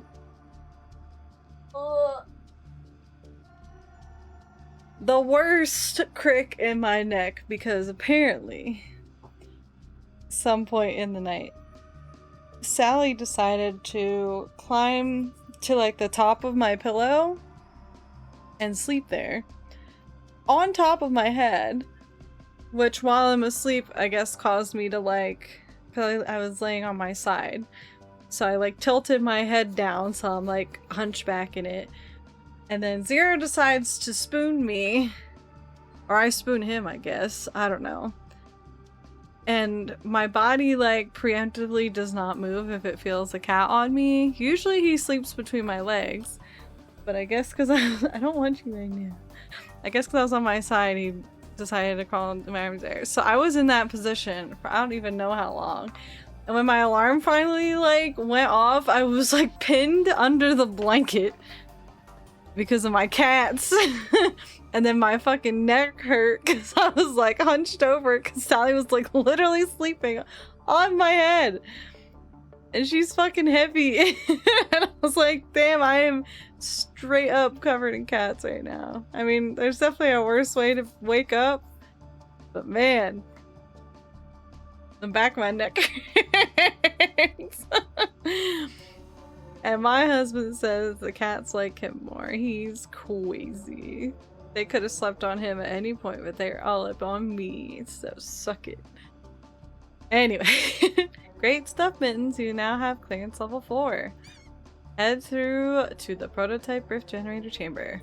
the worst crick in my neck because apparently some point in the night Sally decided to climb to like the top of my pillow and sleep there on top of my head, which while I'm asleep I guess caused me to like, cause I was laying on my side, so I like tilted my head down so I'm like hunchback in it, and then Zero decides to spoon me, or I spoon him, I guess, I don't know. And my body, like, preemptively does not move if it feels a cat on me. Usually he sleeps between my legs. But I guess because I don't want you right now. I guess because I was on my side, he decided to crawl into my arms there. So I was in that position for I don't even know how long. And when my alarm finally, like, went off, I was, like, pinned under the blanket because of my cats. And then my fucking neck hurt because I was like hunched over because Sally was like literally sleeping on my head. And she's fucking heavy. And I was like, damn, I am straight up covered in cats right now. I mean, there's definitely a worse way to wake up. But man, the back of my neck hurts. And my husband says the cats like him more. He's crazy. They could have slept on him at any point, but they're all up on me, so suck it. Anyway, great stuff, Mittens. You now have clearance level 4. Head through to the prototype rift generator chamber.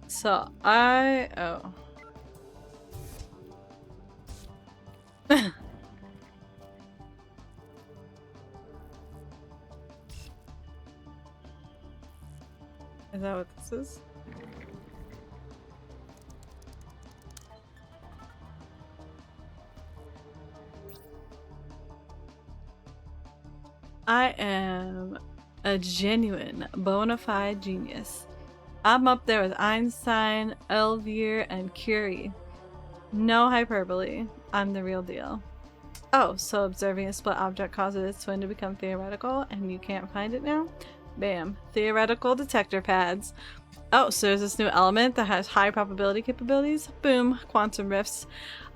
So, oh. Is that what this is? I am a genuine, bona fide genius. I'm up there with Einstein, Elvier, and Curie. No hyperbole. I'm the real deal. Oh, so observing a split object causes its twin to become theoretical, and you can't find it now? Bam. Theoretical detector pads. Oh, so there's this new element that has high probability capabilities? Boom. Quantum rifts.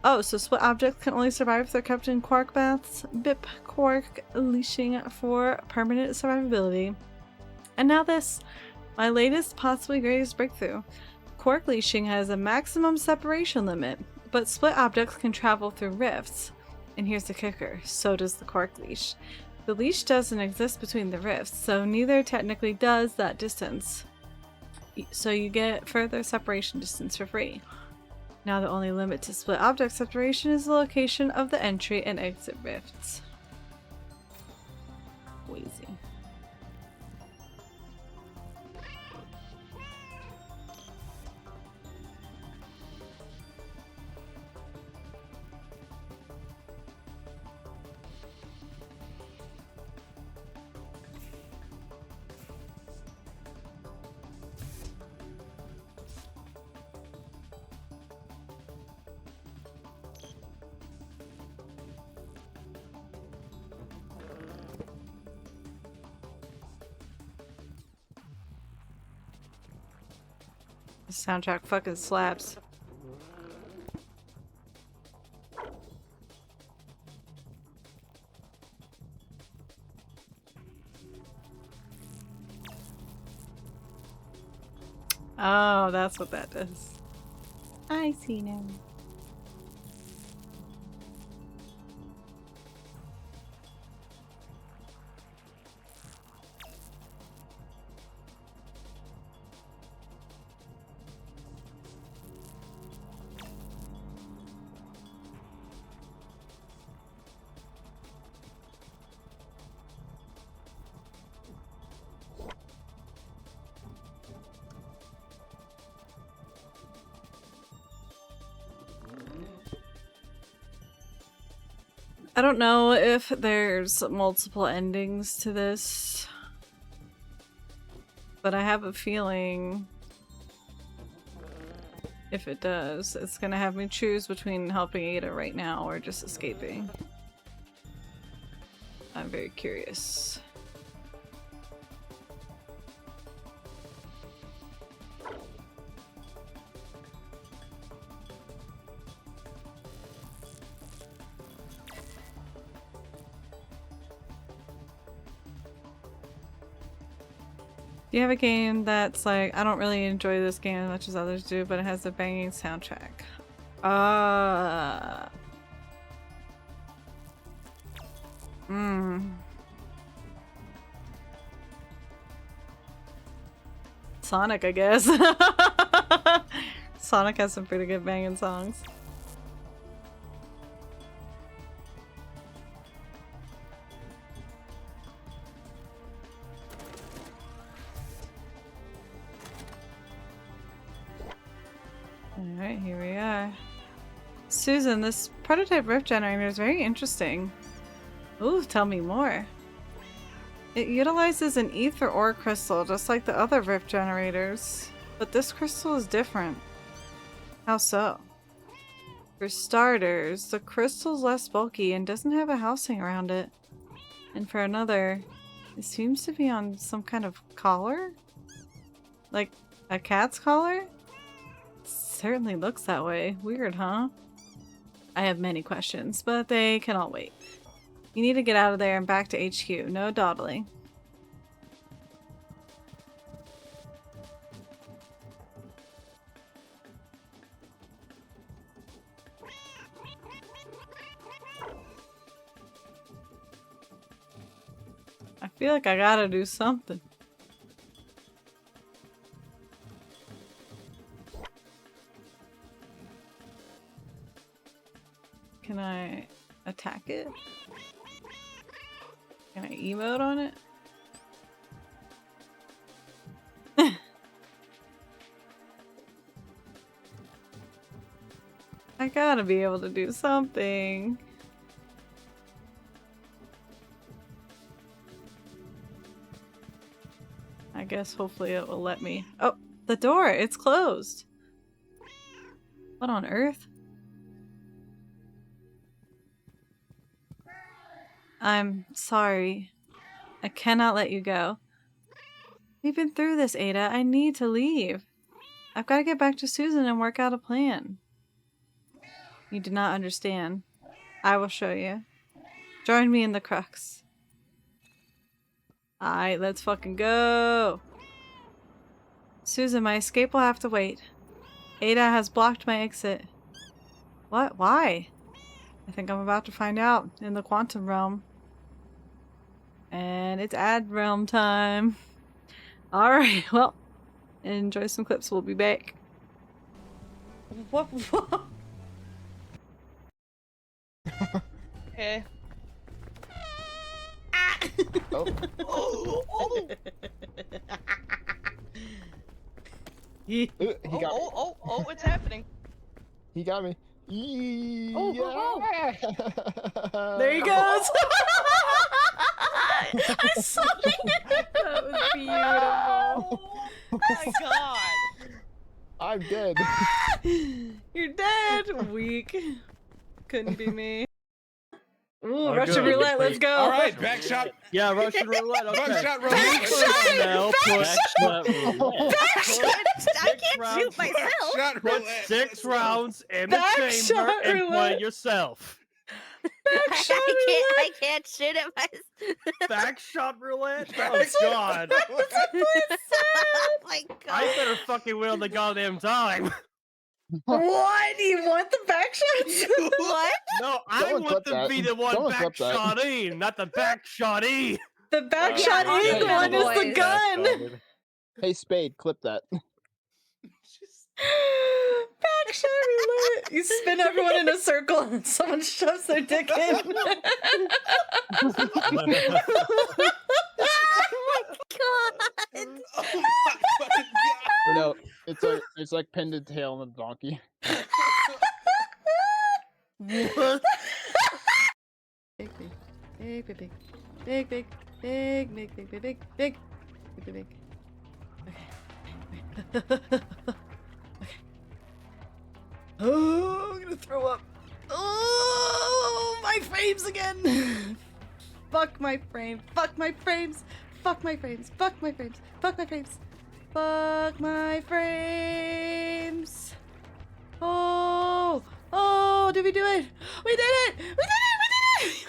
Oh, so split objects can only survive if they're kept in quark baths? Bip. Quark leashing for permanent survivability. And now this. My latest, possibly greatest breakthrough. Quark leashing has a maximum separation limit, but split objects can travel through rifts. And here's the kicker, so does the quark leash. The leash doesn't exist between the rifts, so neither technically does that distance. So you get further separation distance for free. Now the only limit to split object separation is the location of the entry and exit rifts. Wheezy. The soundtrack fucking slaps. Oh, that's what that does. I see now. I don't know if there's multiple endings to this, but I have a feeling if it does, it's gonna have me choose between helping Ada right now or just escaping. I'm very curious. Do you have a game that's like, I don't really enjoy this game as much as others do, but it has a banging soundtrack? Sonic, I guess. Sonic has some pretty good banging songs. Alright, here we are. Susan, this prototype rift generator is very interesting. Ooh, tell me more. It utilizes an ether ore crystal just like the other rift generators, but this crystal is different. How so? For starters, the crystal's less bulky and doesn't have a housing around it. And for another, it seems to be on some kind of collar? Like a cat's collar? Certainly looks that way. Weird, huh? I have many questions, but they can all wait. You need to get out of there and back to HQ. No dawdling. I feel like I gotta do something. Can I attack it? Can I emote on it? I gotta be able to do something. guess hopefully it will let me. Oh, the door! It's closed! What on earth? I'm sorry. I cannot let you go. We've been through this, Ada. I need to leave. I've got to get back to Susan and work out a plan. You do not understand. I will show you. Join me in the crux. Alright, let's fucking go. Susan, my escape will have to wait. Ada has blocked my exit. What? Why? I think I'm about to find out in the quantum realm. And it's ad realm time. Alright, well, enjoy some clips. We'll be back. What? Okay. Oh. Oh! He got me. Oh, it's happening. He got me. Oh, There he goes! I saw it! That was beautiful. Oh my god. I'm dead. You're dead! Weak. Couldn't be me. Ooh, Oh, Russian good. roulette, let's go! Alright, back shot. Yeah, Russian roulette. Okay. Buckshot roulette. Backshot! Now put I can't shoot myself! Buckshot Put roulette. 6 rounds in the Backshot chamber and roulette. play yourself. Backshot I can't shoot it myself. Backshot roulette? Oh Backshot god. Oh my god. I better fucking win on the goddamn time. What? Do you want the backshots? What? No, I Someone want clip to that. be the one Someone clip that. backshotty, not the backshotty. The backshot Yeah, in one is the boys. gun! Hey, Spade, clip that. Backshot roulette! You spin everyone in a circle and someone shoves their dick in. God. Oh my fucking god. No, it's like pinned to tail on the donkey. What? Big, big, big, big, big, big, big, big, big, big, big, big, big, big, big. Okay. Okay. Oh, I'm gonna throw up. Oh, my frames again. Fuck my frame. Fuck my frames. Fuck my frames. Fuck my frames. Fuck my frames. Fuck my frames. Oh, oh, did we do it? We did it! We did it! We did it!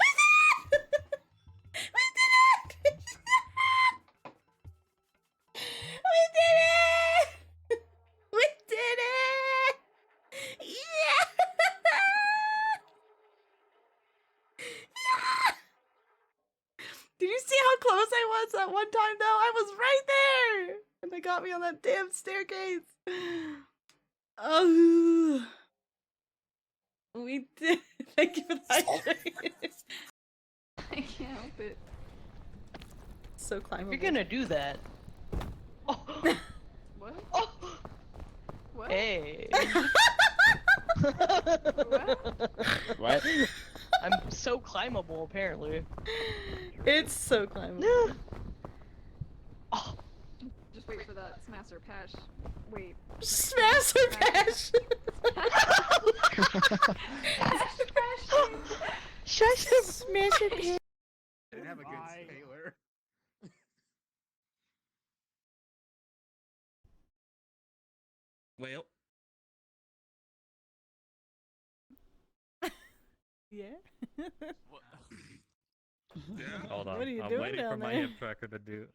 We did it! We did it! We did it! We did it! Yeah! Yeah! Did you see how close I was that one time though? I was right there! And they got me on that damn staircase. Oh. We did. Thank you for the hydrate. I can't help it. So climbable. You're gonna do that. Oh. What? Oh. What? Hey. What? I'm so climbable, apparently. It's so climbable. Oh. Just wait for that smasher patch. Wait. Smash her bash! Shush him. Smash her bash! Didn't have a good sailor. Well. Yeah? Yeah. Hold on. What are you I'm doing waiting down for my there? hip tracker to do.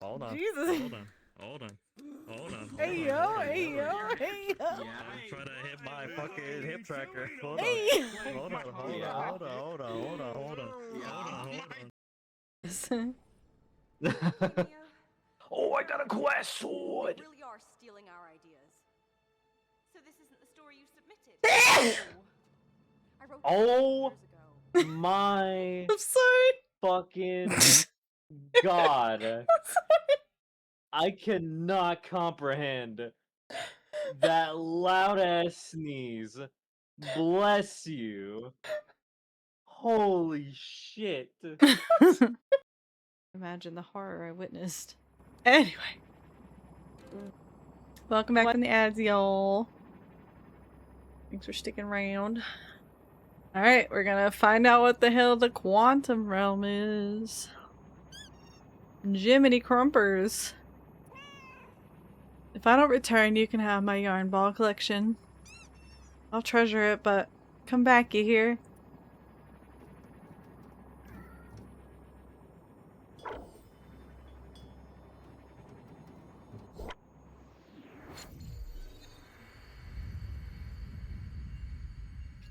Hold on. Jesus. Hold on. Hold on. Hold on. Hey yo, hey yo, hey yo! I'm trying to hit my fucking hip tracker. Hold on. Hey! Hold on. Hold on. Hold on. Hold on. Hold on. Hold on. Hold on. Oh, I got a quest sword. You really are stealing our ideas. So this isn't the story you submitted. I wrote this Oh. years ago. My I'm sorry! fucking god. I cannot comprehend that loud ass sneeze. Bless you. Holy shit. Imagine the horror I witnessed. Anyway. Welcome back in the ads, y'all. Thanks for sticking around. Alright, we're gonna find out what the hell the quantum realm is. Jiminy Crumpers. If I don't return, you can have my yarn ball collection. I'll treasure it, but come back, you hear?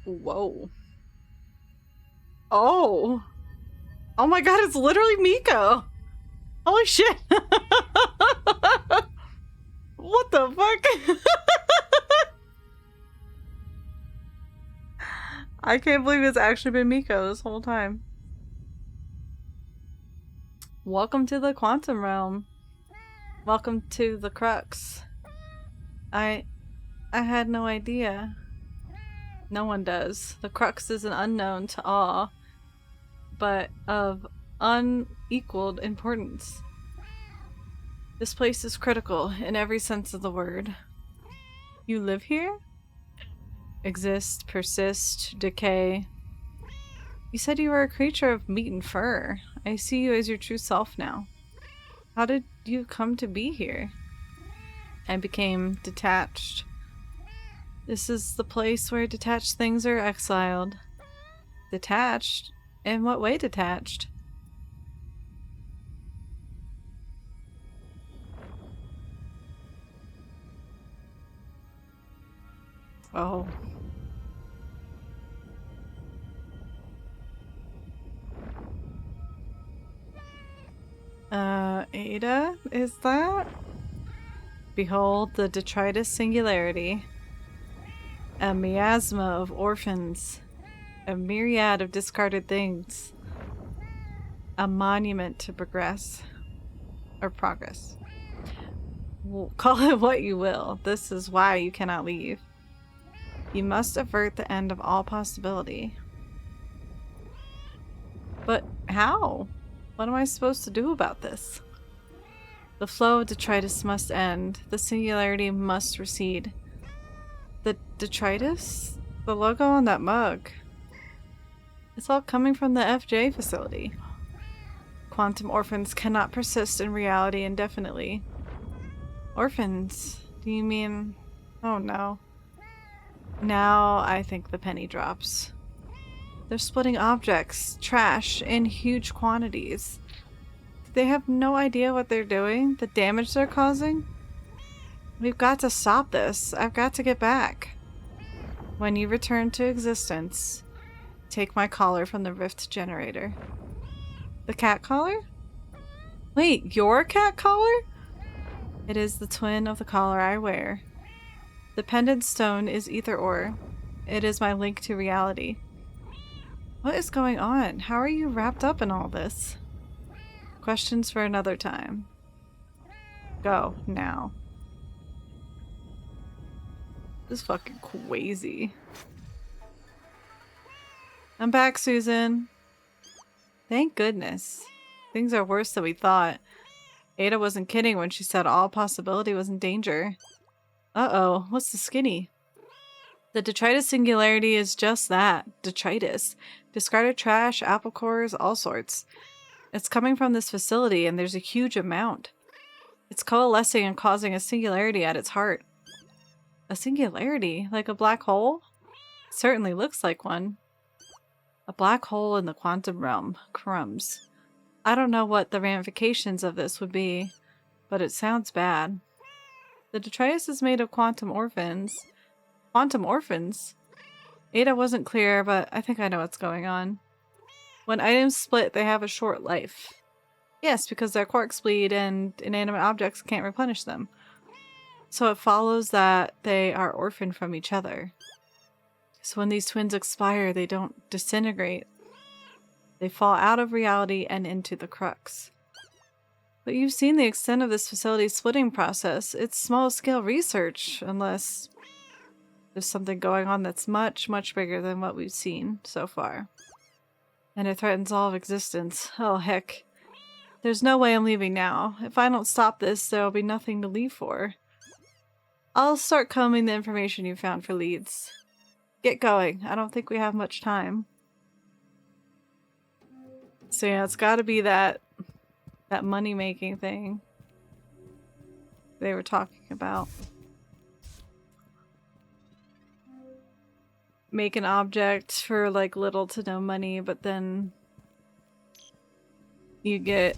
Whoa. Oh. Oh my god, it's literally Miko. Holy shit. What the fuck? I can't believe it's actually been Miko this whole time. Welcome to the quantum realm. Welcome to the crux. I had no idea. No one does. The crux is an unknown to all, but of unequaled importance. This place is critical in every sense of the word. You live here? Exist, persist, decay. You said you were a creature of meat and fur. I see you as your true self now. How did you come to be here? I became detached. This is the place where detached things are exiled. Detached? In what way detached? Oh. Ada? Is that? Behold the detritus singularity. A miasma of orphans. A myriad of discarded things. A monument to progress. Or progress. Well, call it what you will. This is why you cannot leave. You must avert the end of all possibility. But how? What am I supposed to do about this? The flow of detritus must end. The singularity must recede. The detritus? The logo on that mug. It's all coming from the FJ facility. Quantum orphans cannot persist in reality indefinitely. Orphans? Do you mean... Oh no. Now I think the penny drops. They're splitting objects, trash, in huge quantities. They have no idea what they're doing, the damage they're causing. We've got to stop this. I've got to get back. When you return to existence, take my collar from the rift generator. The cat collar? Wait, your cat collar? It is the twin of the collar I wear. The pendant stone is ether ore. It is my link to reality. What is going on? How are you wrapped up in all this? Questions for another time. Go, now. This is fucking crazy. I'm back, Susan. Thank goodness. Things are worse than we thought. Ada wasn't kidding when she said all possibility was in danger. Uh-oh, what's the skinny? The detritus singularity is just that, detritus. Discarded trash, apple cores, all sorts. It's coming from this facility and there's a huge amount. It's coalescing and causing a singularity at its heart. A singularity? Like a black hole? Certainly looks like one. A black hole in the quantum realm. Crumbs. I don't know what the ramifications of this would be, but it sounds bad. The detritus is made of quantum orphans. Quantum orphans? Ada wasn't clear, but I think I know what's going on. When items split, they have a short life. Yes, because their quarks bleed and inanimate objects can't replenish them. So it follows that they are orphaned from each other. So when these twins expire, they don't disintegrate. They fall out of reality and into the crux. But you've seen the extent of this facility's splitting process. It's small-scale research, unless there's something going on that's much, much bigger than what we've seen so far. And it threatens all of existence. Oh, heck. There's no way I'm leaving now. If I don't stop this, there'll be nothing to leave for. I'll start combing the information you found for leads. Get going. I don't think we have much time. So yeah, it's gotta be that money-making thing they were talking about. Make an object for like little to no money, but then you get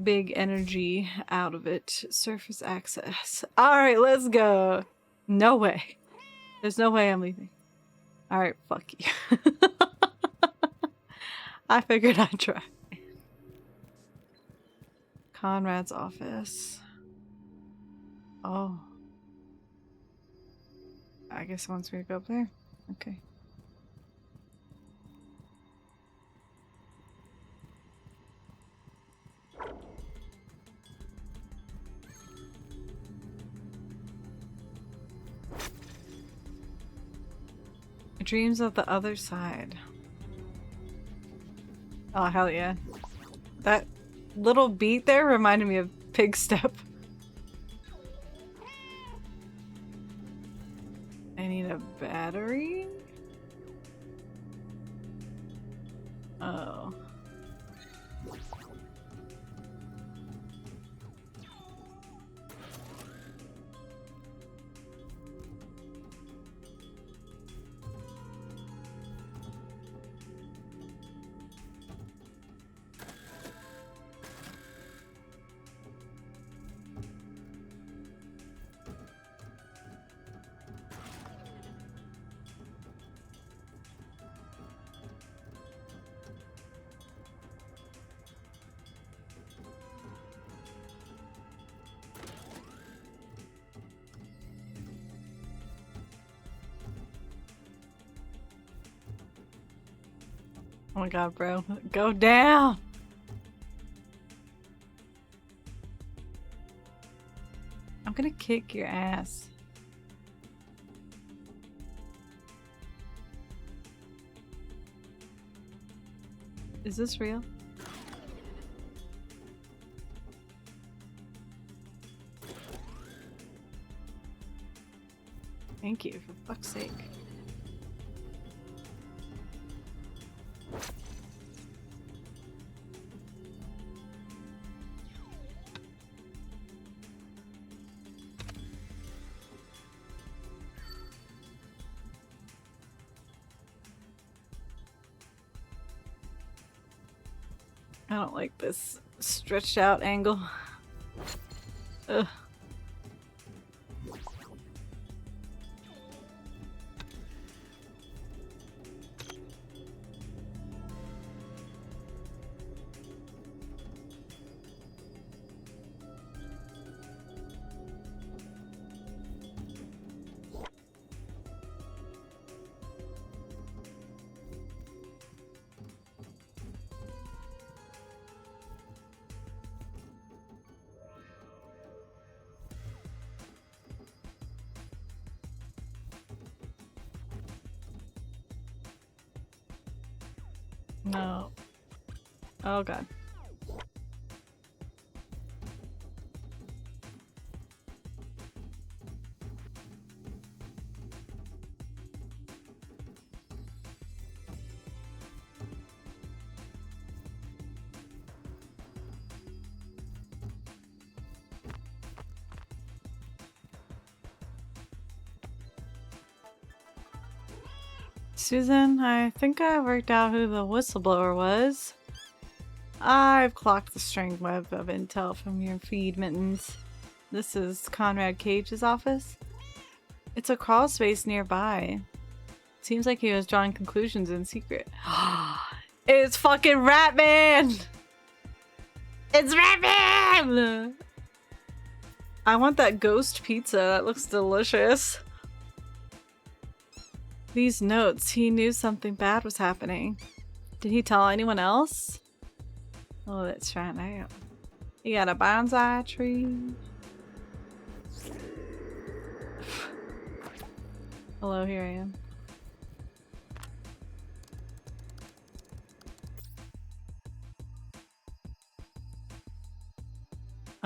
big energy out of it. Surface access. Alright, let's go. No way. There's no way I'm leaving. Alright, fuck you. I figured I'd try. Conrad's office. Oh. I guess it wants me to go up there. Okay. Dreams of the other side. Oh, hell yeah. That little beat there reminded me of Pig Step. I need a battery? Oh. Oh my god, bro. Go down! I'm gonna kick your ass. Is this real? Thank you, for fuck's sake. I don't like this stretched out angle. Ugh. No. Oh god. Susan, I think I worked out who the whistleblower was. I've clocked the string web of intel from your feed, Mittens. This is Conrad Cage's office. It's a crawl space nearby. Seems like he was drawing conclusions in secret. It's fucking Ratman! It's Ratman! I want that ghost pizza. That looks delicious. These notes, he knew something bad was happening. Did he tell anyone else? Oh, let's find out. He got a bonsai tree. Hello, here I am.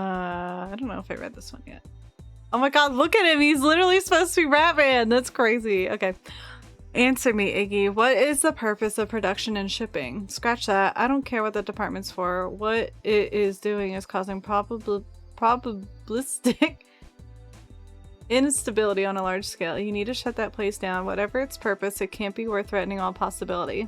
I don't know if I read this one yet. Oh my god, look at him! He's literally supposed to be Ratman! That's crazy. Okay. Answer me, Iggy. What is the purpose of production and shipping? Scratch that. I don't care what the department's for. What it is doing is causing probabilistic instability on a large scale. You need to shut that place down. Whatever its purpose, it can't be worth threatening all possibility.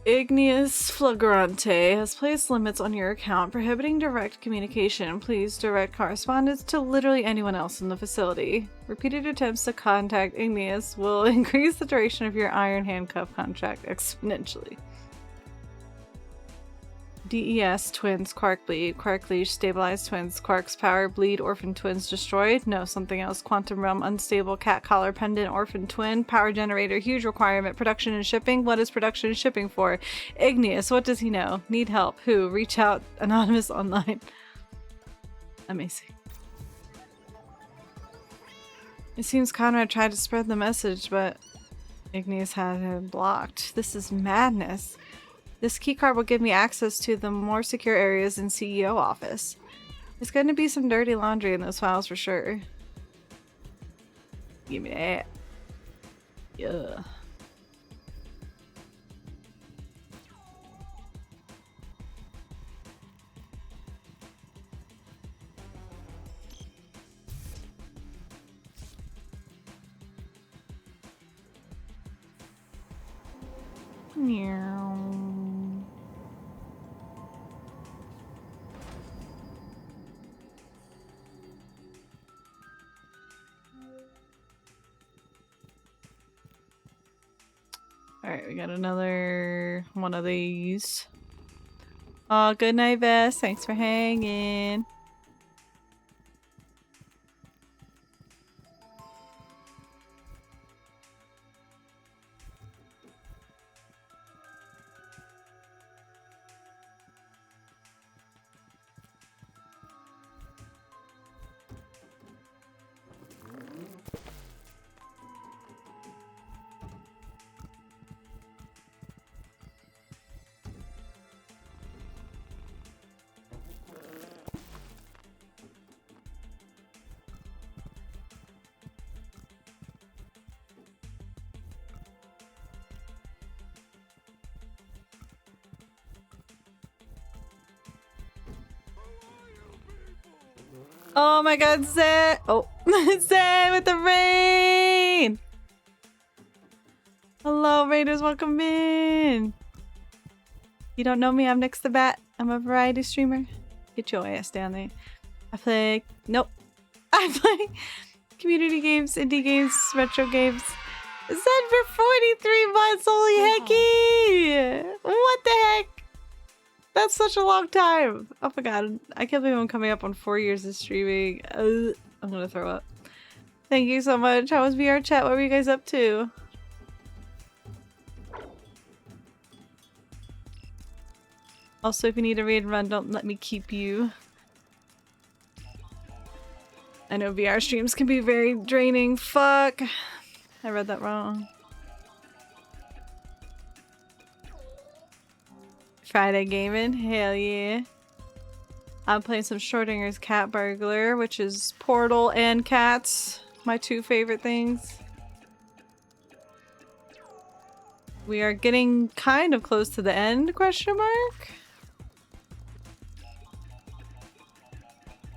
Igneous Flagrante has placed limits on your account, prohibiting direct communication. Please direct correspondence to literally anyone else in the facility. Repeated attempts to contact Igneous will increase the duration of your iron handcuff contract exponentially. DES twins, Quark bleed. Quark leash, stabilized twins. Quark's power, bleed, orphan twins destroyed. No, something else. Quantum realm, unstable, cat collar, pendant, orphan twin. Power generator, huge requirement. Production and shipping. What is production and shipping for? Igneous, what does he know? Need help. Who? Reach out. Anonymous online. Amazing. It seems Conrad tried to spread the message, but Igneous had him blocked. This is madness. This keycard will give me access to the more secure areas in CEO office. There's going to be some dirty laundry in those files for sure. Give me that. Yeah. Meow. Alright, we got another one of these. Oh, good night, Vess. Thanks for hanging. Oh my god, Zay! Oh, Zay with the rain! Hello, Raiders, welcome in! You don't know me, I'm Nix the Bat. I'm a variety streamer. Get your ass down there. I play... Nope. I play community games, indie games, retro games. Zen for 43 months, holy hecky! What the heck? That's such a long time. Oh my god. I can't believe I'm coming up on 4 years of streaming. I'm gonna throw up. Thank you so much. How was VR chat? What were you guys up to? Also, if you need a raid run, don't let me keep you. I know VR streams can be very draining. Fuck. I read that wrong. Friday gaming, hell yeah. I'm playing some Schrodinger's Cat Burglar, which is Portal and cats. My two favorite things. We are getting kind of close to the end, question mark?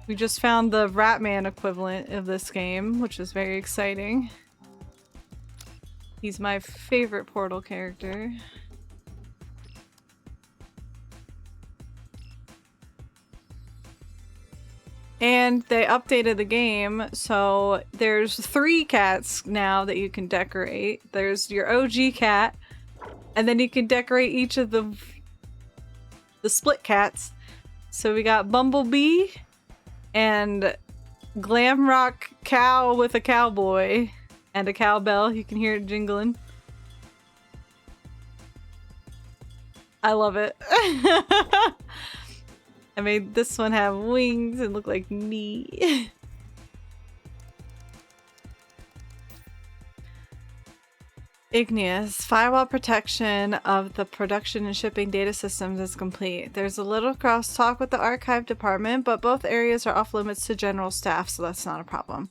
We just found the Ratman equivalent of this game, which is very exciting. He's my favorite Portal character. And they updated the game, so there's 3 cats now that you can decorate. There's your OG cat, and then you can decorate each of the split cats. So we got Bumblebee and Glamrock Cow with a cowboy and a cowbell. You can hear it jingling. I love it. I made this one have wings and look like me. Igneous. Firewall protection of the production and shipping data systems is complete. There's a little crosstalk with the archive department, but both areas are off limits to general staff, so that's not a problem.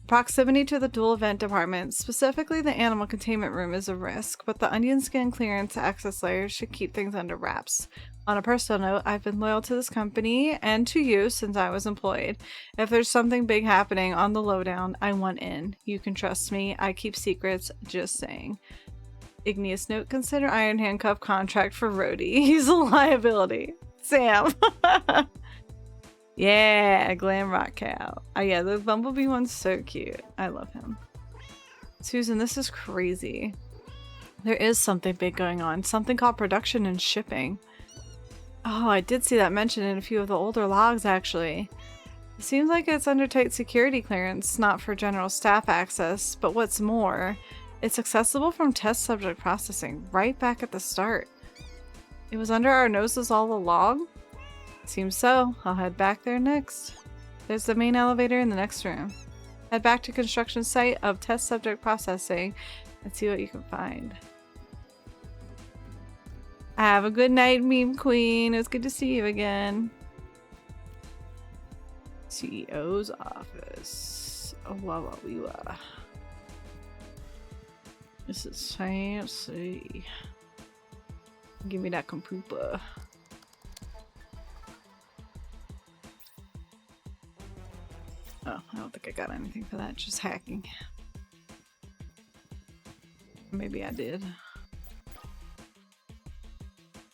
Proximity to the dual event department, specifically the animal containment room, is a risk, but the onion skin clearance access layers should keep things under wraps. On a personal note, I've been loyal to this company and to you since I was employed. If there's something big happening on the lowdown, I want in. You can trust me. I keep secrets. Just saying. Igneous note, consider Iron Handcuff contract for Rhodey. He's a liability. Sam. Yeah, Glam Rock Cow. Oh yeah, the Bumblebee one's so cute. I love him. Susan, this is crazy. There is something big going on. Something called production and shipping. Oh, I did see that mentioned in a few of the older logs, actually. It seems like it's under tight security clearance, not for general staff access, but what's more, it's accessible from test subject processing right back at the start. It was under our noses all along? Seems so. I'll head back there next. There's the main elevator in the next room. Head back to construction site of test subject processing and see what you can find. Have a good night, meme queen. It was good to see you again. CEO's office. Oh, wow, wow. This is fancy. Give me that computer. Oh, I don't think I got anything for that. Just hacking. Maybe I did.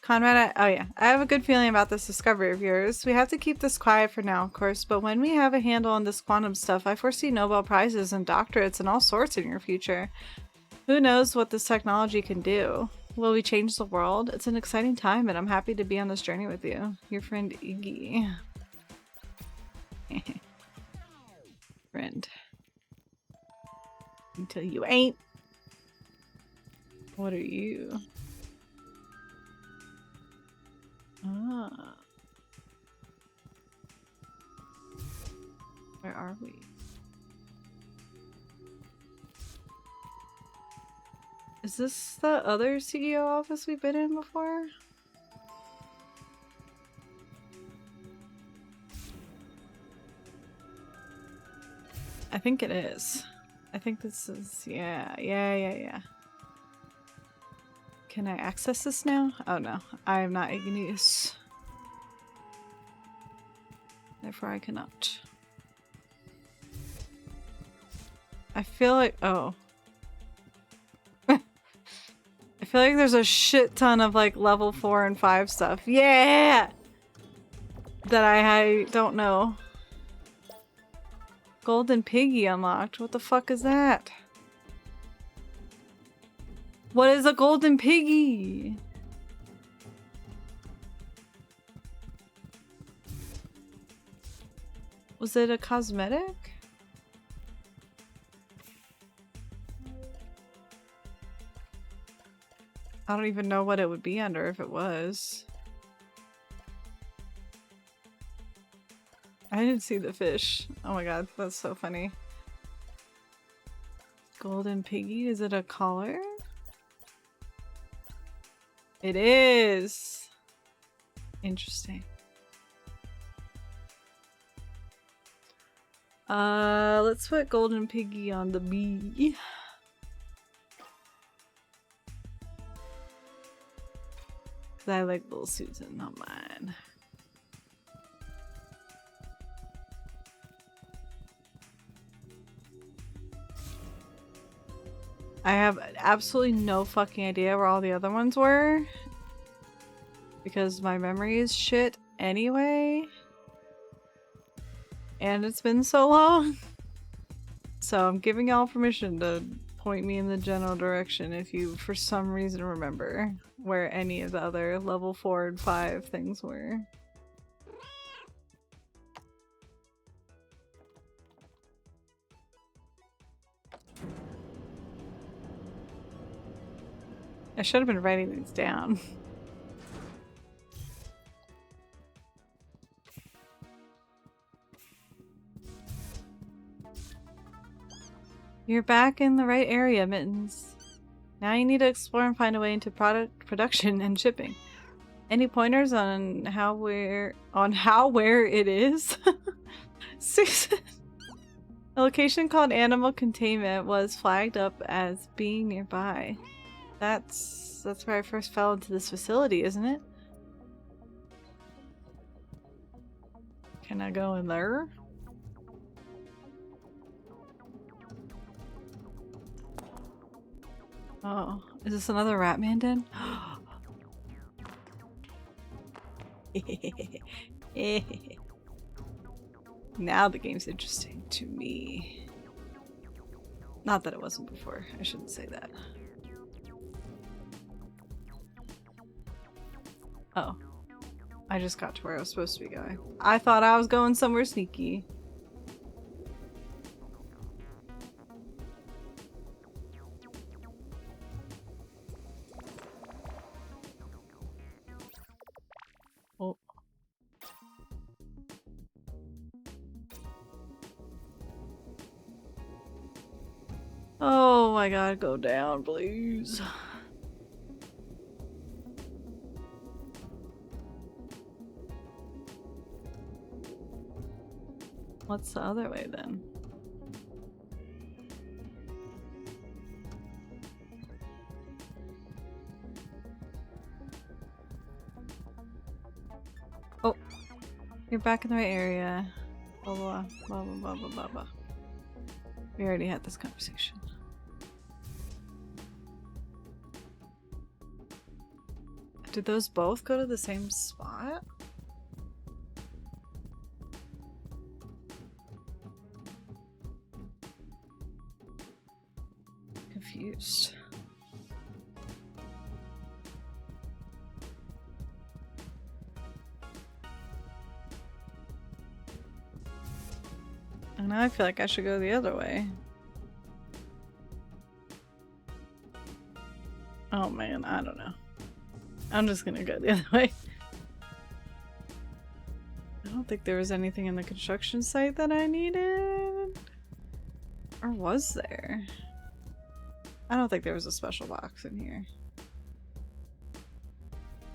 Conrad, oh yeah. I have a good feeling about this discovery of yours. We have to keep this quiet for now, of course, but when we have a handle on this quantum stuff, I foresee Nobel Prizes and doctorates and all sorts in your future. Who knows what this technology can do? Will we change the world? It's an exciting time, and I'm happy to be on this journey with you. Your friend Iggy. Friend. Until you ain't. What are you? Ah. Where are we? Is this the other CEO office we've been in before? I think it is. I think this is, yeah. Can I access this now? Oh no, I am not igneous. Therefore I cannot. I feel like, oh. I feel like there's a shit ton of like level 4 and 5 stuff. Yeah! That I don't know. Golden Piggy unlocked. What the fuck is that? What is a Golden Piggy? Was it a cosmetic? I don't even know what it would be under if it was. I didn't see the fish. Oh my god, that's so funny. Golden Piggy, is it a collar? It is! Interesting. Let's put Golden Piggy on the B. Cause I like little Susan, not mine. I have absolutely no fucking idea where all the other ones were. Because my memory is shit anyway. And it's been so long. So I'm giving y'all permission to point me in the general direction if you for some reason remember where any of the other level 4 and 5 things were. I should have been writing these down. You're back in the right area, Mittens. Now you need to explore and find a way into product production and shipping. Any pointers on where it is? A location called Animal Containment was flagged up as being nearby. That's where I first fell into this facility, isn't it? Can I go in there? Oh, is this another Ratman den? Now the game's interesting to me. Not that it wasn't before. I shouldn't say that. Oh. I just got to where I was supposed to be going. I thought I was going somewhere sneaky. Oh. Oh my god, go down, please. What's the other way then? Oh, you're back in the right area. Blah blah blah blah blah blah blah blah. We already had this conversation. Did those both go to the same spot? Confused. And now I feel like I should go the other way. Oh man, I don't know. I'm just gonna go the other way. I don't think there was anything in the construction site that I needed. Or was there? I don't think there was a special box in here.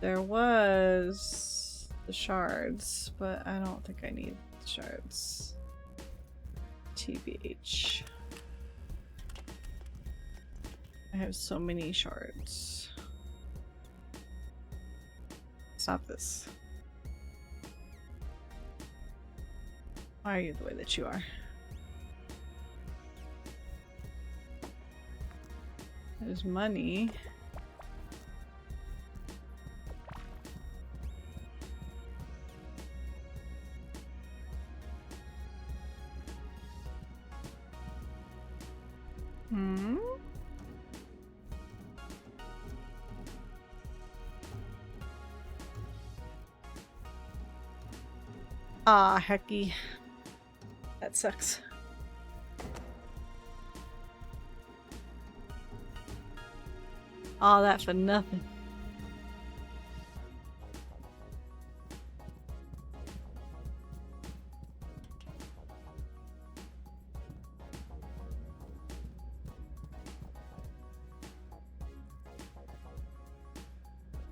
There was the shards, but I don't think I need the shards. TBH. I have so many shards. It's not this. Why are you the way that you are? There's money. Hmm? Ah, hecky. That sucks. All that for nothing.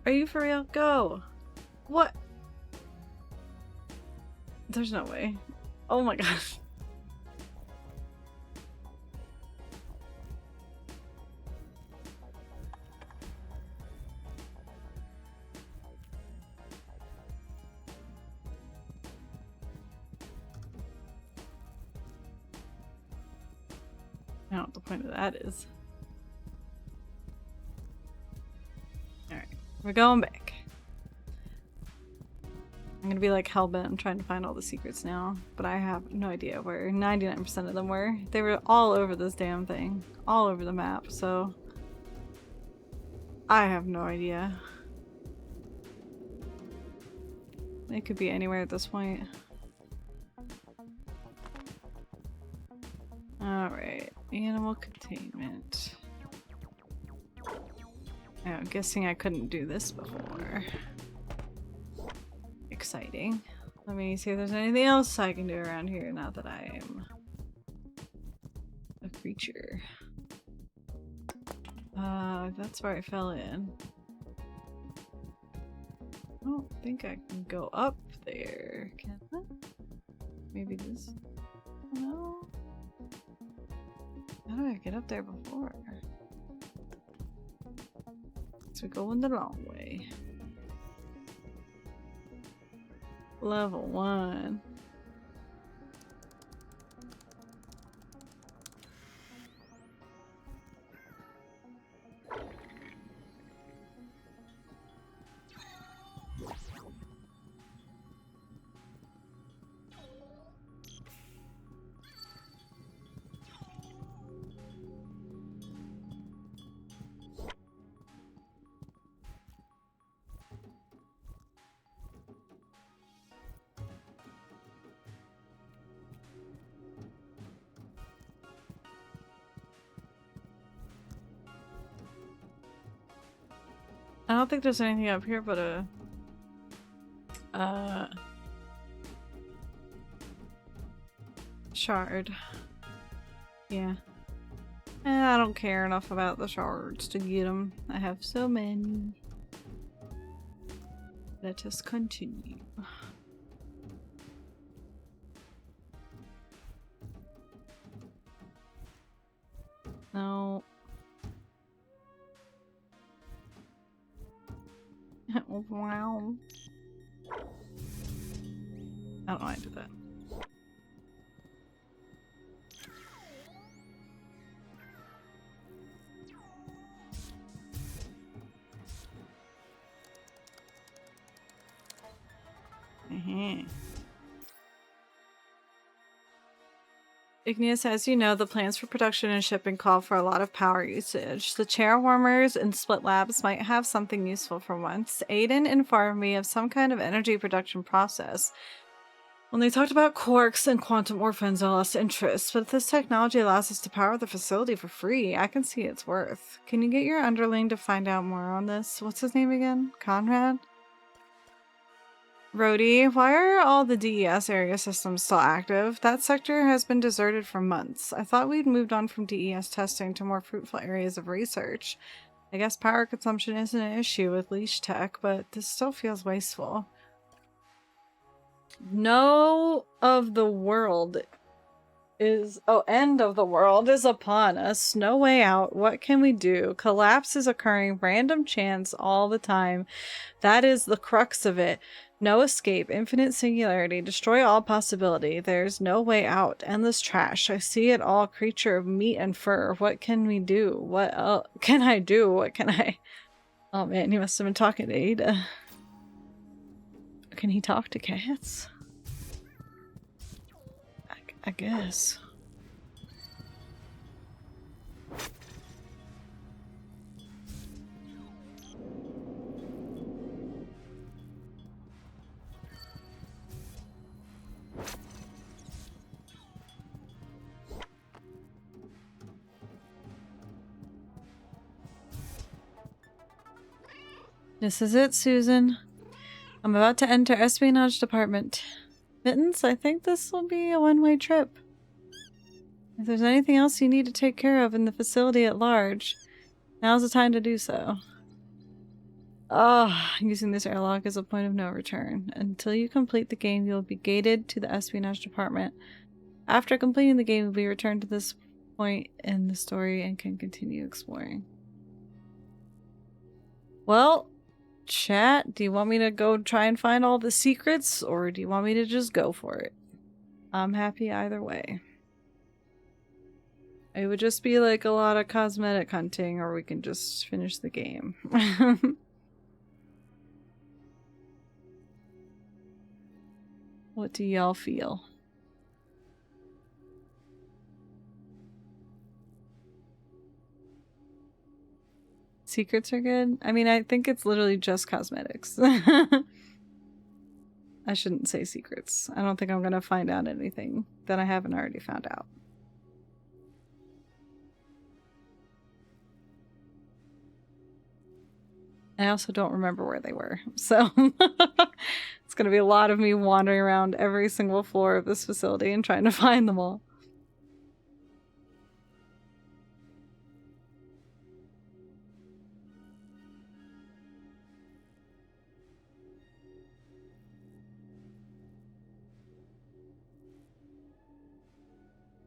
Are you for real? Go! What? There's no way. Oh my gosh. I don't know what the point of that is. Alright, we're going back. I'm gonna be like hellbent on trying to find all the secrets now, but I have no idea where 99% of them were. They were all over this damn thing. All over the map, so I have no idea. It could be anywhere at this point. Alright, animal containment. Oh, I'm guessing I couldn't do this before. Exciting. Let me see if there's anything else I can do around here now that I am a creature. That's where I fell in. I don't think I can go up there, can I? Maybe this? No? How do I get up there before? So we're going the long way. Level 1. I don't think there's anything up here but a shard. Yeah. I don't care enough about the shards to get them. I have so many. Let us continue. No. Wow. I don't know why I did that. Igneous, as you know, the plans for production and shipping call for a lot of power usage. The chair warmers and split labs might have something useful for once. Aiden informed me of some kind of energy production process. When they talked about quarks and quantum orphans, I lost interest, but if this technology allows us to power the facility for free, I can see its worth. Can you get your underling to find out more on this? What's his name again? Conrad? Rhodey, why are all the DES area systems still active? That sector has been deserted for months. I thought we'd moved on from DES testing to more fruitful areas of research. I guess power consumption isn't an issue with leash tech, but this still feels wasteful. No of the world is... Oh, end of the world is upon us. No way out. What can we do? Collapse is occurring. Random chance all the time. That is the crux of it. No escape, infinite singularity, destroy all possibility. There's no way out. Endless trash. I see it all. Creature of meat and fur. What can we do? What can I do? What can I... Oh man, he must have been talking to Ada. Can he talk to cats? I guess. This is it, Susan. I'm about to enter espionage department. Mittens, I think this will be a one-way trip. If there's anything else you need to take care of in the facility at large, now's the time to do so. Using this airlock is a point of no return. Until you complete the game, you'll be gated to the espionage department. After completing the game, you'll be returned to this point in the story and can continue exploring. Well, chat, do you want me to go try and find all the secrets, or do you want me to just go for it? I'm happy either way. It would just be like a lot of cosmetic hunting, or we can just finish the game. What do y'all feel? Secrets are good? I mean, I think it's literally just cosmetics. I shouldn't say secrets. I don't think I'm gonna find out anything that I haven't already found out. I also don't remember where they were, so it's gonna be a lot of me wandering around every single floor of this facility and trying to find them all.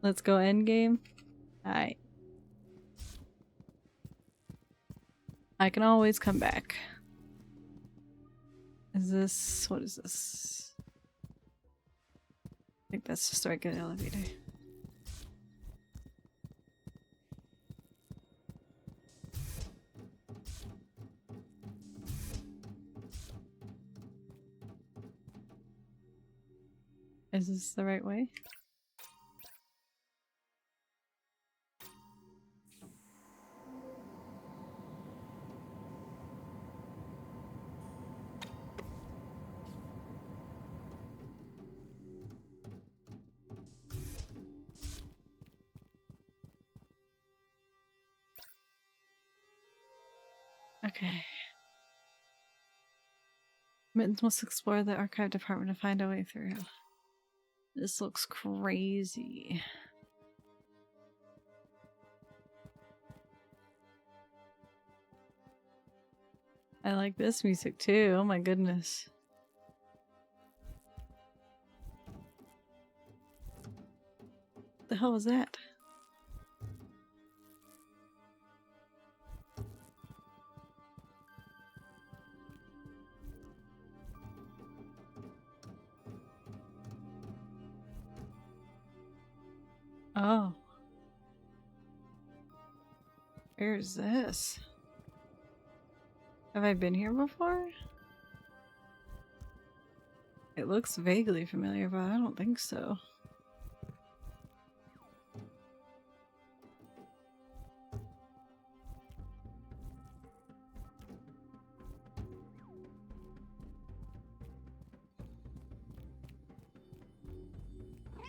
Let's go end game. Alright. I can always come back. Is this... what is this? I think that's just a regular elevator. Is this the right way? Okay. Mittens must explore the archive department to find a way through. This looks crazy. I like this music too. Oh my goodness. What the hell was that? Oh. Where's this? Have I been here before? It looks vaguely familiar, but I don't think so.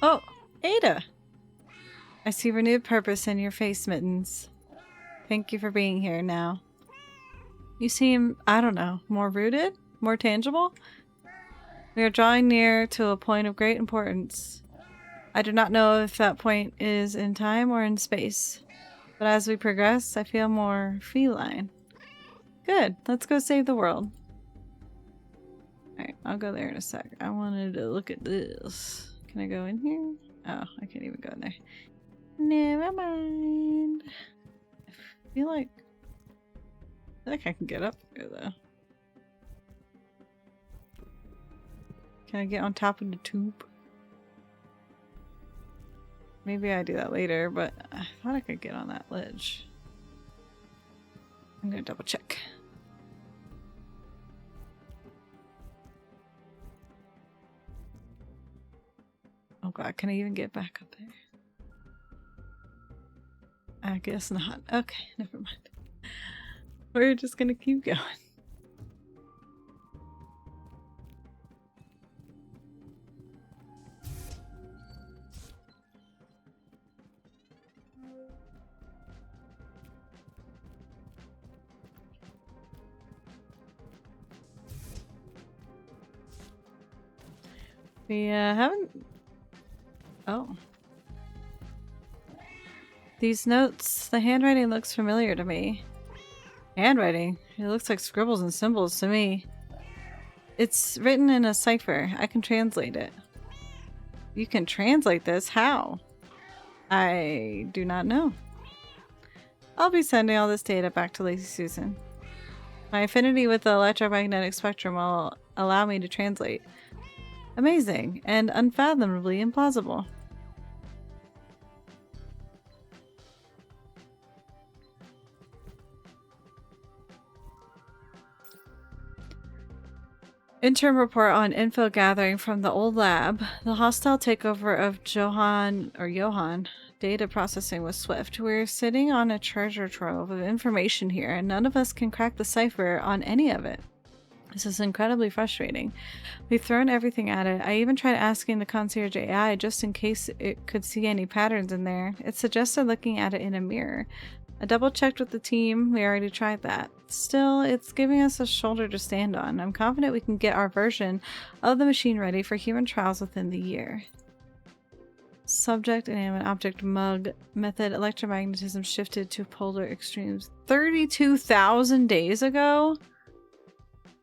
Oh, Ada! I see renewed purpose in your face, Mittens. Thank you for being here now. You seem, I don't know, more rooted? More tangible? We are drawing near to a point of great importance. I do not know if that point is in time or in space. But as we progress, I feel more feline. Good, let's go save the world. Alright, I'll go there in a sec. I wanted to look at this. Can I go in here? Oh, I can't even go in there. Never mind. I feel like I can get up there though. Can I get on top of the tube? Maybe I do that later, but I thought I could get on that ledge. I'm gonna double check. Oh god, can I even get back up there? I guess not. Okay, never mind. We're just gonna keep going. We haven't... Oh. These notes, the handwriting looks familiar to me. Handwriting? It looks like scribbles and symbols to me. It's written in a cipher. I can translate it. You can translate this? How? I do not know. I'll be sending all this data back to Lacey Susan. My affinity with the electromagnetic spectrum will allow me to translate. Amazing and unfathomably implausible. Interim report on info gathering from the old lab. The hostile takeover of Johan data processing was swift. We're sitting on a treasure trove of information here, and none of us can crack the cipher on any of it. This is incredibly frustrating. We've thrown everything at it. I even tried asking the concierge AI just in case it could see any patterns in there. It suggested looking at it in a mirror. I double-checked with the team. We already tried that. Still, it's giving us a shoulder to stand on. I'm confident we can get our version of the machine ready for human trials within the year. Subject, inanimate object, mug, method, electromagnetism shifted to polar extremes 32,000 days ago?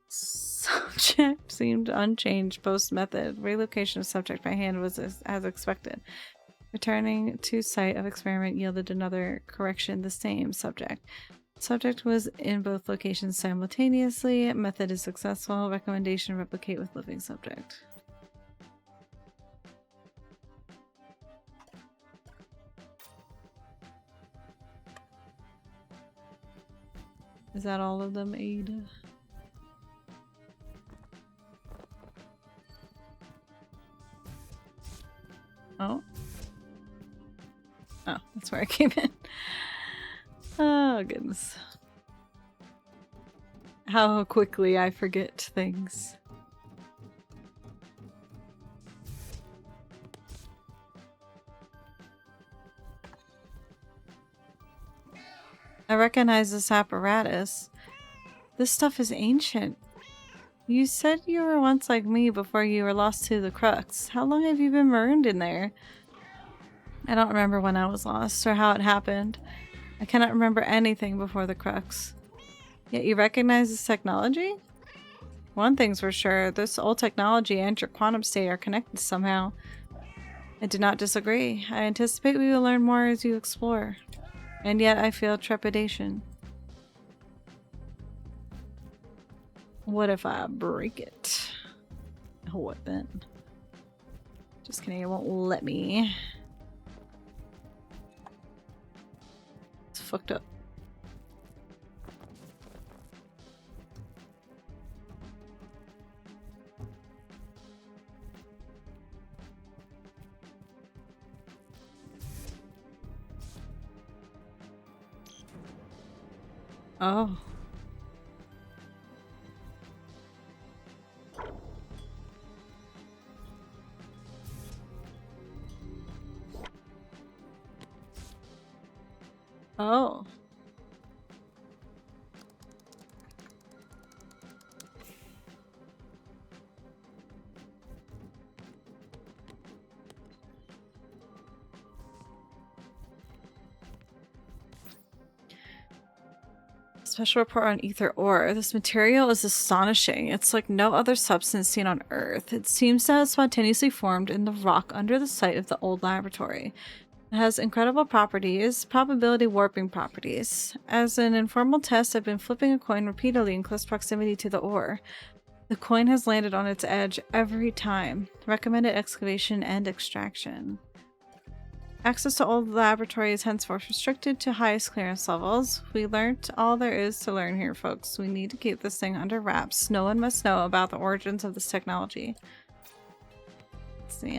Subject seemed unchanged post-method. Relocation of subject by hand was as expected. Returning to site of experiment yielded another correction, the same subject. Subject was in both locations simultaneously. Method is successful. Recommendation replicate with living subject. Is that all of them, Ada? Oh. Oh, that's where I came in. Oh, goodness. How quickly I forget things. I recognize this apparatus. This stuff is ancient. You said you were once like me before you were lost to the crux. How long have you been marooned in there? I don't remember when I was lost or how it happened. I cannot remember anything before the crux. Yet you recognize this technology? One thing's for sure, this old technology and your quantum state are connected somehow. I do not disagree. I anticipate we will learn more as you explore. And yet I feel trepidation. What if I break it? What then? Just kidding, it won't let me. It's fucked up. Oh. Oh. Special report on ether ore. This material is astonishing. It's like no other substance seen on Earth. It seems to have spontaneously formed in the rock under the site of the old laboratory. It has incredible properties, probability warping properties. As an informal test, I've been flipping a coin repeatedly in close proximity to the ore. The coin has landed on its edge every time. Recommended excavation and extraction. Access to old laboratory is henceforth restricted to highest clearance levels. We learned all there is to learn here, folks. We need to keep this thing under wraps. No one must know about the origins of this technology. Let's see,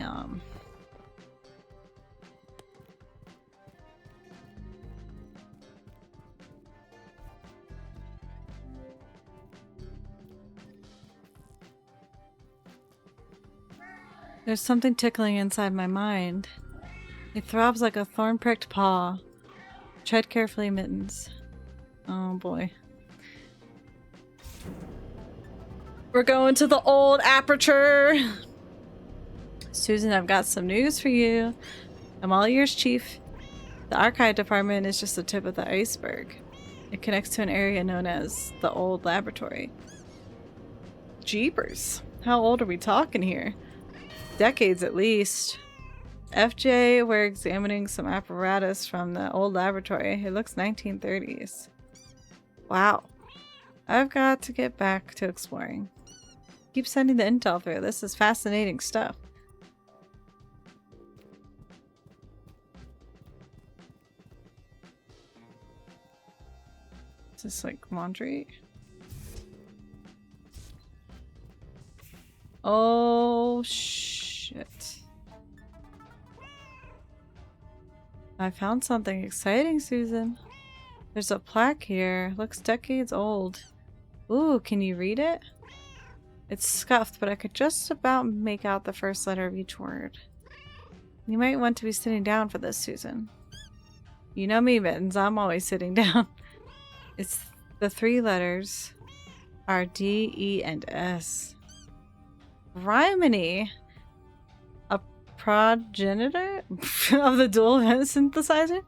There's something tickling inside my mind. It throbs like a thorn-pricked paw. Tread carefully, Mittens. Oh boy. We're going to the old aperture! Susan, I've got some news for you. I'm all ears, Chief. The archive department is just the tip of the iceberg. It connects to an area known as the old laboratory. Jeepers. How old are we talking here? Decades at least. FJ, we're examining some apparatus from the old laboratory. It looks 1930s. Wow. I've got to get back to exploring. Keep sending the intel through. This is fascinating stuff. Is this like laundry? Oh, shit. I found something exciting, Susan. There's a plaque here. Looks decades old. Ooh, can you read it? It's scuffed, but I could just about make out the first letter of each word. You might want to be sitting down for this, Susan. You know me, Mittens. I'm always sitting down. It's the three letters are D, E, and S. Rhymony. A progenitor of the dual synthesizer?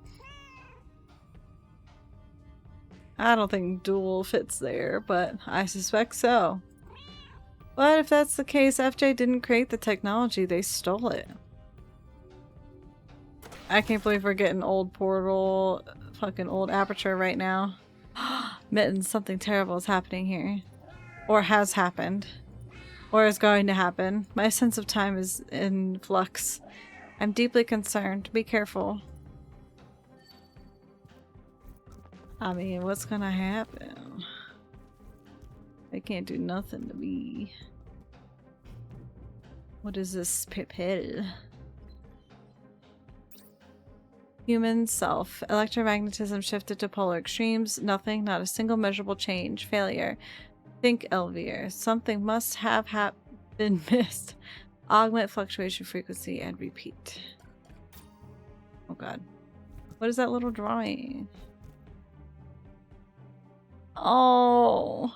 I don't think dual fits there, but I suspect so. But if that's the case, FJ didn't create the technology, they stole it. I can't believe we're getting old portal, fucking old aperture right now. Mittens, something terrible is happening here. Or has happened. Or is going to happen. My sense of time is in flux. I'm deeply concerned. Be careful. I mean, what's gonna happen? They can't do nothing to me. What is this pipette? Human self. Electromagnetism shifted to polar extremes. Nothing, not a single measurable change. Failure. Think Elvier. Something must have been missed. Augment fluctuation frequency and repeat. Oh god. What is that little drawing? Oh.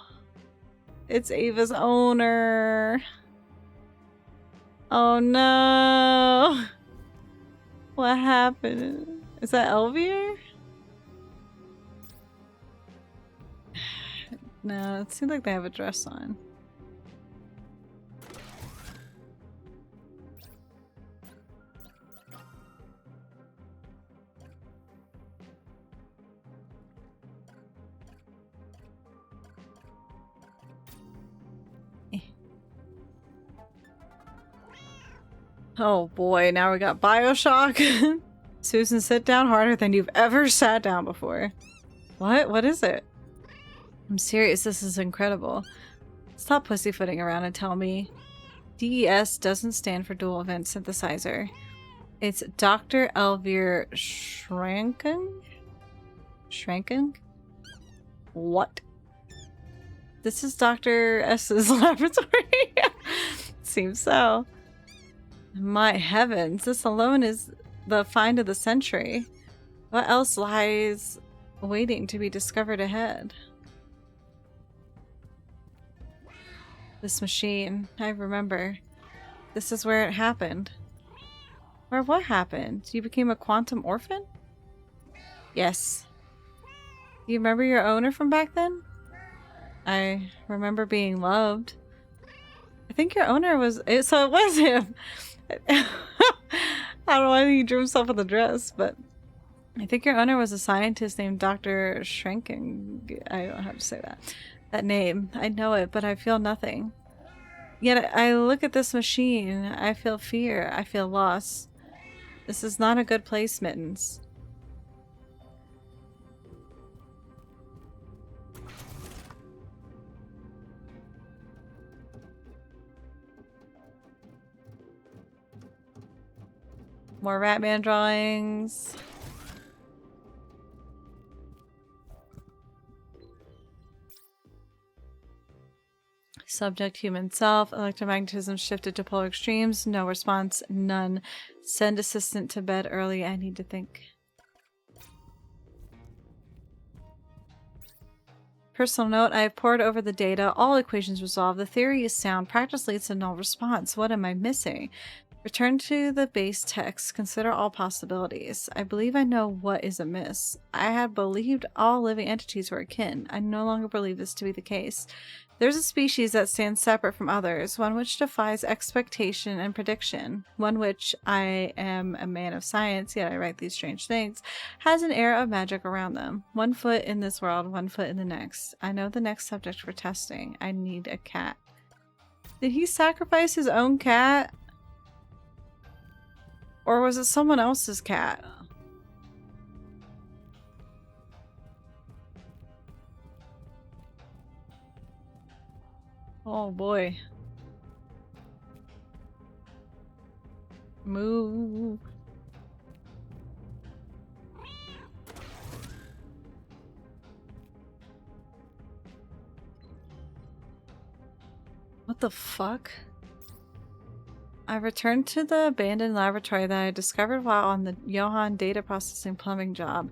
It's Ava's owner. Oh no. What happened? Is that Elvier? No, it seems like they have a dress on. Oh boy, now we got Bioshock. Susan, sit down harder than you've ever sat down before. What? What is it? I'm serious, this is incredible. Stop pussyfooting around and tell me. DES doesn't stand for dual event synthesizer. It's Dr. Elvier Schranken? Schranken? What? This is Dr. S's laboratory. Seems so. My heavens, this alone is the find of the century. What else lies waiting to be discovered ahead? This machine, I remember. This is where it happened. Where what happened? You became a quantum orphan? Yes. Do you remember your owner from back then? I remember being loved. I think your owner was... So it was him! I don't know why he drew himself in the dress, but... I think your owner was a scientist named Dr. Schranken. I don't know how to say that. That name. I know it, but I feel nothing. Yet I look at this machine. I feel fear. I feel loss. This is not a good place, Mittens. More Ratman drawings. Subject human self. Electromagnetism shifted to polar extremes. No response. None. Send assistant to bed early. I need to think. Personal note. I have pored over the data. All equations resolved. The theory is sound. Practice leads to no response. What am I missing? Return to the base text. Consider all possibilities. I believe I know what is amiss. I had believed all living entities were akin. I no longer believe this to be the case. There's a species that stands separate from others, one which defies expectation and prediction, one which, I am a man of science, yet I write these strange things, has an air of magic around them. 1 foot in this world, 1 foot in the next. I know the next subject for testing. I need a cat. Did he sacrifice his own cat? Or was it someone else's cat? Oh boy. Move. What the fuck? I returned to the abandoned laboratory that I discovered while on the Johann data processing plumbing job.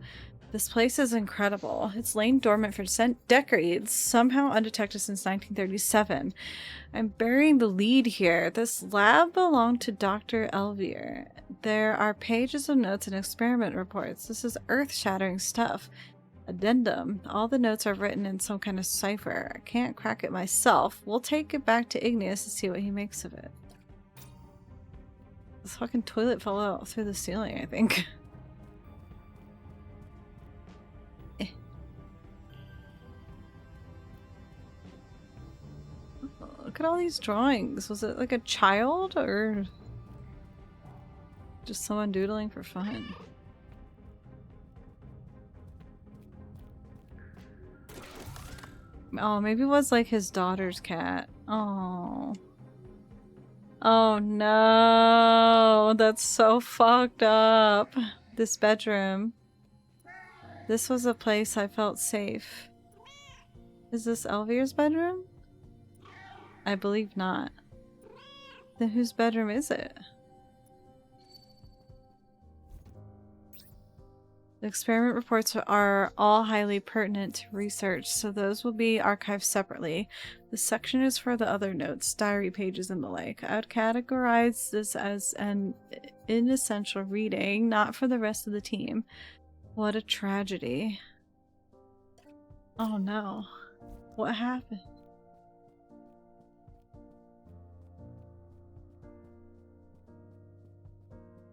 This place is incredible. It's lain dormant for decades, somehow undetected since 1937. I'm burying the lead here. This lab belonged to Dr. Elvier. There are pages of notes and experiment reports. This is earth-shattering stuff. Addendum. All the notes are written in some kind of cipher. I can't crack it myself. We'll take it back to Igneous to see what he makes of it. This fucking toilet fell out through the ceiling, I think. Look at all these drawings. Was it like a child or just someone doodling for fun? Oh, maybe it was like his daughter's cat. Oh. Oh no, that's so fucked up. This bedroom. This was a place I felt safe. Is this Elvira's bedroom? I believe not. Then whose bedroom is it? The experiment reports are all highly pertinent to research, so those will be archived separately. This section is for the other notes, diary pages, and the like. I would categorize this as an inessential reading, not for the rest of the team. What a tragedy. Oh no. What happened?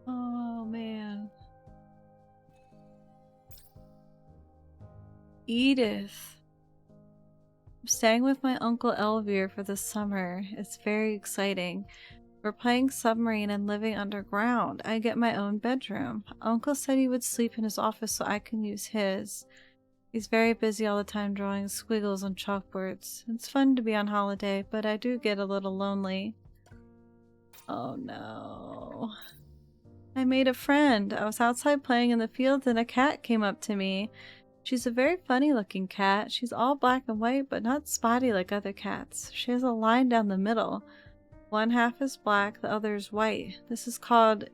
Oh man. Edith. I'm staying with my Uncle Elvire for the summer. It's very exciting. We're playing submarine and living underground. I get my own bedroom. Uncle said he would sleep in his office so I can use his. He's very busy all the time drawing squiggles on chalkboards. It's fun to be on holiday, but I do get a little lonely. Oh no. I made a friend. I was outside playing in the field and a cat came up to me. She's a very funny looking cat. She's all black and white, but not spotty like other cats. She has a line down the middle. One half is black, the other is white. This is called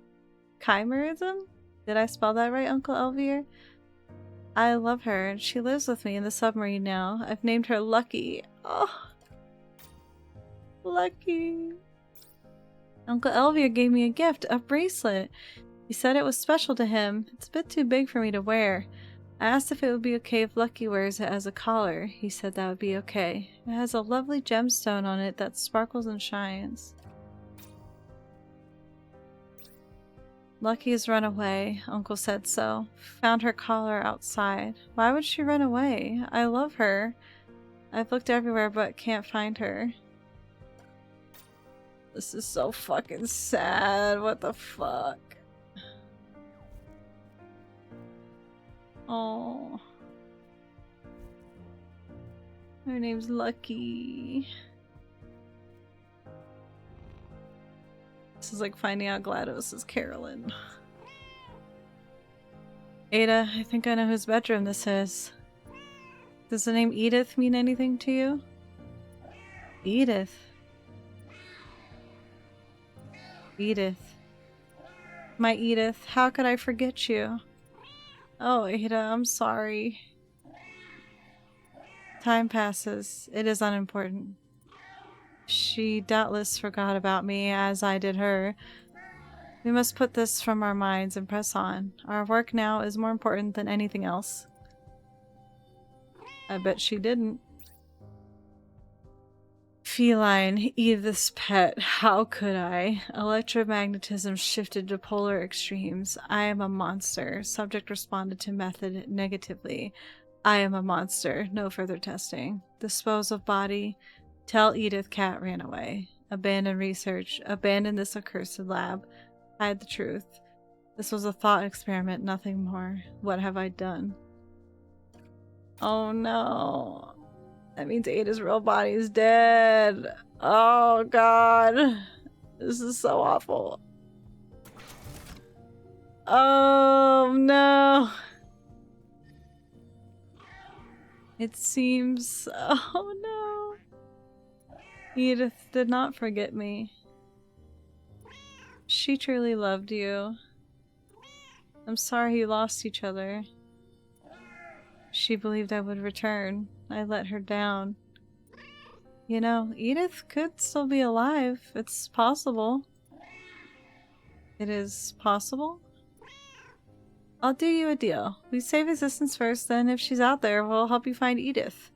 chimerism? Did I spell that right, Uncle Elvire? I love her, and she lives with me in the submarine now. I've named her Lucky. Oh, Lucky. Uncle Elvire gave me a gift, a bracelet. He said it was special to him. It's a bit too big for me to wear. I asked if it would be okay if Lucky wears it as a collar. He said that would be okay. It has a lovely gemstone on it that sparkles and shines. Lucky has run away. Uncle said so. Found her collar outside. Why would she run away? I love her. I've looked everywhere but can't find her. This is so fucking sad. What the fuck? Oh. Her name's Lucky. This is like finding out GLaDOS is Carolyn. Ada, I think I know whose bedroom this is. Does the name Edith mean anything to you? Edith. Edith. My Edith, how could I forget you? Oh, Ada, I'm sorry. Time passes. It is unimportant. She doubtless forgot about me, as I did her. We must put this from our minds and press on. Our work now is more important than anything else. I bet she didn't. Feline, Edith's pet. How could I? Electromagnetism shifted to polar extremes. I am a monster. Subject responded to method negatively. I am a monster. No further testing. Dispose of body. Tell Edith cat ran away. Abandon research. Abandon this accursed lab. Hide the truth. This was a thought experiment, nothing more. What have I done? Oh no. That means Ada's real body is dead. Oh god. This is so awful. Oh no. It seems... Oh no. Edith did not forget me. She truly loved you. I'm sorry you lost each other. She believed I would return. I let her down. You know, Edith could still be alive. It's possible. It is possible? I'll do you a deal. We save existence first, then if she's out there, we'll help you find Edith.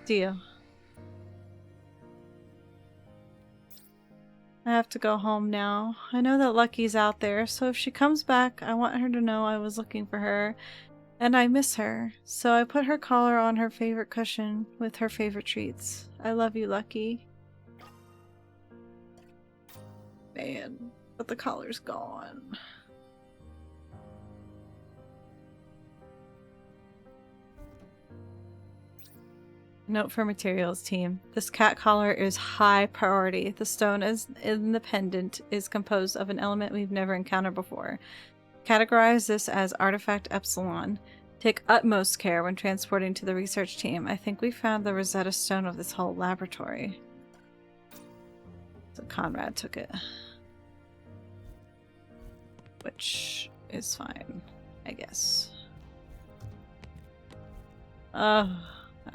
Deal. I have to go home now. I know that Lucky's out there, so if she comes back, I want her to know I was looking for her. And I miss her, so I put her collar on her favorite cushion with her favorite treats. I love you, Lucky. Man, but the collar's gone. Note for materials team. This cat collar is high priority. The stone in the pendant is composed of an element we've never encountered before. Categorize this as artifact epsilon. Take utmost care when transporting to the research team. I think we found the Rosetta Stone of this whole laboratory. So Conrad took it. Which is fine, I guess. I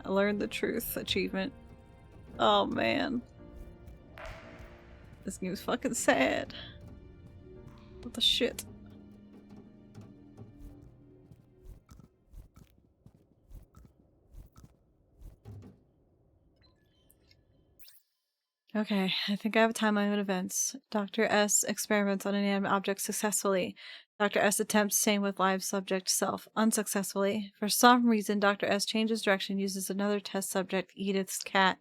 learned the truth achievement. Oh man. This game's fucking sad. What the shit? Okay, I think I have a timeline of events. Dr. S experiments on inanimate objects successfully. Dr. S attempts same with live subject self unsuccessfully. For some reason, Dr. S changes direction, uses another test subject, Edith's cat.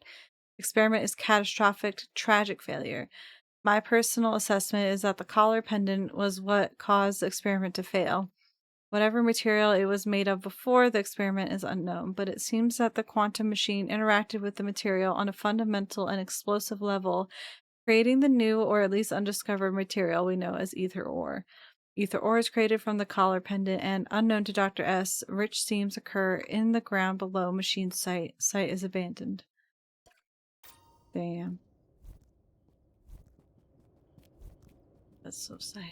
Experiment is catastrophic, tragic failure. My personal assessment is that the collar pendant was what caused the experiment to fail. Whatever material it was made of before the experiment is unknown, but it seems that the quantum machine interacted with the material on a fundamental and explosive level, creating the new or at least undiscovered material we know as ether ore. Ether ore is created from the collar pendant and, unknown to Dr. S, rich seams occur in the ground below machine site. Site is abandoned. Damn. That's so sad.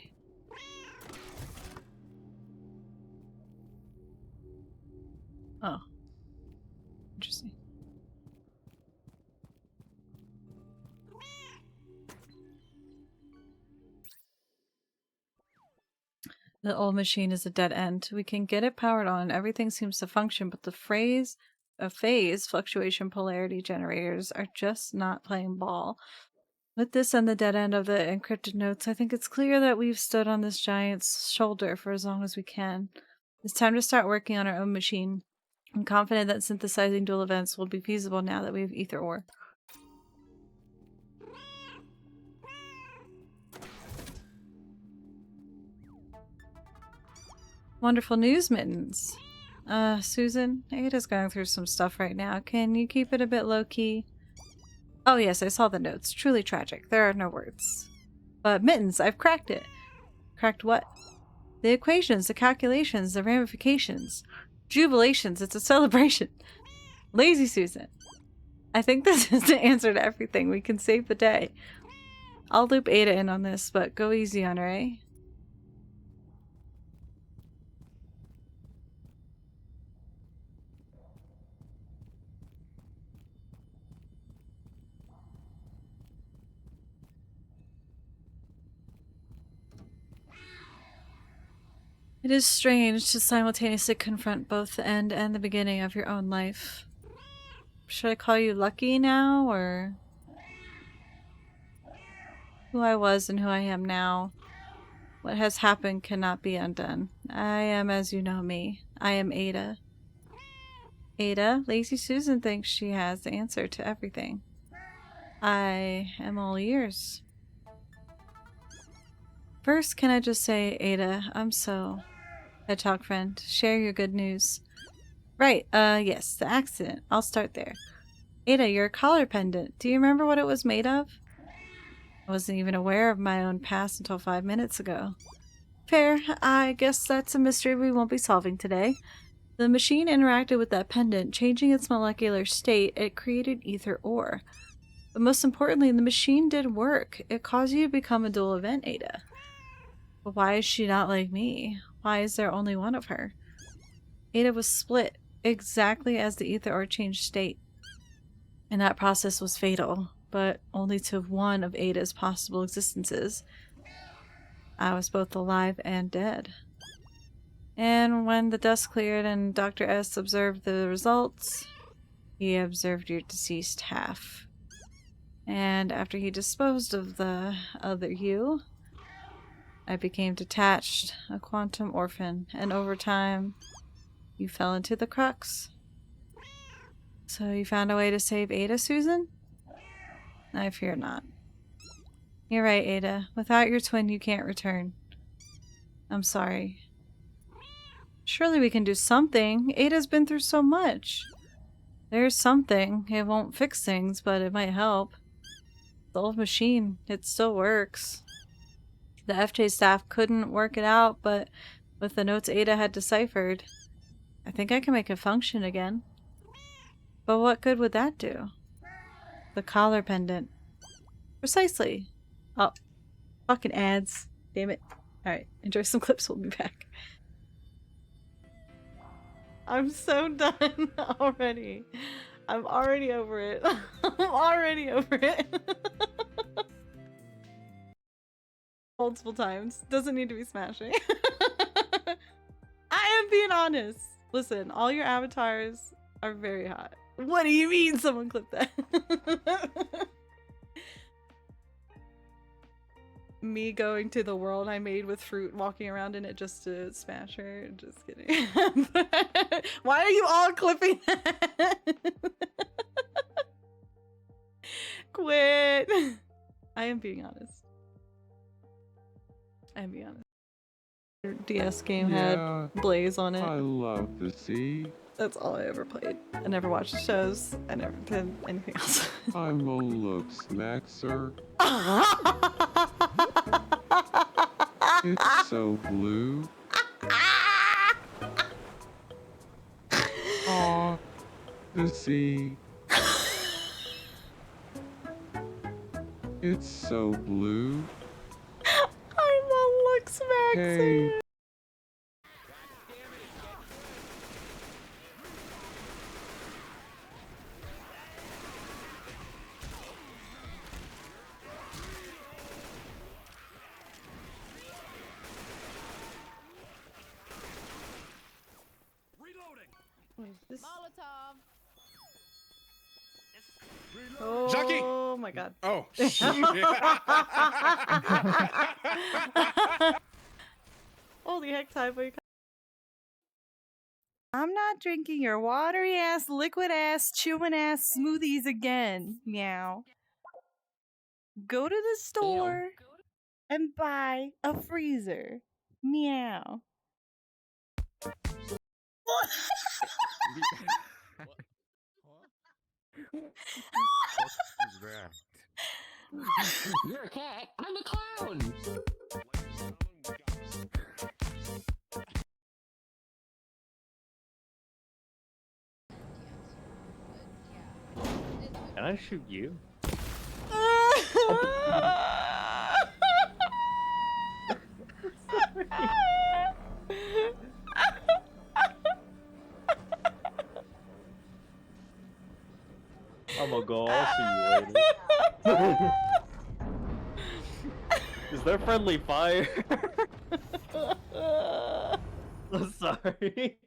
Oh. Interesting. The old machine is a dead end. We can get it powered on. Everything seems to function, but the phase fluctuation polarity generators are just not playing ball. With this and the dead end of the encrypted notes, I think it's clear that we've stood on this giant's shoulder for as long as we can. It's time to start working on our own machine. I'm confident that synthesizing dual events will be feasible now that we have ether ore. Wonderful news, Mittens. Susan, Ada's going through some stuff right now. Can you keep it a bit low-key? Oh yes, I saw the notes. Truly tragic. There are no words. But Mittens, I've cracked it. Cracked what? The equations, the calculations, the ramifications. Jubilations, it's a celebration. Lazy Susan. I think this is the answer to everything. We can save the day. I'll loop Ada in on this, but go easy on her, eh? It is strange to simultaneously confront both the end and the beginning of your own life. Should I call you Lucky now, or who I was and who I am now? What has happened cannot be undone. I am as you know me. I am Ada. Ada, Lazy Susan thinks she has the answer to everything. I am all ears. First, can I just say, Ada, I'm so... Head talk friend, share your good news. Right, yes, the accident. I'll start there. Ada, your collar pendant. Do you remember what it was made of? I wasn't even aware of my own past until 5 minutes ago. Fair. I guess that's a mystery we won't be solving today. The machine interacted with that pendant, changing its molecular state. It created ether ore. But most importantly, the machine did work. It caused you to become a dual event, Ada. But why is she not like me? Why is there only one of her? Ada was split, exactly as the ether ore changed state. And that process was fatal, but only to one of Ada's possible existences. I was both alive and dead. And when the dust cleared and Dr. S observed the results, he observed your deceased half. And after he disposed of the other you, I became detached, a quantum orphan, and over time, You fell into the crux. So you found a way to save Ada, Susan? I fear not. You're right, Ada. Without your twin, you can't return. I'm sorry. Surely we can do something. Ada's been through so much. There's something. It won't fix things, but it might help. The old machine, it still works. The FJ staff couldn't work it out, but with the notes Ada had deciphered, I think I can make it function again. But what good would that do? The collar pendant. Precisely. Oh, fucking ads. Damn it. Alright, enjoy some clips, we'll be back. I'm so done already. I'm already over it. I'm already over it. Multiple times. Doesn't need to be smashing. I am being honest. Listen, all your avatars are very hot. What do you mean someone clipped that? Me going to the world I made with fruit, walking around in it just to smash her. Just kidding. Why are you all clipping that? Quit. I am being honest. I am being honest. Your DS game had Blaze on it. I love the sea. That's all I ever played. I never watched shows. I never did anything else. I'm a looks maxer. It's so blue. Aw, the sea. It's so blue. I'm a looks maxer. Hey. Molotov. Oh Jackie! my god. Oh, Holy heck, Tyboy. I'm not drinking your watery ass, liquid ass, chewing ass smoothies again. Meow. Go to the store and buy a freezer. Meow. You're a cat. I'm a clown. Can I shoot you? I'm gonna go. I'll see you later. Is there friendly fire? I'm sorry.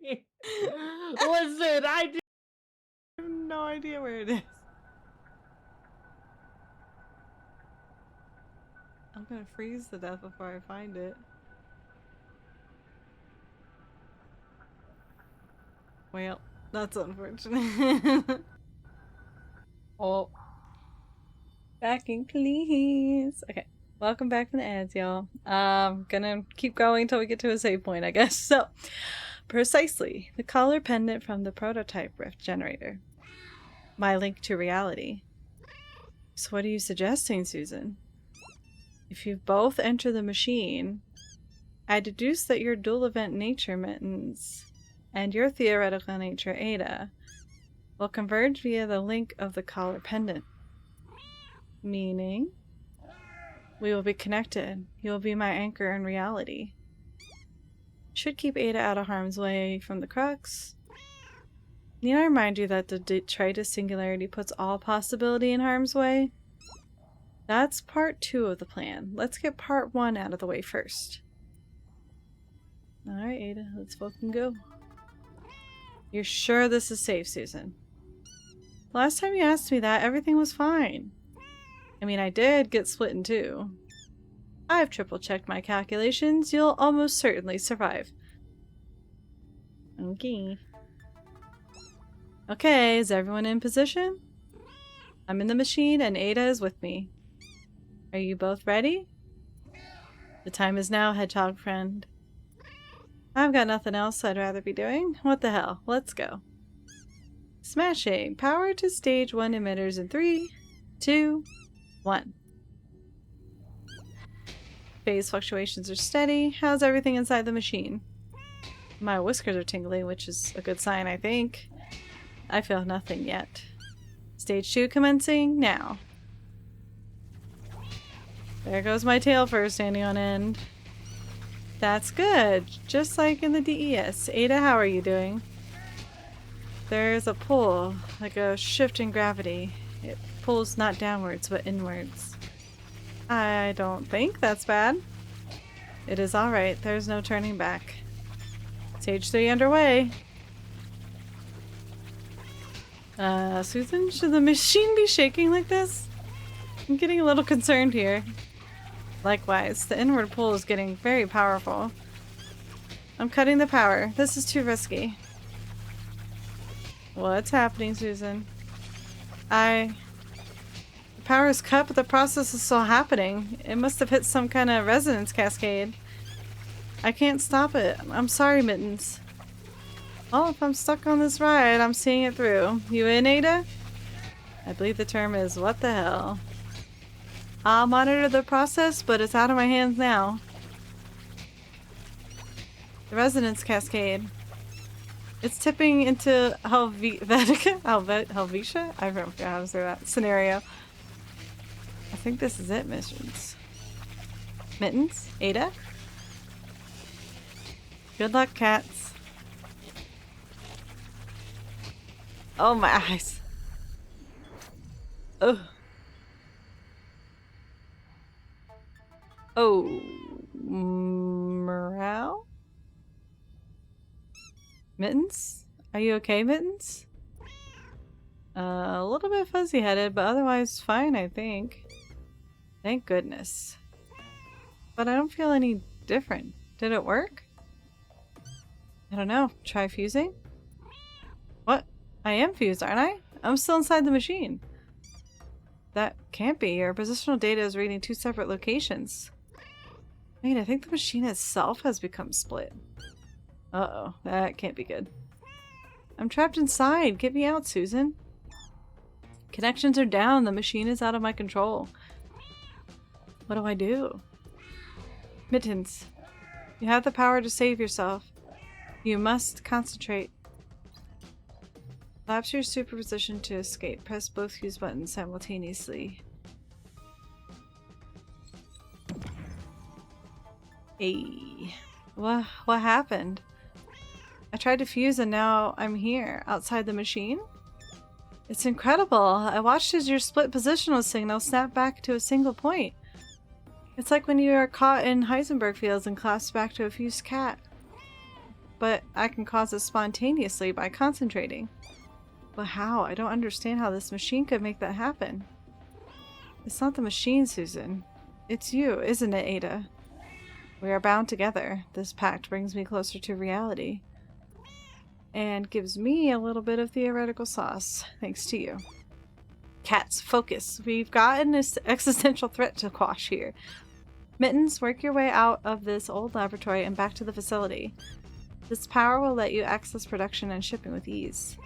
Listen, I have no idea where it is. I'm gonna freeze to death before I find it. Well, that's unfortunate. Oh. Backing, please. Okay. Welcome back from the ads, y'all. Gonna keep going until we get to a save point, I guess. So, precisely, the collar pendant from the prototype rift generator. My link to reality. So what are you suggesting, Susan? If you both enter the machine, I deduce that your dual event nature Mittens and your theoretical nature Ada will converge via the link of the collar pendant. Meaning, we will be connected. You will be my anchor in reality. Should keep Ada out of harm's way from the crux. Need I remind you that the detritus singularity puts all possibility in harm's way? That's part 2 of the plan. Let's get part 1 out of the way first. Alright, Ada, let's fucking go. You're sure this is safe, Susan? Last time you asked me that, everything was fine. I mean, I did get split in two. I've triple-checked my calculations. You'll almost certainly survive. Okay. Okay, is everyone in position? I'm in the machine and Ada is with me. Are you both ready? The time is now, hedgehog friend. I've got nothing else I'd rather be doing. What the hell? Let's go. Smashing. Power to stage 1 emitters in 3, 2, 1. Phase fluctuations are steady. How's everything inside the machine? My whiskers are tingling, which is a good sign, I think. I feel nothing yet. Stage 2 commencing now. There goes my tail first, standing on end. That's good, just like in the DES. Ada, how are you doing? There's a pull, like a shift in gravity. It pulls not downwards, but inwards. I don't think that's bad. It is alright, there's no turning back. Stage 3 underway. Susan, should the machine be shaking like this? I'm getting a little concerned here. Likewise, the inward pull is getting very powerful. I'm cutting the power. This is too risky. What's happening, Susan? The power is cut, but the process is still happening. It must have hit some kind of resonance cascade. I can't stop it. I'm sorry, Mittens. Well, if I'm stuck on this ride, I'm seeing it through. You in, Ada? I believe the term is what the hell. I'll monitor the process, but it's out of my hands now. The resonance cascade. It's tipping into Helvetia? I don't know how to say that scenario. I think this is it, missions. Mittens? Ada? Good luck, cats. Oh, my eyes. Ugh. Oh, morale? Mittens? Are you okay, Mittens? A little bit fuzzy-headed, but otherwise fine, I think. Thank goodness. But I don't feel any different. Did it work? I don't know. Try fusing? What? I am fused, aren't I? I'm still inside the machine. That can't be. Your positional data is reading 2 separate locations. Wait, I think the machine itself has become split. Uh-oh, that can't be good. I'm trapped inside. Get me out, Susan. Connections are down. The machine is out of my control. What do I do? Mittens, you have the power to save yourself. You must concentrate. Lapse your superposition to escape. Press both fuse buttons simultaneously. Hey. What happened? I tried to fuse and now I'm here, outside the machine? It's incredible. I watched as your split positional signal snap back to a single point. It's like when you are caught in Heisenberg fields and collapse back to a fused cat. But I can cause this spontaneously by concentrating. But how? I don't understand how this machine could make that happen. It's not the machine, Susan. It's you, isn't it, Ada? We are bound together. This pact brings me closer to reality. And gives me a little bit of theoretical sauce, thanks to you. Cats, focus. We've got an existential threat to quash here. Mittens, work your way out of this old laboratory and back to the facility. This power will let you access production and shipping with ease.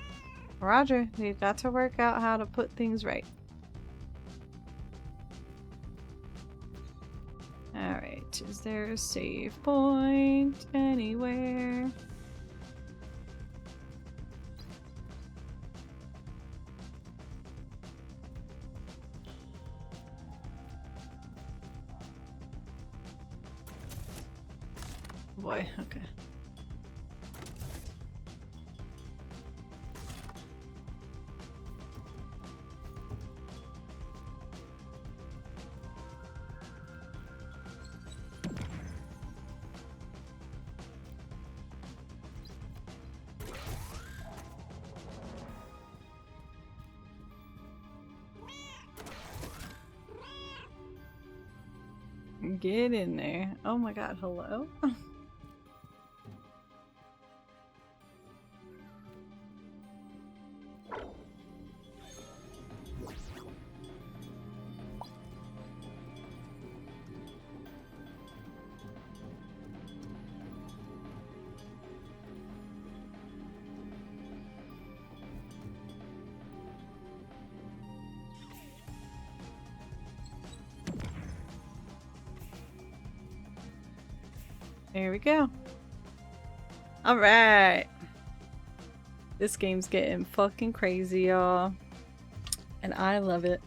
Roger, we've got to work out how to put things right. Alright, is there a save point anywhere? Boy, okay. Get in there. Oh my god, hello? There we go. Alright. This game's getting fucking crazy, y'all. And I love it.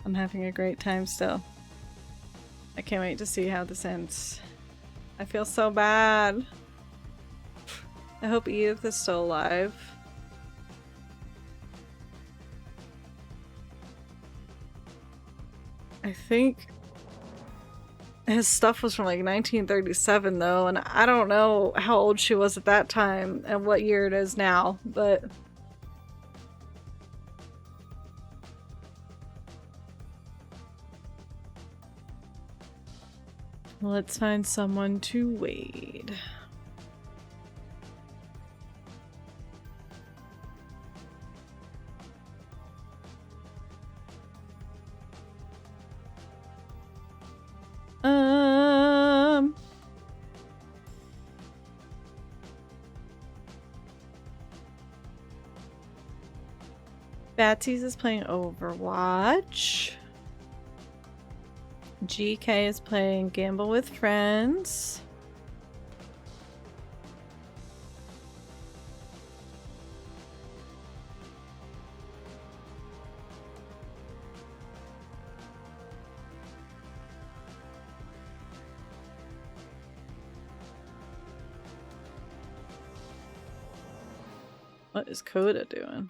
I'm having a great time still. I can't wait to see how this ends. I feel so bad. I hope Edith is still alive. I think his stuff was from like 1937 though, and I don't know how old she was at that time and what year it is now, but let's find someone to wade. Batsy's is playing Overwatch. GK is playing Gamble with Friends. What is Coda doing?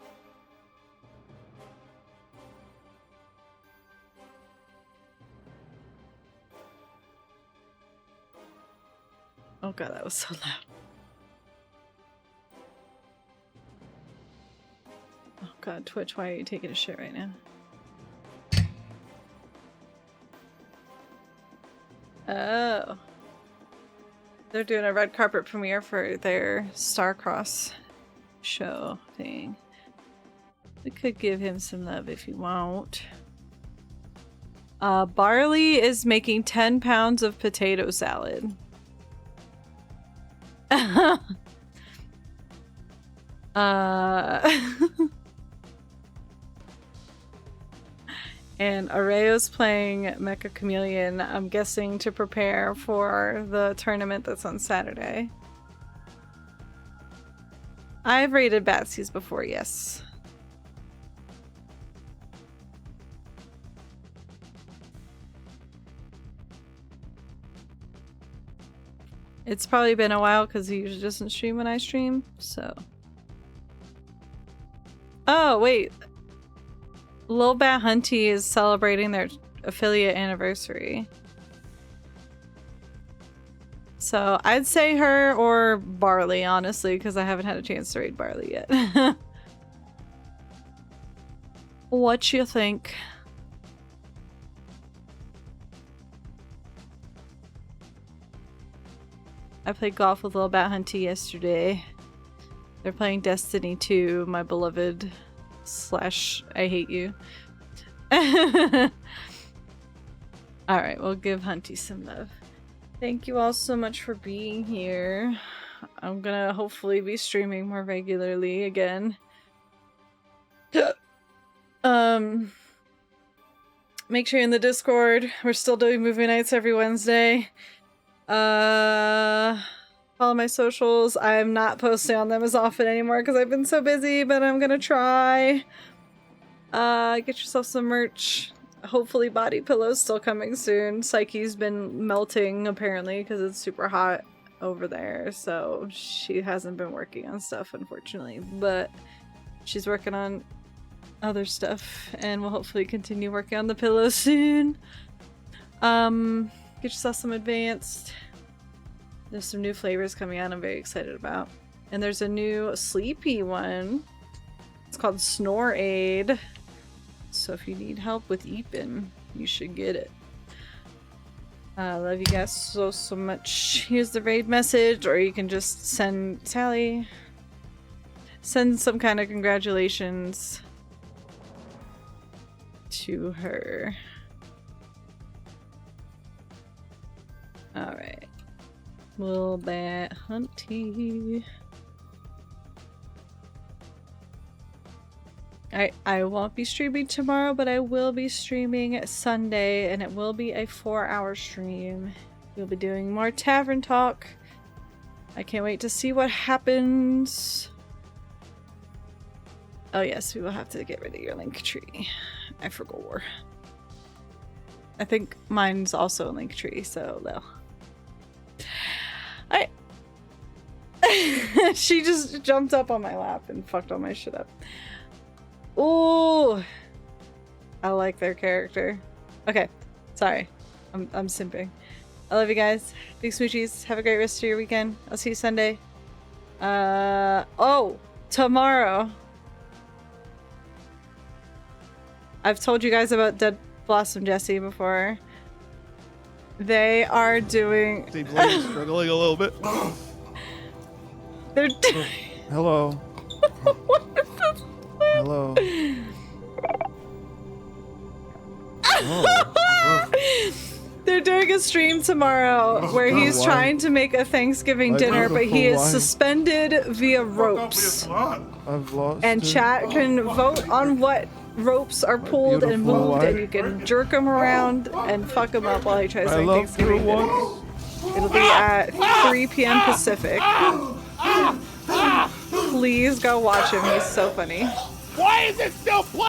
Oh god, that was so loud. Oh god, Twitch, why are you taking a shit right now? Oh. They're doing a red carpet premiere for their Starcross show thing. We could give him some love if you want. Barley is making 10 pounds of potato salad. And Areo's playing Mecha Chameleon, I'm guessing to prepare for the tournament that's on Saturday. I've raided Batsy's before, yes. It's probably been a while because he usually doesn't stream when I stream, so. Oh, wait. Lil Bat Hunty is celebrating their affiliate anniversary. So I'd say her or Barley, honestly, because I haven't had a chance to raid Barley yet. What you think? I played golf with Lil Bat Hunty yesterday. They're playing Destiny 2, my beloved / I hate you. Alright, we'll give Hunty some love. Thank you all so much for being here. I'm gonna hopefully be streaming more regularly again. Make sure you're in the Discord. We're still doing movie nights every Wednesday. Follow my socials. I'm not posting on them as often anymore because I've been so busy, but I'm gonna try. Get yourself some merch. Hopefully body pillows still coming soon. Psyche's been melting apparently because it's super hot over there, so she hasn't been working on stuff unfortunately, but she's working on other stuff and we'll hopefully continue working on the pillows soon. Get yourself some advanced. There's some new flavors coming out I'm very excited about. And there's a new sleepy one. It's called Snore Aid. So if you need help with Eepin, you should get it. I love you guys so much. Here's the raid message, or you can just send Sally. Send some kind of congratulations to her. Alright. Lil Bat Hunty. I won't be streaming tomorrow, but I will be streaming Sunday, and it will be a 4-hour stream. We'll be doing more tavern talk. I can't wait to see what happens. Oh yes, we will have to get rid of your link tree. I forgot. I think mine's also a link tree, so no. She just jumped up on my lap and fucked all my shit up. Ooh, I like their character. Okay, sorry, I'm simping. I love you guys. Big smoochies. Have a great rest of your weekend. I'll see you Sunday. Oh, tomorrow. I've told you guys about Dead Blossom Jesse before. They are doing. Seems like he's struggling a little bit. They're. Hello. Hello. They're doing a stream tomorrow where he's trying to make a Thanksgiving dinner, but he is suspended via ropes. I've lost. And chat can vote on what ropes are pulled and moved, and you can jerk him around and fuck him up while he tries to make Thanksgiving dinner. It'll be at 3 p.m. Pacific. Please go watch him. He's so funny. Why is it still playing?